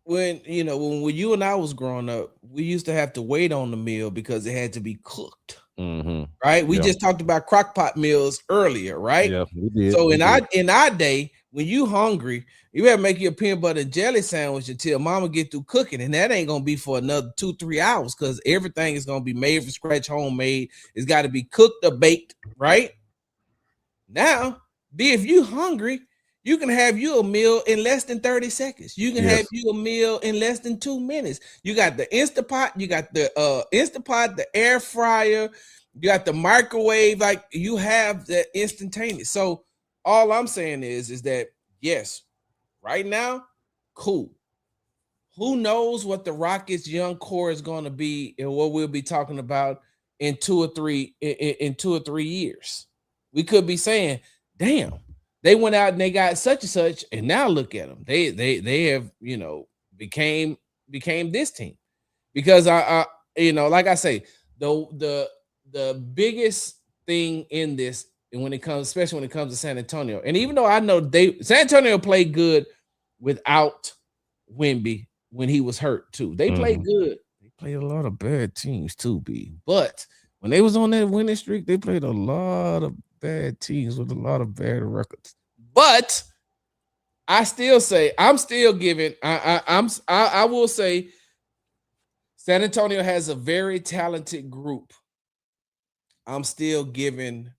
When you and I was growing up, we used to have to wait on the meal because it had to be cooked. Mm-hmm. Right? We just talked about crockpot meals earlier, right? Yeah, we did. So in our day, when you hungry, you better make you a peanut butter and jelly sandwich until mama get through cooking. And that ain't gonna be for another 2-3 hours because everything is gonna be made from scratch, homemade. It's got to be cooked or baked, right? Now, if you hungry, you can have you a meal in less than 30 seconds. You can have you a meal in less than 2 minutes. You got the Instapot, you got the Instapot, the air fryer, you got the microwave, like you have the instantaneous. So all I'm saying is that yes, right now, cool. Who knows what the Rockets young core is going to be and what we'll be talking about in 2 or 3 years. We could be saying, damn, they went out and they got such and such, and now look at them. They have, became this team. Because I like I say, the biggest thing in this, and when it comes, especially when it comes to San Antonio, and even though I know San Antonio played good without Wemby when he was hurt too. They played good. They played a lot of bad teams too, B. But when they was on that winning streak, they played a lot of bad teams with a lot of bad records. But I still say I'm still giving. I will say San Antonio has a very talented group. I'm still giving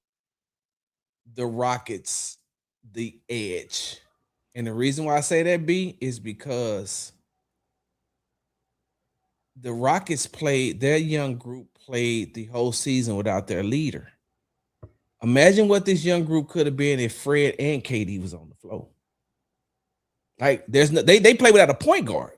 the Rockets the edge. And the reason why I say that, B, is because the Rockets played, their young group played the whole season without their leader. Imagine what this young group could have been if Fred and KD was on the floor. Like, they play without a point guard.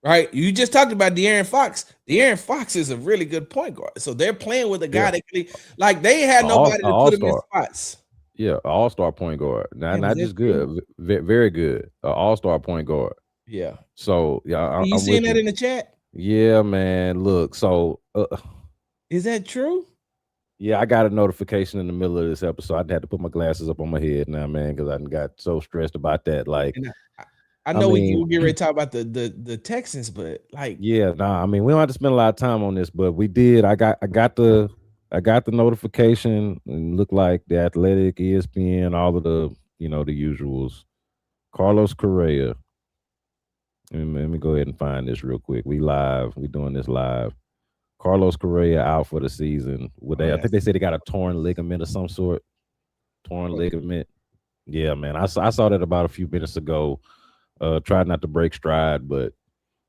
Right? You just talked about De'Aaron Fox. De'Aaron Fox is a really good point guard. So they're playing with a guy that can, like, they had nobody to put him in spots. Yeah, an all-star point guard. Not just good, very good. An all-star point guard. Yeah. So yeah, you seen that in the chat? Yeah, man. Look, so is that true? Yeah, I got a notification in the middle of this episode. I had to put my glasses up on my head now, man, because I got so stressed about that. Like, I know we get ready to talk about the Texans, but like, yeah, I mean, we don't have to spend a lot of time on this, but we did. I got the notification, and looked like the Athletic, ESPN, all of the the usuals. Carlos Correa. Let me go ahead and find this real quick. We doing this live. Carlos Correa out for the season. I think they said he got a torn ligament of some sort. Ligament. Yeah, man. I saw that about a few minutes ago. Tried not to break stride, but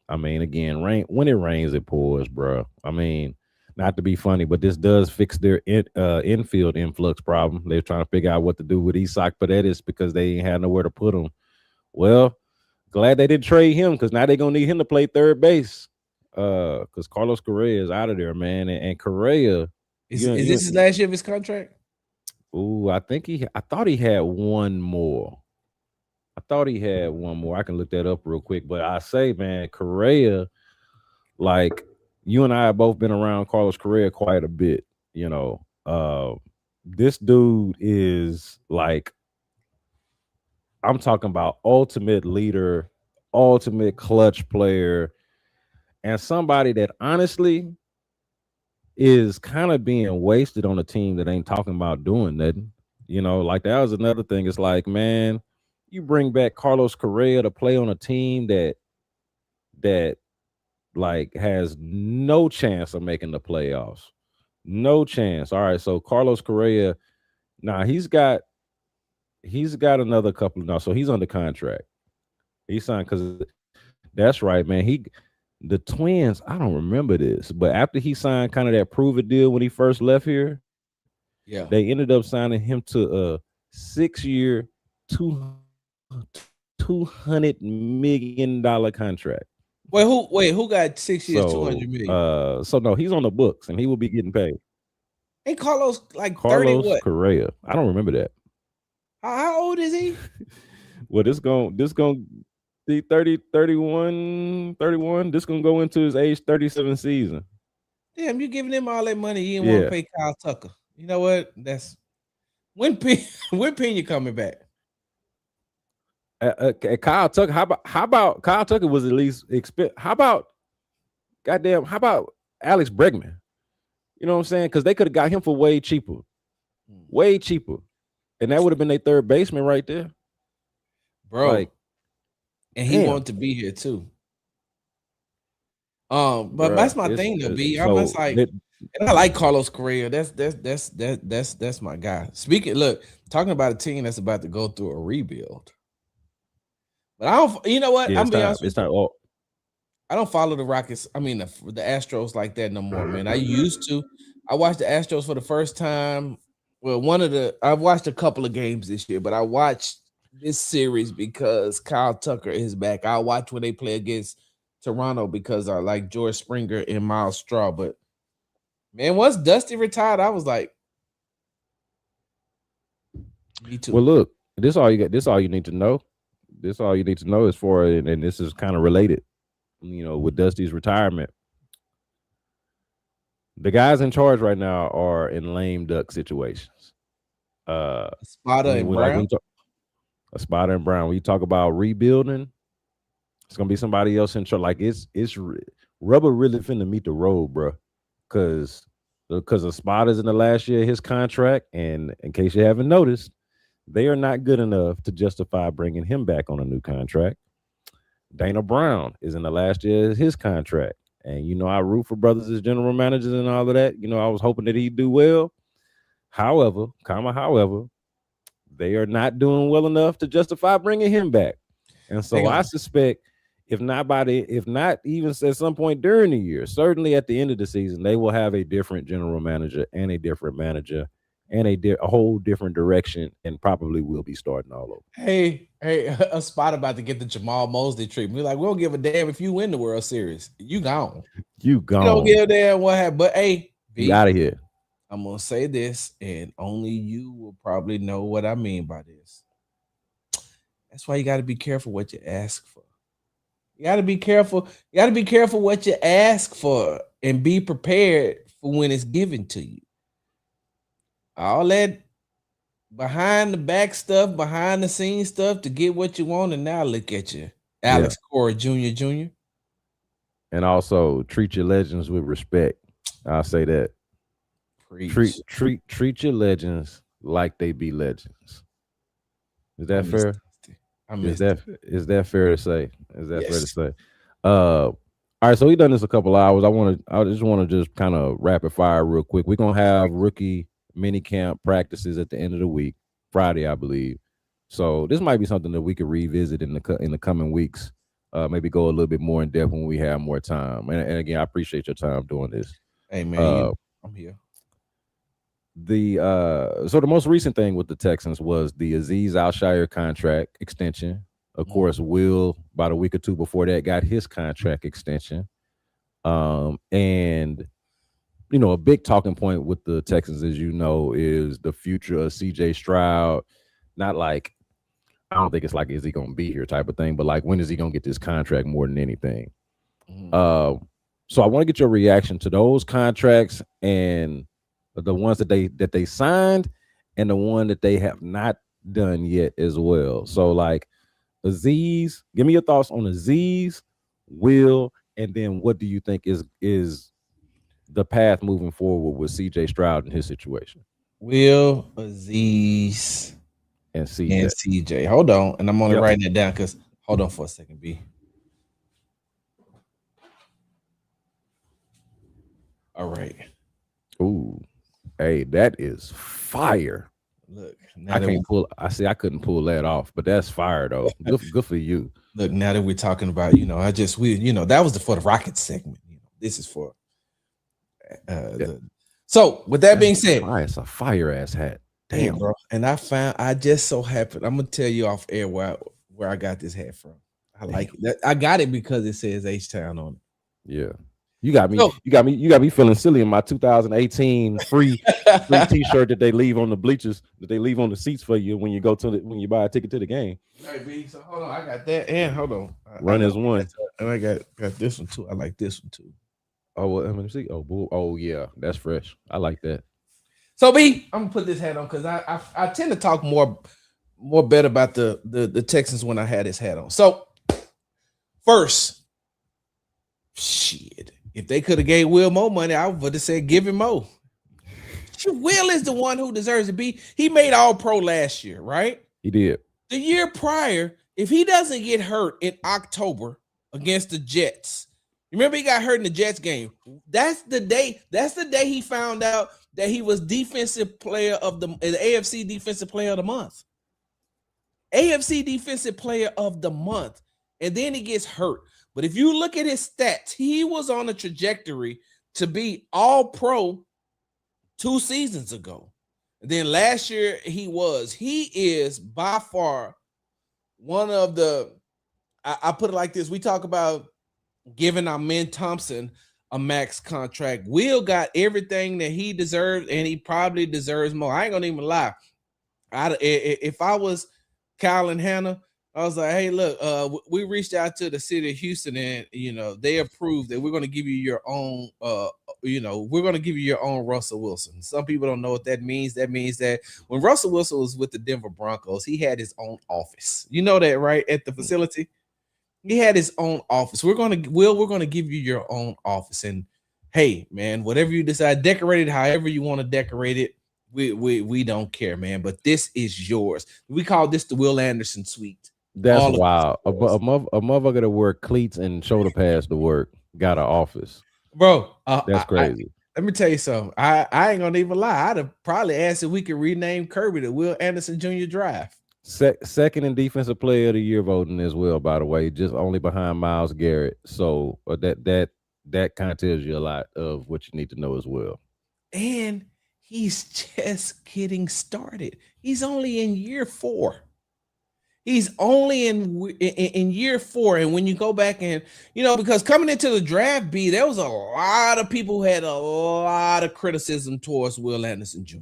I mean, again, when it rains, it pours, bro. I mean, not to be funny, but this does fix their infield influx problem. They're trying to figure out what to do with Isaac Paredes because they ain't had nowhere to put him. Well, glad they didn't trade him because now they're gonna need him to play third base. Because Carlos Correa is out of there, man, and Correa is this his last year of his contract? Ooh, I thought he had one more. I can look that up real quick, but I say, man, Correa, like, you and I have both been around Carlos Correa quite a bit. This dude is like, I'm talking about ultimate leader, ultimate clutch player, and somebody that honestly is kind of being wasted on a team that ain't talking about doing nothing. Like, that was another thing. It's like, man, you bring back Carlos Correa to play on a team that like has no chance of making the playoffs. No chance. All right, so Carlos Correa, he's got another couple now, so he's under contract. He signed because that's right, man. The Twins, I don't remember this, but after he signed kind of that prove it deal when he first left here, yeah, they ended up signing him to a 6-year, $200 million contract. Who got 6 years, $200 million? So no, he's on the books and he will be getting paid. Hey, Carlos 30 what? Correa. I don't remember that. How old is he? Well, this going be 31. This gonna go into his age 37 season. Damn, you giving him all that money, you didn't want to pay Kyle Tucker. You know what? That's when Pena coming back. Kyle Tucker. How about Kyle Tucker was at least how about Alex Bregman? You know what I'm saying? Because they could have got him for way cheaper, and that would have been their third baseman right there. bro. Like, and he damn, wanted to be here too. But bruh, that's my thing though, B. I'm so just like, and I like Carlos Correa. That's my guy. Talking about a team that's about to go through a rebuild. But I don't. You know what? yeah, I'm it's gonna be time. honest It's with you. time. Oh, I don't follow the Rockets. I mean, the Astros like that no more, man. I used to. I watched the Astros for the first time. Well, I've watched a couple of games this year, but I watched this series because Kyle Tucker is back. I watch when they play against Toronto because I like George Springer and Miles Straw. But man, once Dusty retired, I was like, me too. well, look, this all you got. This all you need to know. This all you need to know is for, and this is kind of related. With Dusty's retirement, the guys in charge right now are in lame duck situations. Spada and Brown. A Spada and Brown. When you talk about rebuilding, it's gonna be somebody else in charge. Like it's rubber really finna meet the road, bro. Because the Spada's in the last year of his contract, and in case you haven't noticed, they are not good enough to justify bringing him back on a new contract. Dana Brown is in the last year of his contract. And I root for brothers as general managers and all of that. I was hoping that he'd do well. However, they are not doing well enough to justify bringing him back. And so I suspect if not even at some point during the year, certainly at the end of the season, they will have a different general manager and a different manager and a whole different direction, and probably will be starting all over. Hey, a Spot about to get the Jamal Mosley treatment. We're like, we don't give a damn if you win the World Series. You gone. You gone. You don't give a damn what happened. But hey, you out of here. I'm gonna say this, and only you will probably know what I mean by this. That's why you got to be careful what you ask for. You got to be careful. You got to be careful what you ask for, and be prepared for when it's given to you. All that behind the back stuff, behind the scenes stuff to get what you want, and now look at you, Alex Cora Jr. And also treat your legends with respect. I'll say that. Treat your legends like they be legends. Is that fair? Is that fair to say? Is that fair to say? All right, so we done this a couple hours. I just want to just kind of rapid fire real quick. We're gonna have rookie mini camp practices at the end of the week, Friday, I believe. So this might be something that we could revisit in the coming weeks. Maybe go a little bit more in depth when we have more time. And again, I appreciate your time doing this. Hey man, I'm here. So the most recent thing with the Texans was the Azeez Al-Shaair contract extension. Of course, Will, about a week or two before that, got his contract extension. And a big talking point with the Texans, as you know, is the future of CJ Stroud. Not like, I don't think it's like, is he going to be here type of thing, but like, when is he going to get this contract more than anything? So I want to get your reaction to those contracts and the ones that they signed and the one that they have not done yet as well. So like Azeez, give me your thoughts on Azeez, Will, and then what do you think is the path moving forward with CJ Stroud and his situation? Will, Azeez, and CJ. Hold on, and I'm only writing it down because hold on for a second, B. All right. Ooh. Hey, that is fire. Look, I couldn't pull that off, but that's fire though. Good for you. Look, now that we're talking about, that was for the Rockets segment. This is for so with that being said, it's a fire ass hat. Damn, bro. And I just so happened, I'm gonna tell you off air where I got this hat from. I like it. I got it because it says H-Town on it. Yeah. You got me feeling silly in my 2018 free t-shirt that they leave on the bleachers, that they leave on the seats for you when you buy a ticket to the game. Hey, B, so hold on, I got that, and hold on. Run as one. And I got this one too. I like this one too. Oh, well, let me see. Oh yeah, that's fresh. I like that. So B, I'm gonna put this hat on because I tend to talk more better about the Texans when I had this hat on. So first, shit. If they could have gave Will more money, I would have said give him more. Will is the one who deserves to be. He made All-Pro last year, right? He did. The year prior, if he doesn't get hurt in October against the Jets, remember he got hurt in the Jets game. That's the day he found out that he was defensive player of the AFC defensive player of the month. AFC defensive player of the month. And then he gets hurt. But if you look at his stats, he was on a trajectory to be all pro 2 seasons ago. And then last year he is by far one of the, I put it like this. We talk about giving Amen Thompson a max contract. Will got everything that he deserves, and he probably deserves more. I ain't gonna even lie. If I was Kyle and Hannah, I was like, hey, look, we reached out to the city of Houston, and they approved that we're going to give you your own, we're going to give you your own Russell Wilson. Some people don't know what that means. That means that when Russell Wilson was with the Denver Broncos, he had his own office. You know that, right? At the facility, he had his own office. We're going to give you your own office, and hey, man, whatever you decide, decorate it however you want to decorate it. We don't care, man. But this is yours. We call this the Will Anderson suite. That's wild. A motherfucker that wear cleats and shoulder pads to work got an office, bro. That's crazy. Let me tell you something. I ain't gonna even lie. I'd have probably asked if we could rename Kirby to Will Anderson Jr. Drive. Second in defensive player of the year voting as well, by the way, just only behind Myles Garrett. So that kind of tells you a lot of what you need to know as well. And he's just getting started. He's only in year 4. He's only in year 4. And when you go back and, because coming into the draft, there was a lot of people who had a lot of criticism towards Will Anderson Jr.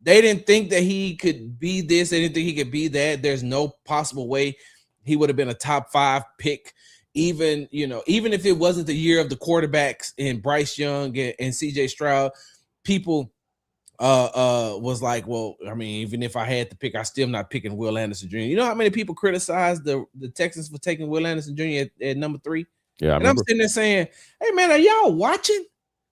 They didn't think that he could be this. They didn't think he could be that. There's no possible way he would have been a top 5 pick. Even if it wasn't the year of the quarterbacks in Bryce Young and CJ Stroud, people was like, well, I mean, even if I had to pick, I still not picking Will Anderson Jr. You know how many people criticized the Texans for taking Will Anderson Jr. at number 3? Yeah, I'm sitting there saying, hey man, are y'all watching?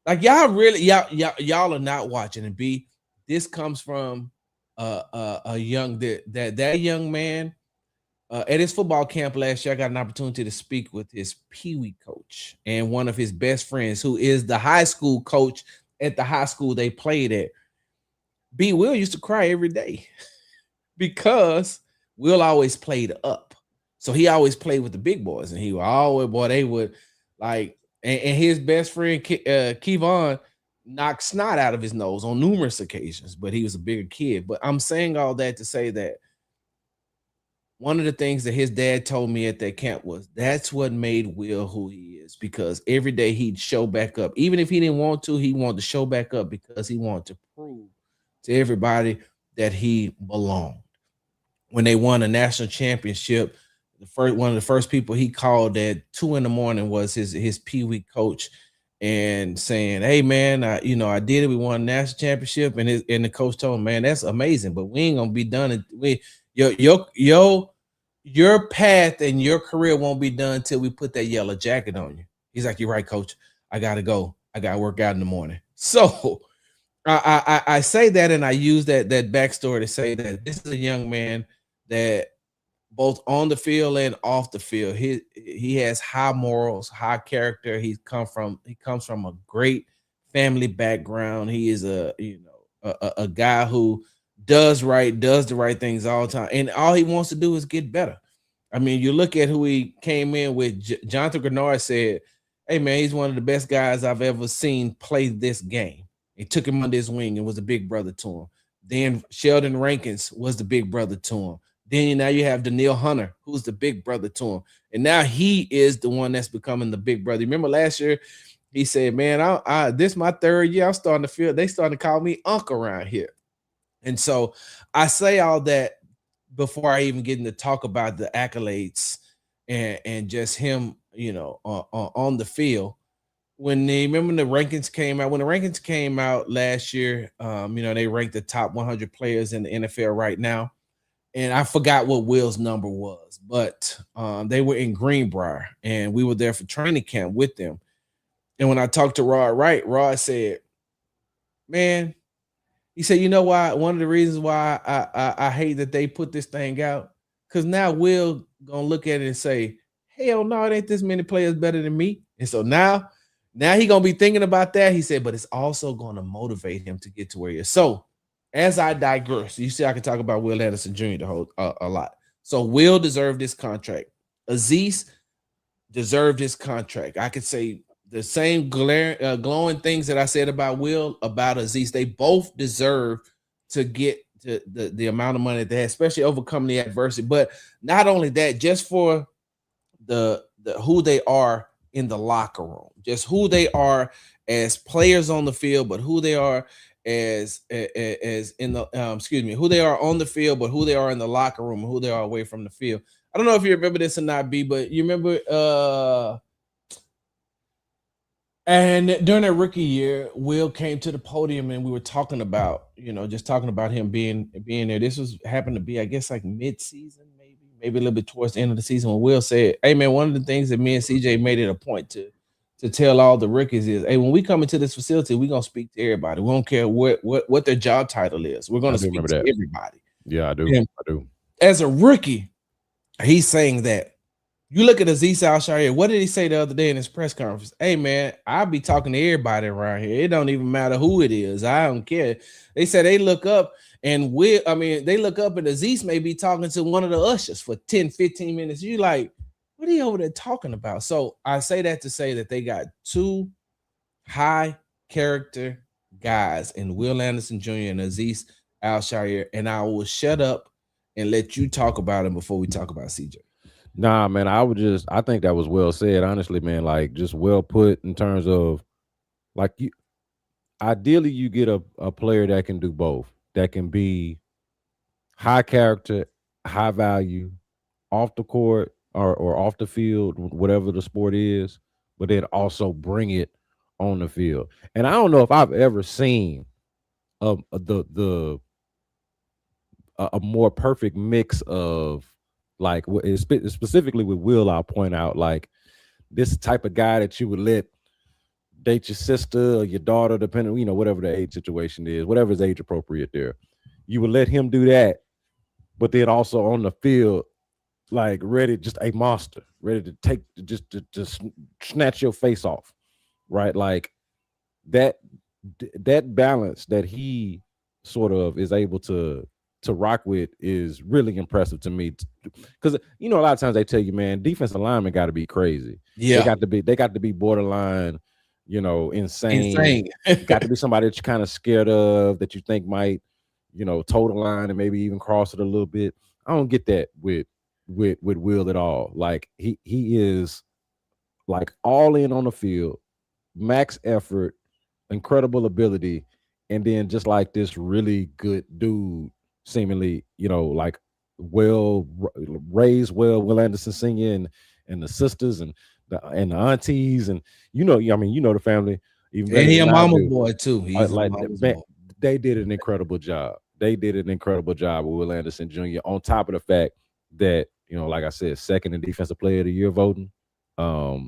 Like y'all are not watching. And B, this comes from a young that young man at his football camp last year. I got an opportunity to speak with his Pee-wee coach and one of his best friends, who is the high school coach at the high school they played at. B. Will used to cry every day because Will always played up. So he always played with the big boys, and he would always, they would like, and his best friend, Kevon, knocked snot out of his nose on numerous occasions, but he was a bigger kid. But I'm saying all that to say that one of the things that his dad told me at that camp was that's what made Will who he is, because every day he'd show back up. Even if he didn't want to, he wanted to show back up because he wanted to prove to everybody that he belonged. When they won a national championship, one of the first people he called at 2 a.m. was his Pee-wee coach, and saying, "Hey man, I did it. We won a national championship." And the coach told him, "Man, that's amazing, but we ain't gonna be done. Your path and your career won't be done until we put that yellow jacket on you." He's like, "You're right, coach. I gotta go. I gotta work out in the morning." So I say that, and I use that backstory to say that this is a young man that both on the field and off the field, he has high morals, high character. He comes from a great family background. He is a guy who does the right things all the time, and all he wants to do is get better. I mean, you look at who he came in with. Jonathan Grenard said, "Hey man, he's one of the best guys I've ever seen play this game." He took him under his wing and was a big brother to him. Then Sheldon Rankins was the big brother to him. Then now you have Danielle Hunter, who's the big brother to him. And now he is the one that's becoming the big brother. Remember last year, he said, "Man, this is my 3rd year. I'm starting to feel, they starting to call me Unc around here." And so I say all that before I even get into talk about the accolades and just him, on the field. When the rankings came out last year, they ranked the top 100 players in the NFL right now. And I forgot what Will's number was, but they were in Greenbrier, and we were there for training camp with them. And when I talked to Rod Wright, Rod said, "Man," he said, "You know why? One of the reasons why I hate that they put this thing out, because now Will gonna look at it and say, hell no, it ain't this many players better than me. And so now he gonna be thinking about that. He said, but it's also gonna motivate him to get to where he is. So as I digress, you see, I can talk about Will Anderson Jr. the whole a lot. So Will deserved this contract. Azeez deserved this contract. I could say the same glowing things that I said about Will about Azeez. They both deserve to get the amount of money that they had, especially overcoming the adversity. But not only that, just for the who they are in the locker room, just who they are as players on the field, but who they are as in the who they are on the field, but who they are in the locker room, and who they are away from the field. I don't know if you remember this or not, B, but you remember and during that rookie year, Will came to the podium and we were talking about, just talking about him being there. This was happened to be, I guess, like mid-season, maybe a little bit towards the end of the season, when Will said, hey man, one of the things that me and CJ made it a point to tell all the rookies is, hey, when we come into this facility, we're gonna speak to everybody. We don't care what their job title is. We're gonna speak to everybody. Yeah, I do. And I do. As a rookie, he's saying that. You look at Azeez Al-Shaair. What did he say the other day in his press conference? Hey man, I'll be talking to everybody around here. It don't even matter who it is. I don't care. They said they look up and they look up and Azeez may be talking to one of the ushers for 10, 15 minutes. You like, what are you over there talking about? So I say that to say that they got two high character guys in Will Anderson Jr. and Azeez Al-Shaair, and I will shut up and let you talk about him before we talk about CJ. Nah, man, I think that was well said, honestly, man. Like, just well put in terms of, like, ideally you get a player that can do both, that can be high character, high value, off the court or off the field, whatever the sport is, but then also bring it on the field. And I don't know if I've ever seen a more perfect mix of, like, specifically with Will, I'll point out, like, this type of guy that you would let date your sister or your daughter, depending, whatever the age situation is, whatever is age appropriate there. You would let him do that, but then also on the field, like, ready, just a monster, ready to take, just snatch your face off, right? Like, that balance that he sort of is able to rock with is really impressive to me, because a lot of times they tell you, man, defensive linemen got to be crazy. Yeah, they got to be borderline, insane. Got to be somebody that you're kind of scared of, that you think might, toe the line and maybe even cross it a little bit. I don't get that with Will at all. Like, he is, like, all in on the field, max effort, incredible ability, and then just like this really good dude, seemingly, like, Will Anderson Sr. and the sisters and the aunties, and the family. Even and he a mama's boy too. He's they did an incredible job. They did an incredible job with Will Anderson Jr. On top of the fact that, like I said, second in defensive player of the year voting. My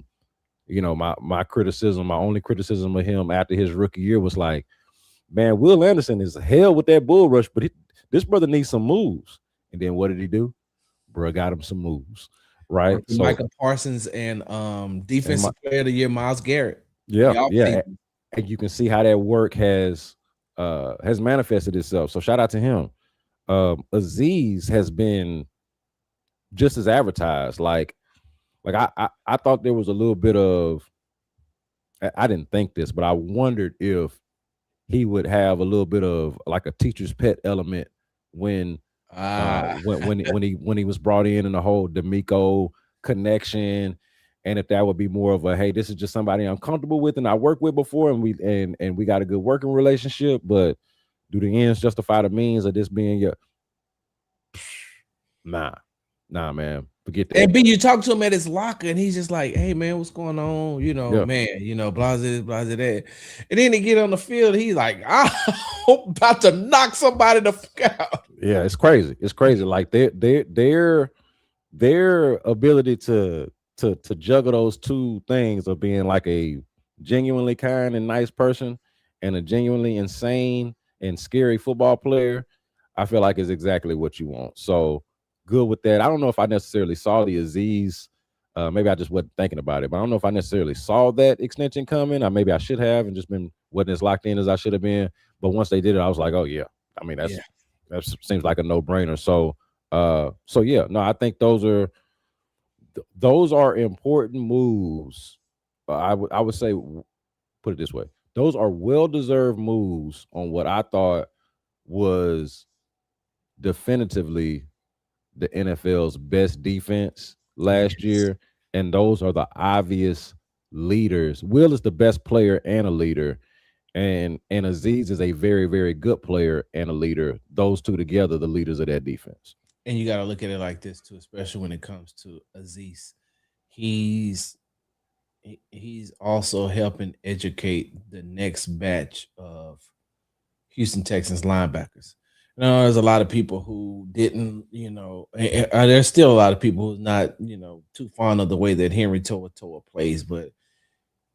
only criticism of him after his rookie year was like, man, Will Anderson is hell with that bull rush, but this brother needs some moves. And then what did he do? Bro got him some moves, right? So, Micah Parsons and defensive player of the year, Myles Garrett. Yeah. And you can see how that work has manifested itself. So shout out to him. Azeez has been just as advertised. Like I thought there was a little bit of, I didn't think this, but I wondered if he would have a little bit of like a teacher's pet element when he was brought in, and the whole DeMeco connection, and if that would be more of a, hey, this is just somebody I'm comfortable with and I worked with before, and we got a good working relationship, but do the ends justify the means of this being your nah, man, forget that. And B, you talk to him at his locker and he's just like, hey man, what's going on? Man, blase that. And then they get on the field, he's like, I'm about to knock somebody the fuck out. Yeah, it's crazy. It's crazy. Like their ability to juggle those two things of being like a genuinely kind and nice person and a genuinely insane and scary football player, I feel like is exactly what you want. So good with that. I don't know if I necessarily saw the Aziz. Maybe I just wasn't thinking about it, but I don't know if I necessarily saw that extension coming. Or maybe I should have and just wasn't as locked in as I should have been. But once they did it, I was like, oh yeah. I mean, Yeah. that seems like a no brainer. So yeah, no, I think those are important moves. I would say, put it this way, those are well deserved moves on what I thought was definitively the NFL's best defense last year, and those are the obvious leaders. Will is the best player and a leader, and Aziz is a very, very good player and a leader. Those two together, the leaders of that defense. And you got to look at it like this too, especially when it comes to Aziz. He's also helping educate the next batch of Houston Texans linebackers. You know, there's a lot of people who didn't, there's still a lot of people who's not, too fond of the way that Henry To'oTo'o plays, but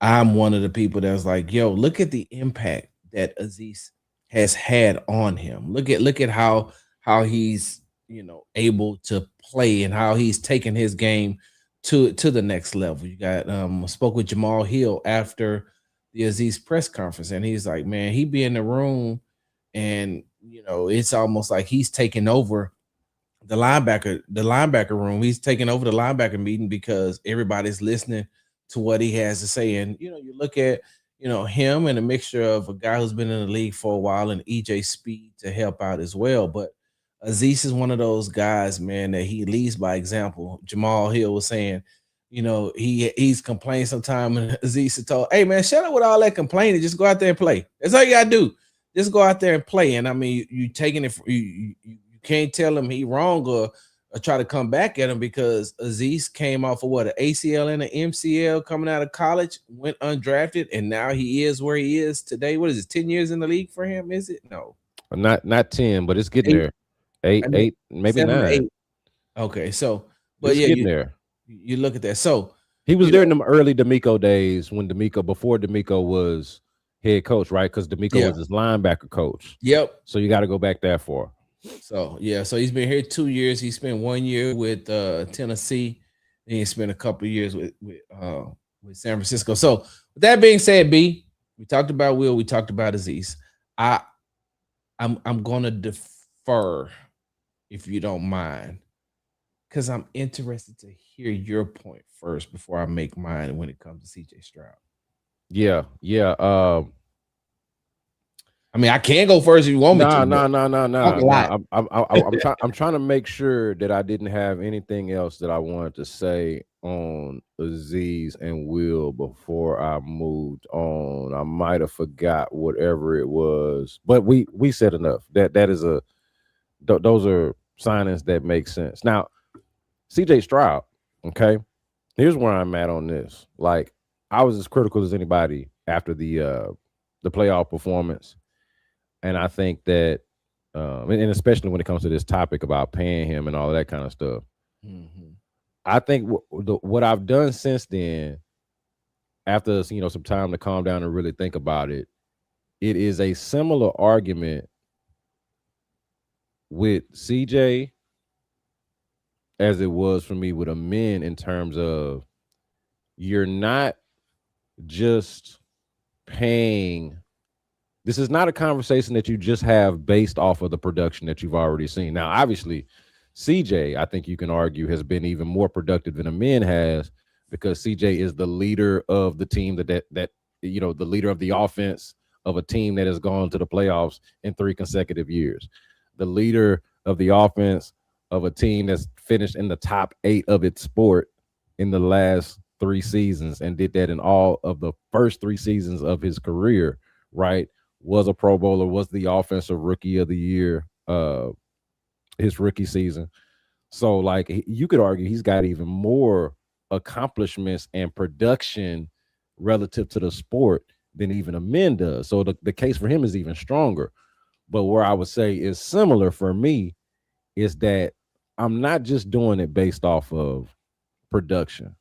I'm one of the people that's like, yo, look at the impact that Aziz has had on him. Look at how he's, able to play and how he's taken his game to the next level. You got spoke with Jamal Hill after the Aziz press conference, and he's like, man, he be in the room and it's almost like he's taking over the linebacker room. He's taking over the linebacker meeting because everybody's listening to what he has to say. And you look at him and a mixture of a guy who's been in the league for a while and EJ Speed to help out as well. But Aziz is one of those guys, man, that he leads by example. Jamal Hill was saying, he's complaining sometime, and Aziz told, hey man, shut up with all that complaining. Just go out there and play. That's all you gotta do. Just go out there and play. And I mean, you taking it. You can't tell him he wrong or try to come back at him, because Aziz came off of an ACL and an MCL coming out of college, went undrafted, and now he is where he is today. What is it? 10 years in the league for him? Is it? No, not 10, but it's getting there. Eight, maybe 9. 8. Okay, so but it's yeah, getting there. You look at that. So he was there in the early DeMeco days before DeMeco was head coach, right? Because DeMeco was his linebacker coach. Yep. So you got to go back that far. So yeah, so he's been here 2 years. He spent 1 year with Tennessee, and he spent a couple of years with San Francisco. So with that being said, B, we talked about Will, we talked about Aziz. I'm gonna defer, if you don't mind, because I'm interested to hear your point first before I make mine when it comes to CJ Stroud. Yeah. I mean, I can go first if you want me to. No. I'm trying to make sure that I didn't have anything else that I wanted to say on Aziz and Will before I moved on. I might have forgot whatever it was, but we said enough. That is those are signings that make sense. Now, CJ Stroud, okay, here's where I'm at on this. Like, I was as critical as anybody after the playoff performance. And I think that, and especially when it comes to this topic about paying him and all of that kind of stuff, I think what I've done since then, after some time to calm down and really think about it, it is a similar argument with CJ as it was for me with Amin, in terms of you're not just paying. This is not a conversation that you just have based off of the production that you've already seen. Now, obviously, CJ, I think you can argue, has been even more productive than Amin has, because CJ is the leader of the team that the leader of the offense of a team that has gone to the playoffs in 3 consecutive years. The leader of the offense of a team that's finished in the top 8 of its sport in the last 3 seasons, and did that in all of the first 3 seasons of his career, right? Was a Pro Bowler, was the offensive rookie of the year, his rookie season. So, like, you could argue he's got even more accomplishments and production relative to the sport than even Amin does. So the case for him is even stronger. But where I would say is similar for me is that I'm not just doing it based off of production,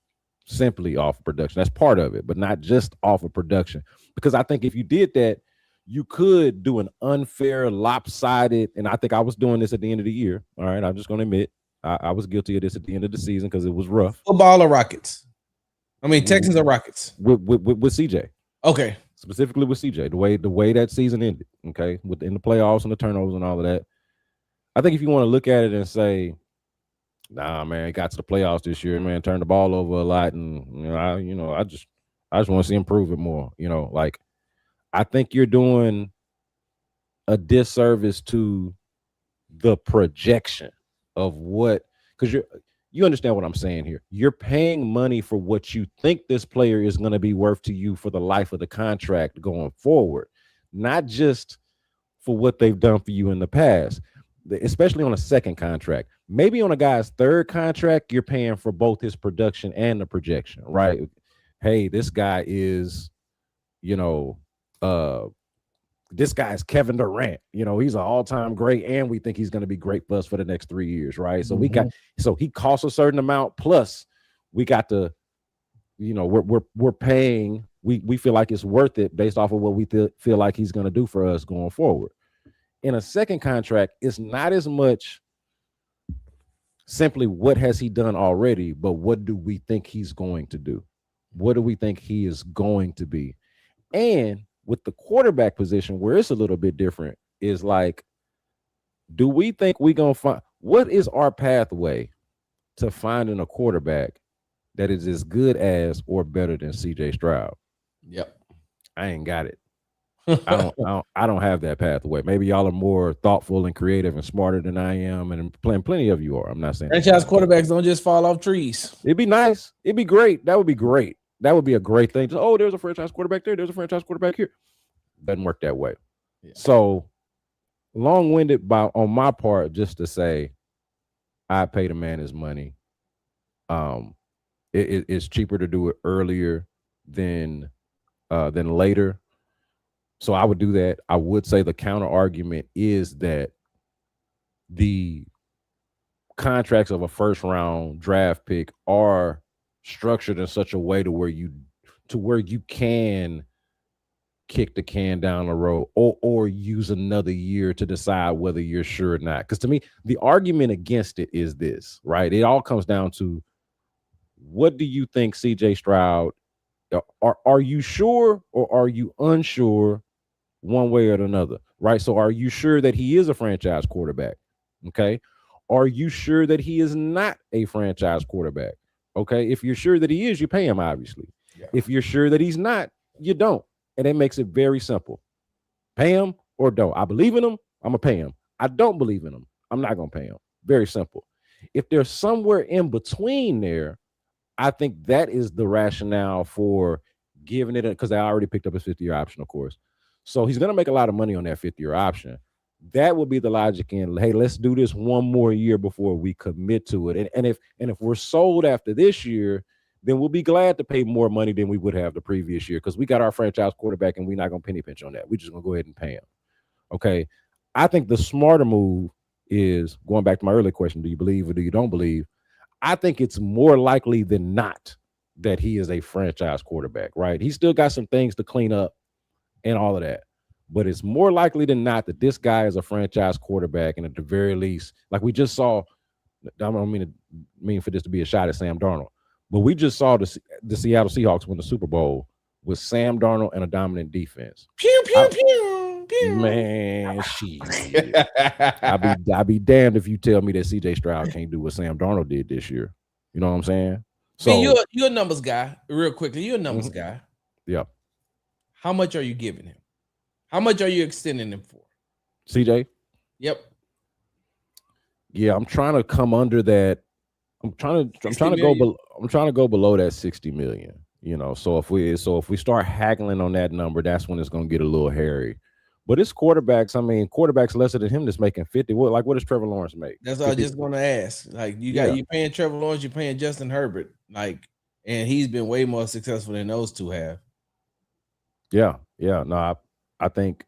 simply off of production. That's part of it, but not just off of production. Because I think if you did that, you could do an unfair, lopsided, and I think I was doing this at the end of the year. All right, I'm just going to admit, I was guilty of this at the end of the season because it was rough. Football or Rockets? I mean, Texans or Rockets? With CJ. Okay. Specifically with CJ, the way that season ended, okay, within the playoffs and the turnovers and all of that. I think if you want to look at it and say, nah, man, it got to the playoffs this year, man, turned the ball over a lot, and I just want to see him prove it more. Like I think you're doing a disservice to the projection of what, because you understand what I'm saying here. You're paying money for what you think this player is going to be worth to you for the life of the contract going forward, not just for what they've done for you in the past, especially on a second contract. Maybe on a guy's third contract, you're paying for both his production and the projection, right? Hey, this guy is, this guy's Kevin Durant. He's an all-time great, and we think he's going to be great for us for the next 3 years, right? So he costs a certain amount, plus we got to, we're paying. We feel like it's worth it based off of what we feel like he's going to do for us going forward. In a second contract, it's not as much simply what has he done already, but what do we think he's going to do? What do we think he is going to be? And with the quarterback position, where it's a little bit different, is like, do we think we're going to find, what is our pathway to finding a quarterback that is as good as or better than CJ Stroud? Yep. I ain't got it. I don't have that pathway. Maybe y'all are more thoughtful and creative and smarter than I am, and plenty of you are. I'm not saying franchise quarterbacks don't just fall off trees. It'd be nice. It'd be great. That would be great. That would be a great thing. Just, there's a franchise quarterback there. There's a franchise quarterback here. Doesn't work that way. Yeah. So long-winded on my part, just to say, I pay the man his money. It's cheaper to do it earlier than later. So I would do that. I would say the counter argument is that the contracts of a first round draft pick are structured in such a way to where you can kick the can down the road or use another year to decide whether you're sure or not. Because to me, the argument against it is this, right? It all comes down to, what do you think CJ Stroud, are you sure or are you unsure one way or another, right? So are you sure that he is a franchise quarterback? Okay. Are you sure that he is not a franchise quarterback? Okay. If you're sure that he is, you pay him, obviously. Yeah. If you're sure that he's not, you don't. And it makes it very simple. Pay him or don't. I believe in him, I'm going to pay him. I don't believe in him, I'm not going to pay him. Very simple. If there's somewhere in between there, I think that is the rationale for giving it, because I already picked up his 5th-year option, of course. So he's going to make a lot of money on that 5th-year option. That would be the logic in, hey, let's do this one more year before we commit to it. And if we're sold after this year, then we'll be glad to pay more money than we would have the previous year, because we got our franchise quarterback and we're not going to penny pinch on that. We're just going to go ahead and pay him. Okay. I think the smarter move is, going back to my earlier question, do you believe or do you don't believe? I think it's more likely than not that he is a franchise quarterback, right? He's still got some things to clean up and all of that, but it's more likely than not that this guy is a franchise quarterback. And at the very least, like we just saw, I don't mean for this to be a shot at Sam Darnold, but we just saw the Seattle Seahawks win the Super Bowl with Sam Darnold and a dominant defense. Pew, pew, pew, pew. Man, shit. I'd be damned if you tell me that CJ Stroud can't do what Sam Darnold did this year. You know what I'm saying? So you're a numbers guy. Real quickly, you're a numbers guy. Yeah. How much are you giving him? How much are you extending him for? CJ? Yep. Yeah, I'm trying to come under that. I'm trying to go below that 60 million. So if we start haggling on that number, that's when it's going to get a little hairy. But it's quarterbacks. I mean, quarterbacks lesser than him that's making 50. What does Trevor Lawrence make? That's what I was just going to ask. Like, you're paying Trevor Lawrence, you're paying Justin Herbert, and he's been way more successful than those two have. Yeah. No, I think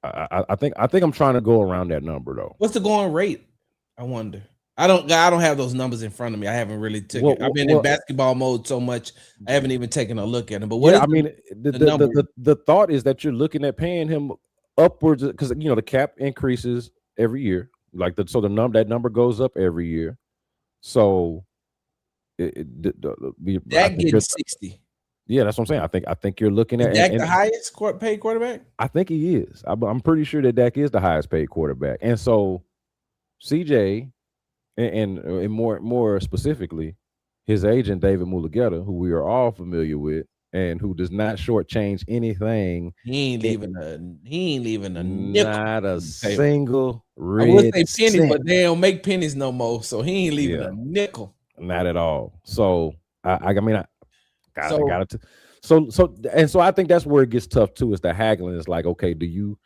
I'm trying to go around that number though. What's the going rate? I wonder. I don't have those numbers in front of me. I haven't really taken. I've been in basketball mode so much, I haven't even taken a look at them. But the thought is that you're looking at paying him upwards, because the cap increases every year, Like that number goes up every year. So I Dak think getting 60. yeah, that's what I'm saying. I think you're looking Is at Dak the highest paid quarterback? I think he is. I'm pretty sure that Dak is the highest paid quarterback. And so CJ and more specifically, his agent David Mulugeta, who we are all familiar with, and who does not shortchange anything. He ain't leaving a nickel Not a on the table. single I would red say pennies, cent. but they don't make pennies no more, so he ain't leaving a nickel. Not at all. So I mean, I got it. So I think that's where it gets tough too. Is the haggling? It's like, okay, do you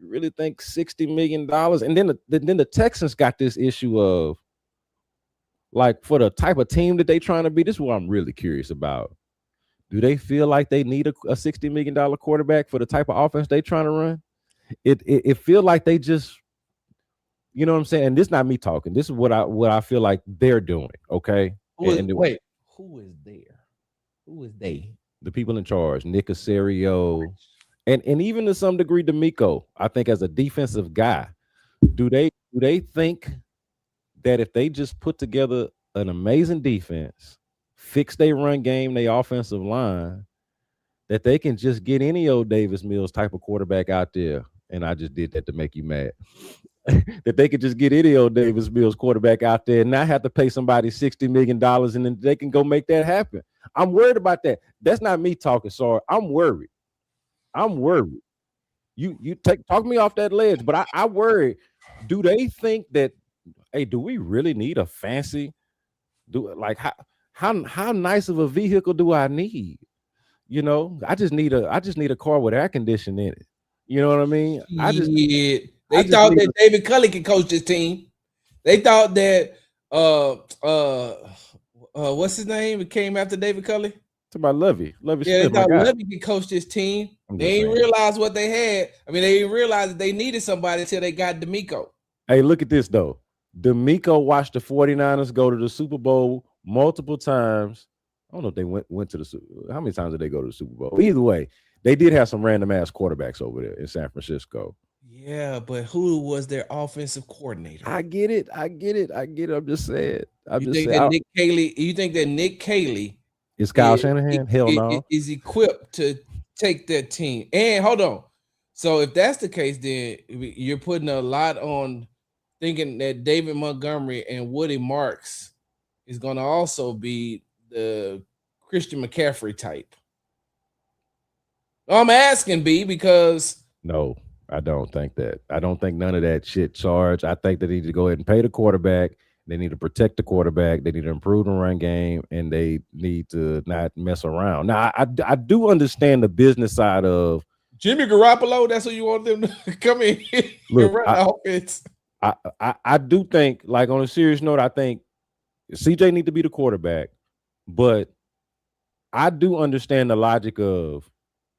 really think $60 million? And then the Texans got this issue of, like, for the type of team that they trying to be. This is what I'm really curious about. Do they feel like they need a $60 million quarterback for the type of offense they trying to run? It feel like they just, you know what I'm saying? And this is not me talking. This is what I feel like they're doing. Okay. Who is there? Who is they? The people in charge, Nick Caserio, and even to some degree DeMeco. I think as a defensive guy, do they think that if they just put together an amazing defense, fix their run game, their offensive line, that they can just get any old Davis Mills type of quarterback out there? And I just did that to make you mad. That they could just get any old Davis Mills quarterback out there and not have to pay somebody $60 million, and then they can go make that happen. I'm worried about that. That's not me talking, sorry. I'm worried. You talk me off that ledge, but I worry. Do they think that, hey, do we really need a fancy, how nice of a vehicle do I need? You know, I just need a car with air conditioning in it. You know what I mean? They thought that David Culley could coach this team. They thought that what's his name? It came after David Culley. It's about Lovey. Yeah, they thought Lovey could coach this team. They didn't realize what they had. I mean, they didn't realize that they needed somebody until they got DeMeco. Hey, look at this though. DeMeco watched the 49ers go to the Super Bowl multiple times. I don't know if they went to the Super Bowl. How many times did they go to the Super Bowl? Either way, they did have some random ass quarterbacks over there in San Francisco. Yeah, but who was their offensive coordinator? I get it. I'm just saying. You think that Nick Caley is Kyle Shanahan? Hell no. Is equipped to take that team. And hold on. So if that's the case, then you're putting a lot on thinking that David Montgomery and Woody Marks is going to also be the Christian McCaffrey type. I'm asking, B, because no, I don't think that. I don't think none of that shit charge. I think they need to go ahead and pay the quarterback. They need to protect the quarterback. They need to improve the run game, and they need to not mess around. Now, I do understand the business side of Jimmy Garoppolo. That's what you want them to come in and run the offense. I do think, like, on a serious note, I think CJ need to be the quarterback, but I do understand the logic of,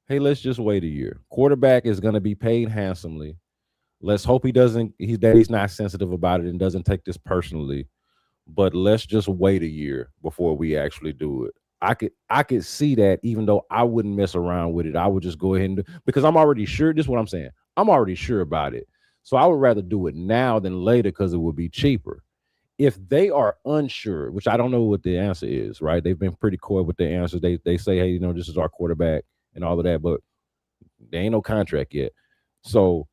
hey, let's just wait a year. Quarterback is going to be paid handsomely. Let's hope he's not sensitive about it and doesn't take this personally. But let's just wait a year before we actually do it. I could see that, even though I wouldn't mess around with it. I would just go ahead and do, because I'm already sure. This is what I'm saying. I'm already sure about it. So I would rather do it now than later because it would be cheaper. If they are unsure, which I don't know what the answer is, right? They've been pretty coy with their answers. They say, hey, this is our quarterback and all of that, but there ain't no contract yet. So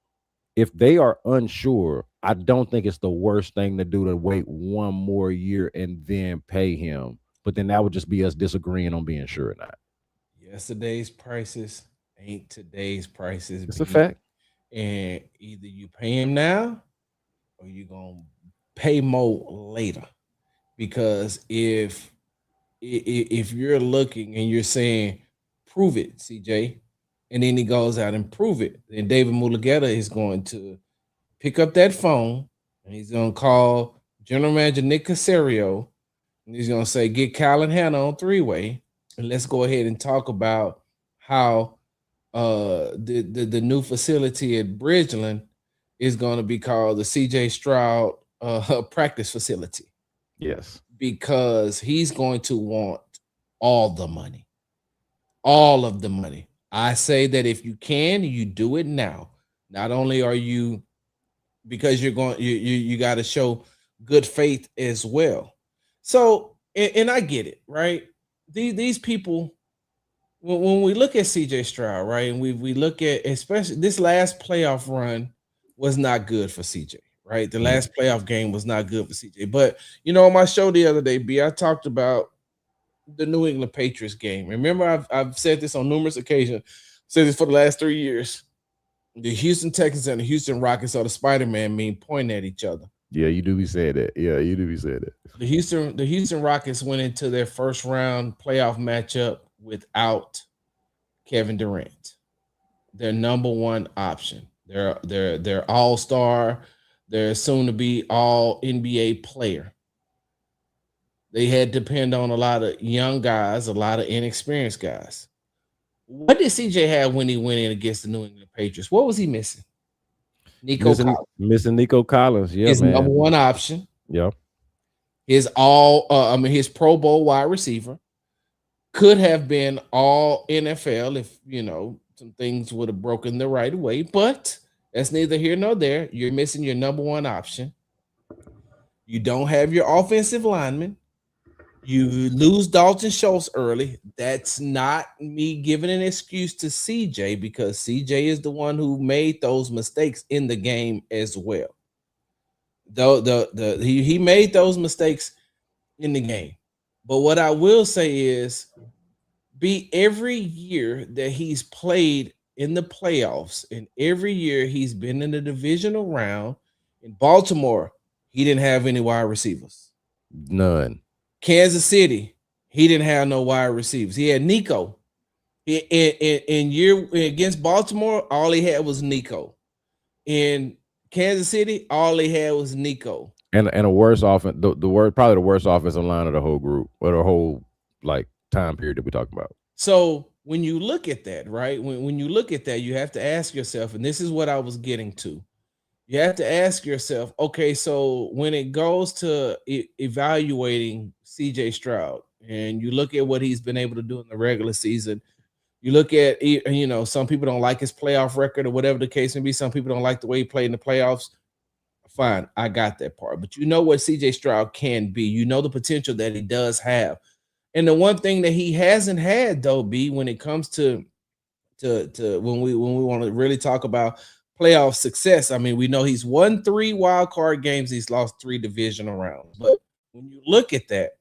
if they are unsure, I don't think it's the worst thing to do to wait one more year and then pay him. But then that would just be us disagreeing on being sure or not. Yesterday's prices ain't today's prices. It's a fact. And either you pay him now or you're going to pay more later. Because if you're looking and you're saying, prove it, CJ, and then he goes out and prove it, then David Mulugeta is going to pick up that phone and he's going to call General Manager Nick Caserio, and he's going to say, get Kyle and Hannah on three-way, and let's go ahead and talk about how the new facility at Bridgeland is going to be called the CJ Stroud practice facility. Yes. Because he's going to want all the money. All of the money. I say that if you can, you do it now. Not only are you because you got to show good faith as well. So, and I get it, right? These people, when we look at CJ Stroud, right, and we look at, especially this last playoff run was not good for CJ, right? The last playoff game was not good for CJ. But on my show the other day, B, I talked about the New England Patriots game. Remember, I've said this on numerous occasions, said this for the last 3 years. The Houston Texans and the Houston Rockets are the Spider-Man meme pointing at each other. Yeah, you do be saying that. Yeah, you do be saying that. The Houston Rockets went into their first round playoff matchup without Kevin Durant, their number one option. They're all-star, they're soon to be all NBA player. They had to depend on a lot of young guys, a lot of inexperienced guys. What did CJ have when he went in against the New England Patriots? What was he missing? Missing Nico Collins. Yeah, his man. number one option. Yeah. His Pro Bowl wide receiver could have been all NFL if some things would have broken the right way, but that's neither here nor there. You're missing your number one option. You don't have your offensive lineman. You lose Dalton Schultz early. That's not me giving an excuse to CJ, because CJ is the one who made those mistakes in the game as well. Though he made those mistakes in the game. But what I will say is, every year that he's played in the playoffs, and every year he's been in the divisional round in Baltimore, he didn't have any wide receivers. None. Kansas City, he didn't have no wide receivers. He had Nico. In year against Baltimore, all he had was Nico. In Kansas City, all he had was Nico. And a worse offense, probably the worst offensive line of the whole group, or the whole time period that we're talking about. So when you look at that, right? When you look at that, you have to ask yourself, and this is what I was getting to. You have to ask yourself, okay, so when it goes to evaluating CJ Stroud, and you look at what he's been able to do in the regular season, you look at, some people don't like his playoff record or whatever the case may be. Some people don't like the way he played in the playoffs. Fine, I got that part. But you know what CJ Stroud can be. You know the potential that he does have. And the one thing that he hasn't had, though, B, when it comes to when we want to really talk about playoff success, I mean, we know he's won 3 wild card games. He's lost 3 divisional rounds. But when you look at that,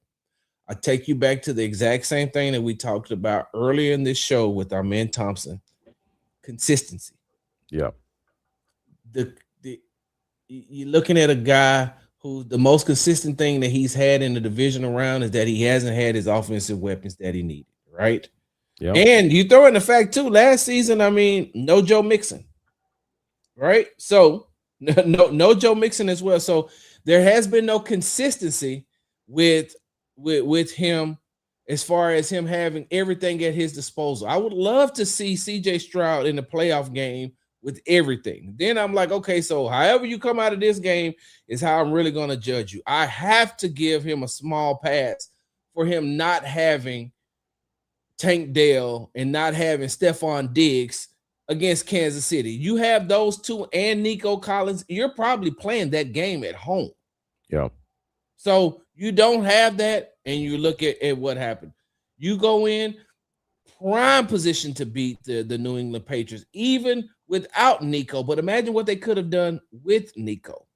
I take you back to the exact same thing that we talked about earlier in this show with our man Thompson. Consistency. Yeah. You're looking at a guy who the most consistent thing that he's had in the divisional round is that he hasn't had his offensive weapons that he needed, right? Yeah. And you throw in the fact too, last season, I mean, no Joe Mixon, right? So no Joe Mixon as well. So there has been no consistency with him as far as him having everything at his disposal. I would love to see CJ Stroud in the playoff game with everything. Then I'm like, okay, so however you come out of this game is how I'm really going to judge you. I have to give him a small pass for him not having Tank Dell and not having Stephon Diggs against Kansas City. You have those two and Nico Collins. You're probably playing that game at home. Yeah. So you don't have that, and you look at what happened. You go in prime position to beat the New England Patriots, even without Nico. But imagine what they could have done with Nico.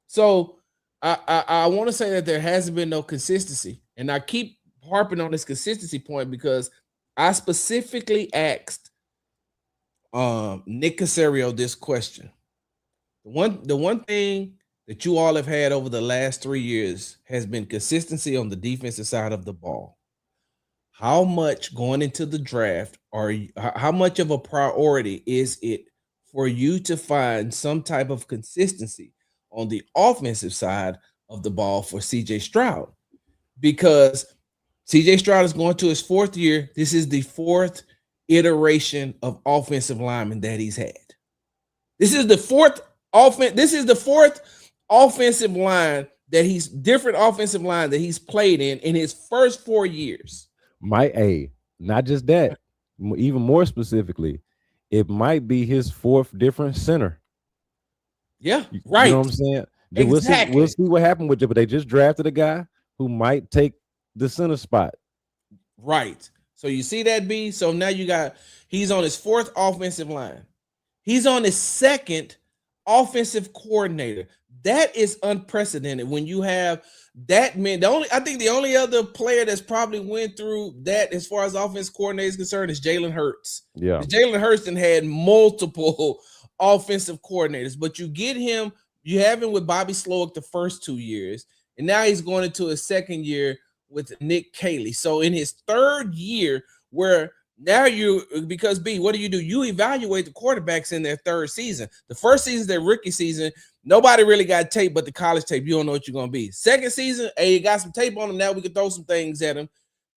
So I want to say that there hasn't been no consistency. And I keep harping on this consistency point because I specifically asked Nick Caserio this question. The one thing that you all have had over the last 3 years has been consistency on the defensive side of the ball. How much going into the draft how much of a priority is it for you to find some type of consistency on the offensive side of the ball for CJ Stroud? Because CJ Stroud is going to his 4th year. This is the 4th iteration of offensive lineman that he's had. This is the 4th offensive line that he's played in his first 4 years. Not just that, even more specifically, it might be his 4th different center. Yeah, You right. know what I'm saying? Exactly. We'll see what happened with it, but they just drafted a guy who might take the center spot. Right. So you see that, B? So now he's on his 4th offensive line. He's on his 2nd offensive coordinator. That is unprecedented when you have that man. I think the only other player that's probably went through that as far as offense coordinator is concerned is Jalen Hurts. Yeah. Jalen Hurts had multiple offensive coordinators, but you have him with Bobby Slowick the first 2 years, and now he's going into his 2nd year with Nick Caley. So in his 3rd year, where now because B, what do? You evaluate the quarterbacks in their 3rd season. The first season is their rookie season. Nobody really got tape but the college tape. You don't know what you're going to be. 2nd season, hey, you got some tape on them. Now we can throw some things at them.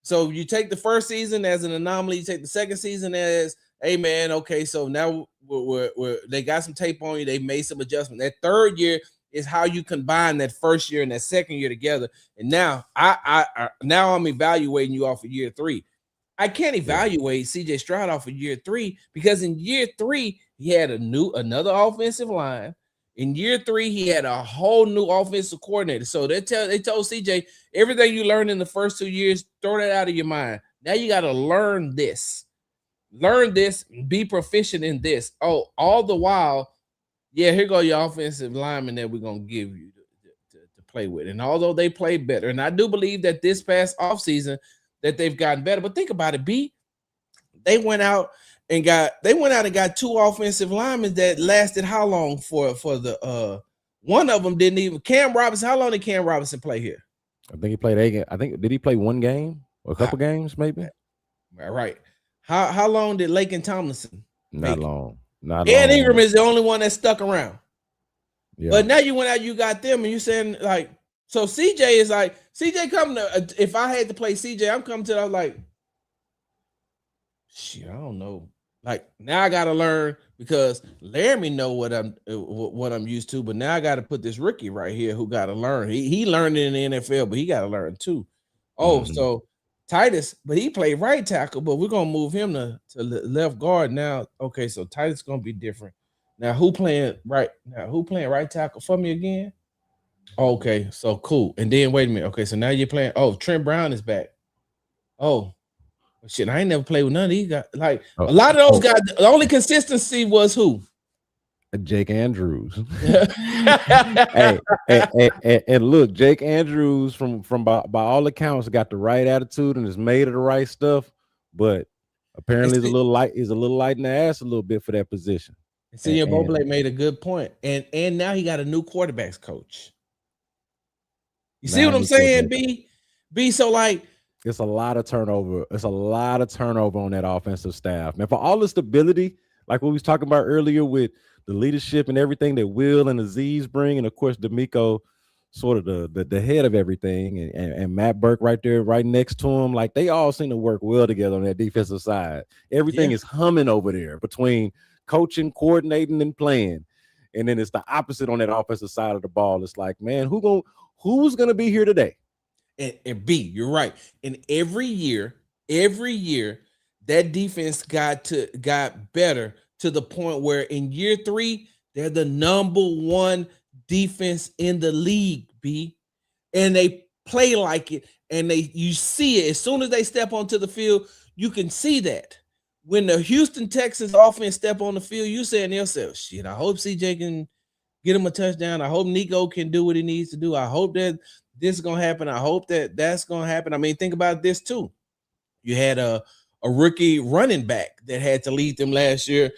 So you take the 1st season as an anomaly. You take the 2nd season as, hey, man, okay, so now they got some tape on you. They made some adjustment. That 3rd year is how you combine that 1st year and that 2nd year together. And now I'm evaluating you off of year 3. I can't evaluate CJ Stroud off of year 3 because in year 3 he had another offensive line. In year 3 he had a whole new offensive coordinator. So they told CJ, everything you learned in the first 2 years, throw that out of your mind. Now you got to learn this, be proficient in this. Oh, all the while, yeah, here go your offensive lineman that we're gonna give you to play with. And although they played better, and I do believe that this past offseason that they've gotten better. But think about it, B. They went out and got 2 offensive linemen that lasted how long for the one of them didn't even Cam Robinson. How long did Cam Robinson play here? I think he played 8 games. I think did he play 1 game or a couple games maybe? Right. How long did Laken Tomlinson? Not long. Ed Ingram is the only one that stuck around. Yeah. But now you went out, you got them, and you saying like, so CJ is like, CJ coming to, if I had to play CJ, I'm coming to, I'm like, shit, I don't know. Like now I gotta learn because Laramie know what I'm used to, but now I gotta put this rookie right here who gotta learn. He learned it in the NFL, but he gotta learn too. Oh, so Titus, but he played right tackle, but we're gonna move him to left guard now. Okay, so Titus gonna be different. Now who playing right tackle for me again? Okay, so cool. And then wait a minute. Okay, so now you're playing. Oh, Trent Brown is back. Oh, shit, I ain't never played with none of these guys. Like a lot of those guys, the only consistency was who? Jake Andrews. hey, and look, Jake Andrews from by all accounts got the right attitude and is made of the right stuff, but apparently he's a little light in the ass a little bit for that position. Senior Bobley made a good point. And now he got a new quarterbacks coach. You see what I'm saying, B? So like it's a lot of turnover. It's a lot of turnover on that offensive staff, man. For all the stability, like what we was talking about earlier with the leadership and everything that Will and Aziz bring, and of course D'Amico, sort of the head of everything, and Matt Burke right there, right next to him. Like they all seem to work well together on that defensive side. Everything is humming over there between coaching, coordinating, and playing. And then it's the opposite on that offensive side of the ball. It's like, man, who's gonna be here today? And B, you're right. And every year, that defense got better to the point where in year 3, they're the number 1 defense in the league, B. And they play like it, and you see it. As soon as they step onto the field, you can see that. When the Houston Texans offense step on the field, you saying to yourself, shit, I hope CJ can get him a touchdown. I hope Nico can do what he needs to do. I hope that this is going to happen. I hope that's going to happen. I mean, think about this too. You had a rookie running back that had to lead them last year,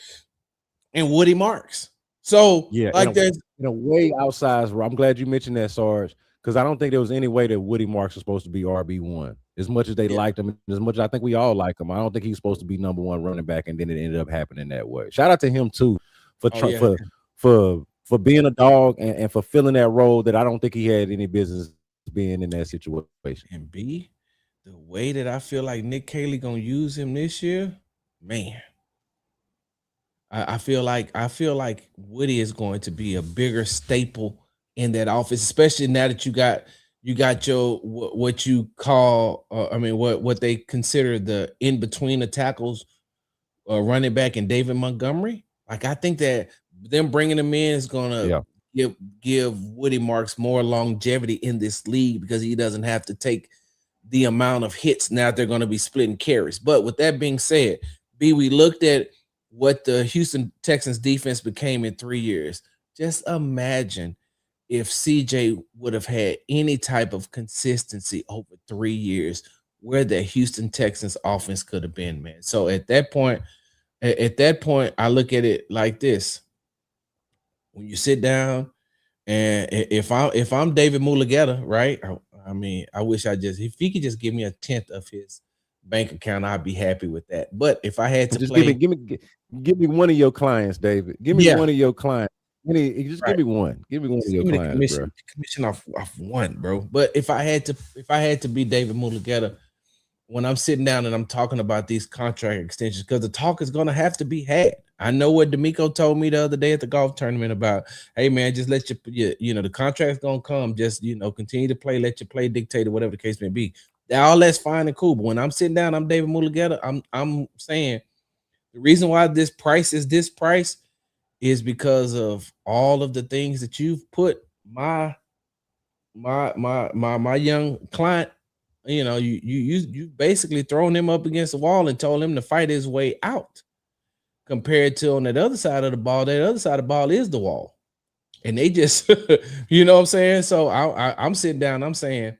and Woody Marks. So, yeah, like in a way outsized. I'm glad you mentioned that, Sarge, because I don't think there was any way that Woody Marks was supposed to be RB1. As much as they liked him, as much as I think we all like him, I don't think he's supposed to be number 1 running back, and then it ended up happening that way. Shout out to him too for being a dog and for filling that role that I don't think he had any business being in that situation. And B, the way that I feel like Nick Caley gonna use him this year, man. I feel like Woody is going to be a bigger staple in that office, especially now that you got your what you call what they consider the in between the tackles, running back and David Montgomery. Like I think that them bringing him in is gonna give Woody Marks more longevity in this league because he doesn't have to take the amount of hits now they're going to be splitting carries. But with that being said, B, we looked at what the Houston Texans defense became in 3 years. Just imagine if CJ would have had any type of consistency over 3 years, where the Houston Texans offense could have been, man. So at that point, I look at it like this. When you sit down, and if I'm David Mulugeta, right? I mean, I wish if he could just give me a tenth of his bank account, I'd be happy with that. But if I had to Just play, give me one of your clients, David. Give me one of your clients. Just right. Give me one. Give me one of your clients, bro. Commission off one, bro. But if I had to be David Mulugeta, when I'm sitting down and I'm talking about these contract extensions, because the talk is going to have to be had. I know what D'Amico told me the other day at the golf tournament about, hey man, just let the contract's going to come. Just, continue to play, let your play dictate or whatever the case may be. All that's fine and cool. But when I'm sitting down, I'm David Mulugeta. I'm saying the reason why this price is because of all of the things that you've put my young client. You basically thrown him up against the wall and told him to fight his way out. Compared to on that other side of the ball, that other side of the ball is the wall, and they just, you know what I'm saying. So I'm sitting down. I'm saying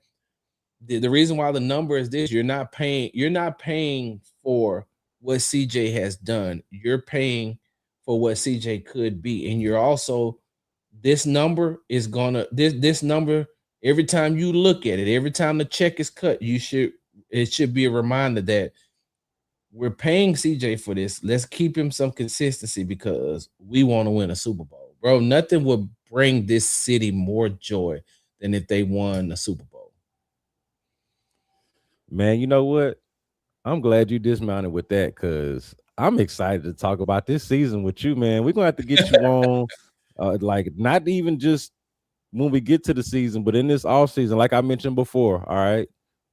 the reason why the number is this: you're not paying for what CJ has done. You're paying for what CJ could be, and you're also this number is gonna this number. Every time you look at it, every time the check is cut, it should be a reminder that we're paying CJ for this. Let's keep him some consistency because we want to win a Super Bowl. Bro, nothing would bring this city more joy than if they won a Super Bowl. Man, you know what? I'm glad you dismounted with that because I'm excited to talk about this season with you, man. We're going to have to get you on, like not even just when we get to the season, but in this off season, like I mentioned before, all right?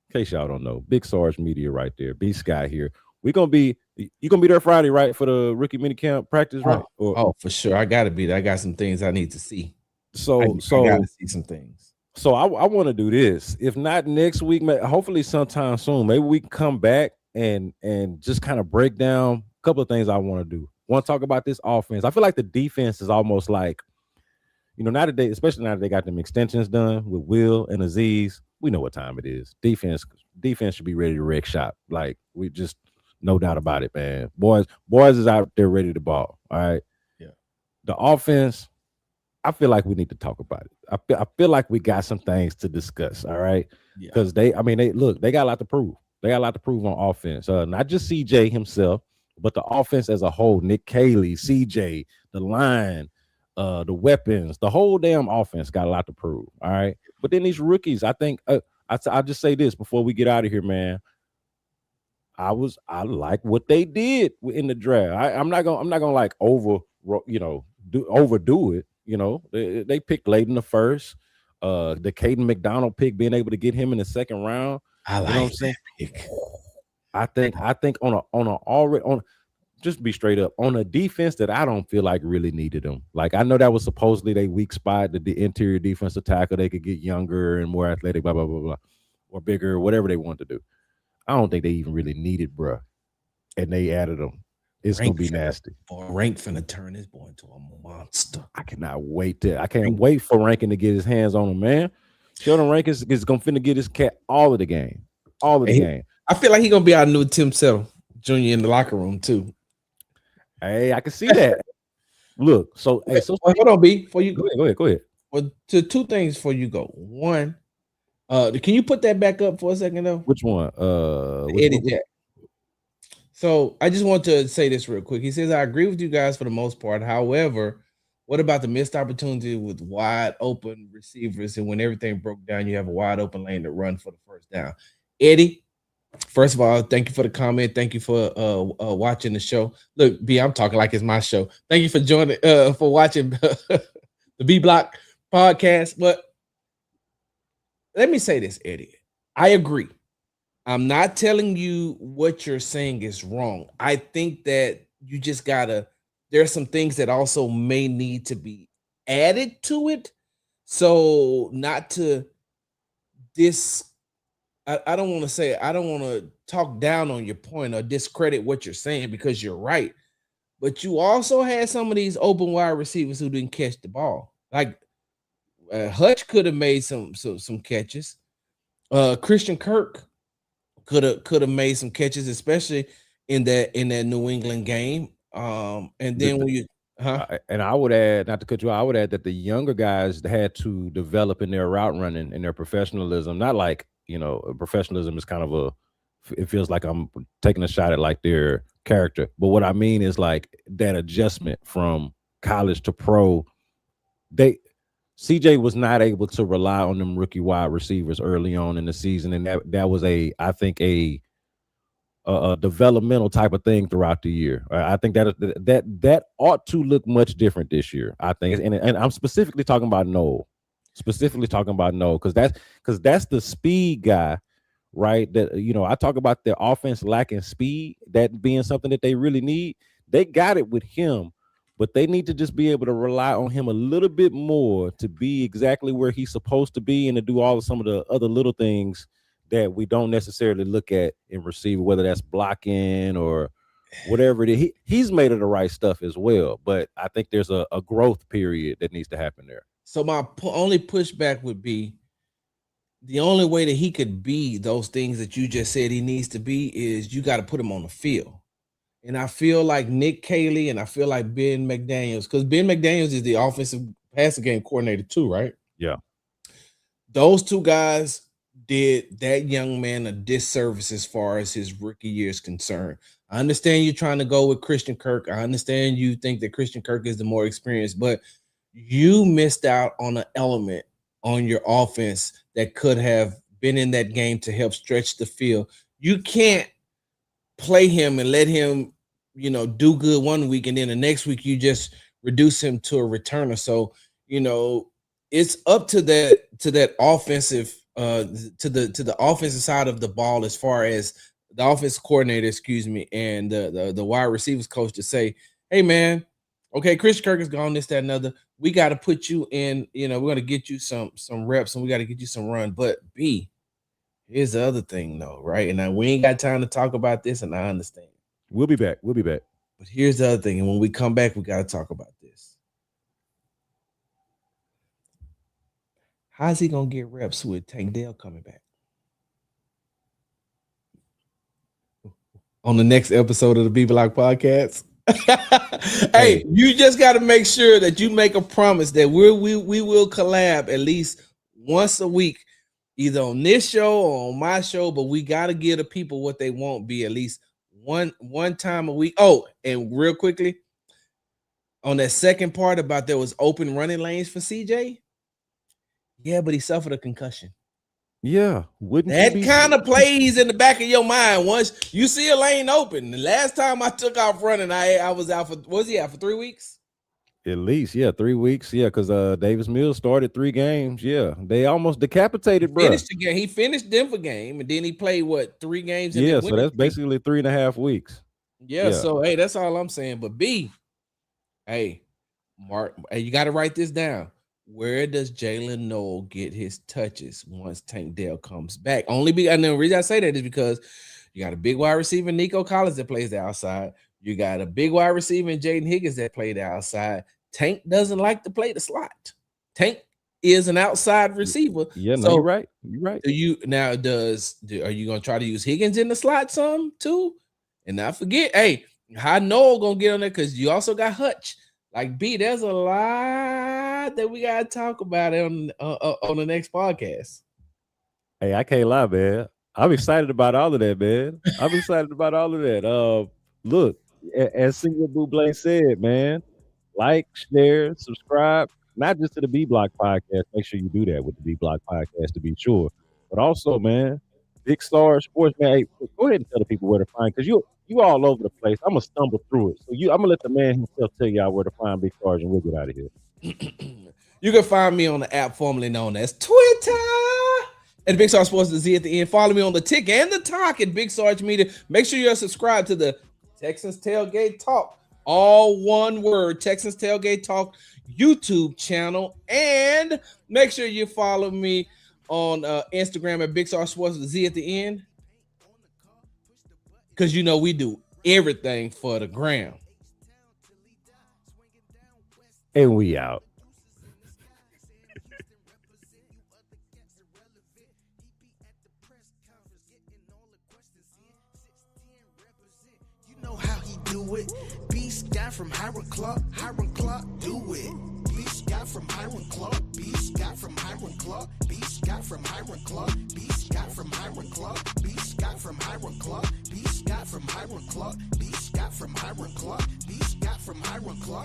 In case y'all don't know, Big Sarge Media right there, B Sky here. You're gonna be there Friday, right, for the rookie minicamp practice, right? For sure. I gotta be there. I got some things I need to see. So I gotta see some things. So I want to do this. If not next week, hopefully sometime soon. Maybe we can come back and just kind of break down a couple of things I want to do. Want to talk about this offense. I feel like the defense is almost like, especially now that they got them extensions done with Will and Azeez, we know what time it is. Defense should be ready to wreck shop. Like, we just, no doubt about it, man. Boys is out there ready to ball. All right. Yeah. The offense, I feel like we need to talk about it. I feel like we got some things to discuss. All right. Because they got a lot to prove. They got a lot to prove on offense. Not just CJ himself, but the offense as a whole. Nick Caley, CJ, the line, the weapons, the whole damn offense got a lot to prove. All right. But then these rookies, I think I'll just say this before we get out of here, man. I like what they did in the draft. I'm not gonna like overdo it. They picked late in the first. The Caden McDonald pick, being able to get him in the second round. I like what I'm saying. Pick. I think just be straight up, on a defense that I don't feel like really needed them. Like, I know that was supposedly their weak spot, the interior defensive tackle. They could get younger and more athletic, blah, blah, blah, blah, or bigger, whatever they want to do. I don't think they even really needed, bruh. And they added them. It's going to be nasty. Rank finna turn this boy into a monster. I can't wait for Rankin to get his hands on him, man. Sheldon Rankin is going to finna get his cat all of the game. Game. I feel like he's going to be our new Tim Settle Jr. in the locker room, too. Hey, I can see that. Look, hold on, B. Before you go ahead. Well, to two things before you go. One, can you put that back up for a second, though? Which one? Eddie Jack. So I just want to say this real quick. He says, I agree with you guys for the most part. However, what about the missed opportunity with wide open receivers? And when everything broke down, you have a wide open lane to run for the first down. Eddie, first of all, thank you for the comment. Thank you for watching the show. Look, B, I'm talking like it's my show. Thank you for joining, for watching the B Block podcast. But let me say this, Eddie. I agree. I'm not telling you what you're saying is wrong. I think that you just there's some things that also may need to be added to it. So not to this, I don't want to say, I don't want to talk down on your point or discredit what you're saying because you're right. But you also had some of these open wide receivers who didn't catch the ball. Like Hutch could have made some catches. Christian Kirk could have made some catches, especially in that New England game. And then when you and I would add, not to cut you out, I would add that the younger guys had to develop in their route running and their professionalism. Not like, professionalism is kind of it feels like I'm taking a shot at like their character. But what I mean is like that adjustment from college to pro. CJ was not able to rely on them rookie wide receivers early on in the season. And that was I think a developmental type of thing throughout the year. I think that ought to look much different this year. I think, and I'm specifically talking about Noel, because that's the speed guy, right? That I talk about the offense lacking speed, that being something that they really need. They got it with him, but they need to just be able to rely on him a little bit more to be exactly where he's supposed to be and to do some of the other little things that we don't necessarily look at in receiver, whether that's blocking or whatever it is. He's made of the right stuff as well, but I think there's a growth period that needs to happen there. So my only pushback would be the only way that he could be those things that you just said he needs to be is you got to put him on the field. And I feel like Nick Caley and I feel like Ben McDaniels, because Ben McDaniels is the offensive passing game coordinator too, right? Yeah. Those two guys did that young man a disservice as far as his rookie year is concerned. I understand you're trying to go with Christian Kirk. I understand you think that Christian Kirk is the more experienced, but you missed out on an element on your offense that could have been in that game to help stretch the field. You can't play him and let him, do good one week and then the next week you just reduce him to a returner. So, it's up to that offensive to the offensive side of the ball as far as the offensive coordinator, and the wide receivers coach to say, hey man, okay, Chris Kirk is gone, this, that, another. We got to put you in, we're going to get you some reps and we got to get you some run. But here's the other thing though, right? And we ain't got time to talk about this, and I understand. We'll be back. But here's the other thing, and when we come back, we got to talk about this. How's he gonna get reps with Tank Dell coming back? On the next episode of the B Block Podcast. Hey, you just got to make sure that you make a promise that we will collab at least once a week, either on this show or on my show. But we got to give the people what they want, be at least one time a week. Oh, and real quickly, on that second part about there was open running lanes for CJ. Yeah, but he suffered a concussion. Yeah, that kind of plays in the back of your mind once you see a lane open. The last time I took off running, I was out for, was he out for 3 weeks? At least, 3 weeks. Yeah, because Davis Mills started 3 games. Yeah, they almost decapitated, bro. He finished Denver game, and then he played 3 games? Yeah, so that's basically 3.5 weeks. Yeah, so hey, that's all I'm saying. But hey, Mark, hey, you got to write this down. Where does Jalen Noel get his touches once Tank Dell comes back? And the reason I say that is because you got a big wide receiver, Nico Collins, that plays the outside. You got a big wide receiver in Jaden Higgins that played the outside. Tank doesn't like to play the slot. Tank is an outside receiver. Yeah, no, you're right. You're right. Are you going to try to use Higgins in the slot some too? And not forget, hey, how Noel going to get on there? Because you also got Hutch. Like there's a lot that we gotta talk about on the next podcast. Hey, I can't lie, man. I'm excited about all of that, man. Look, as Senior Buble said, man, like, share, subscribe, not just to the B Block Podcast. Make sure you do that with the B Block Podcast to be sure, but also, man, Big Star Sports, man. Hey, go ahead and tell the people where to find, because you all over the place. I'm gonna stumble through it. So I'm gonna let the man himself tell y'all where to find Big Stars, and we'll get out of here. You can find me on the app formerly known as Twitter at Big Star Sports, the Z at the end. Follow me on the Tick and the Talk at Big Sarge Media. Make sure you're subscribed to the Texans Tailgate Talk. All one word, Texans Tailgate Talk. YouTube channel. And make sure you follow me on Instagram at Big Star Sports with Z at the end. Because you know we do everything for the gram. And we out. You know how he do it. Beast guy from Hiram Clark, do it. Beast guy from Hiram Clark, Beast guy from Hiram Clark, Beast guy from Hiram Clark, Beast guy from Hiram Clark, Beast guy from Hiram Clark, Beast guy from Hiram Clark, Beast guy from Hiram Clark, Beast guy from Hiram Clark.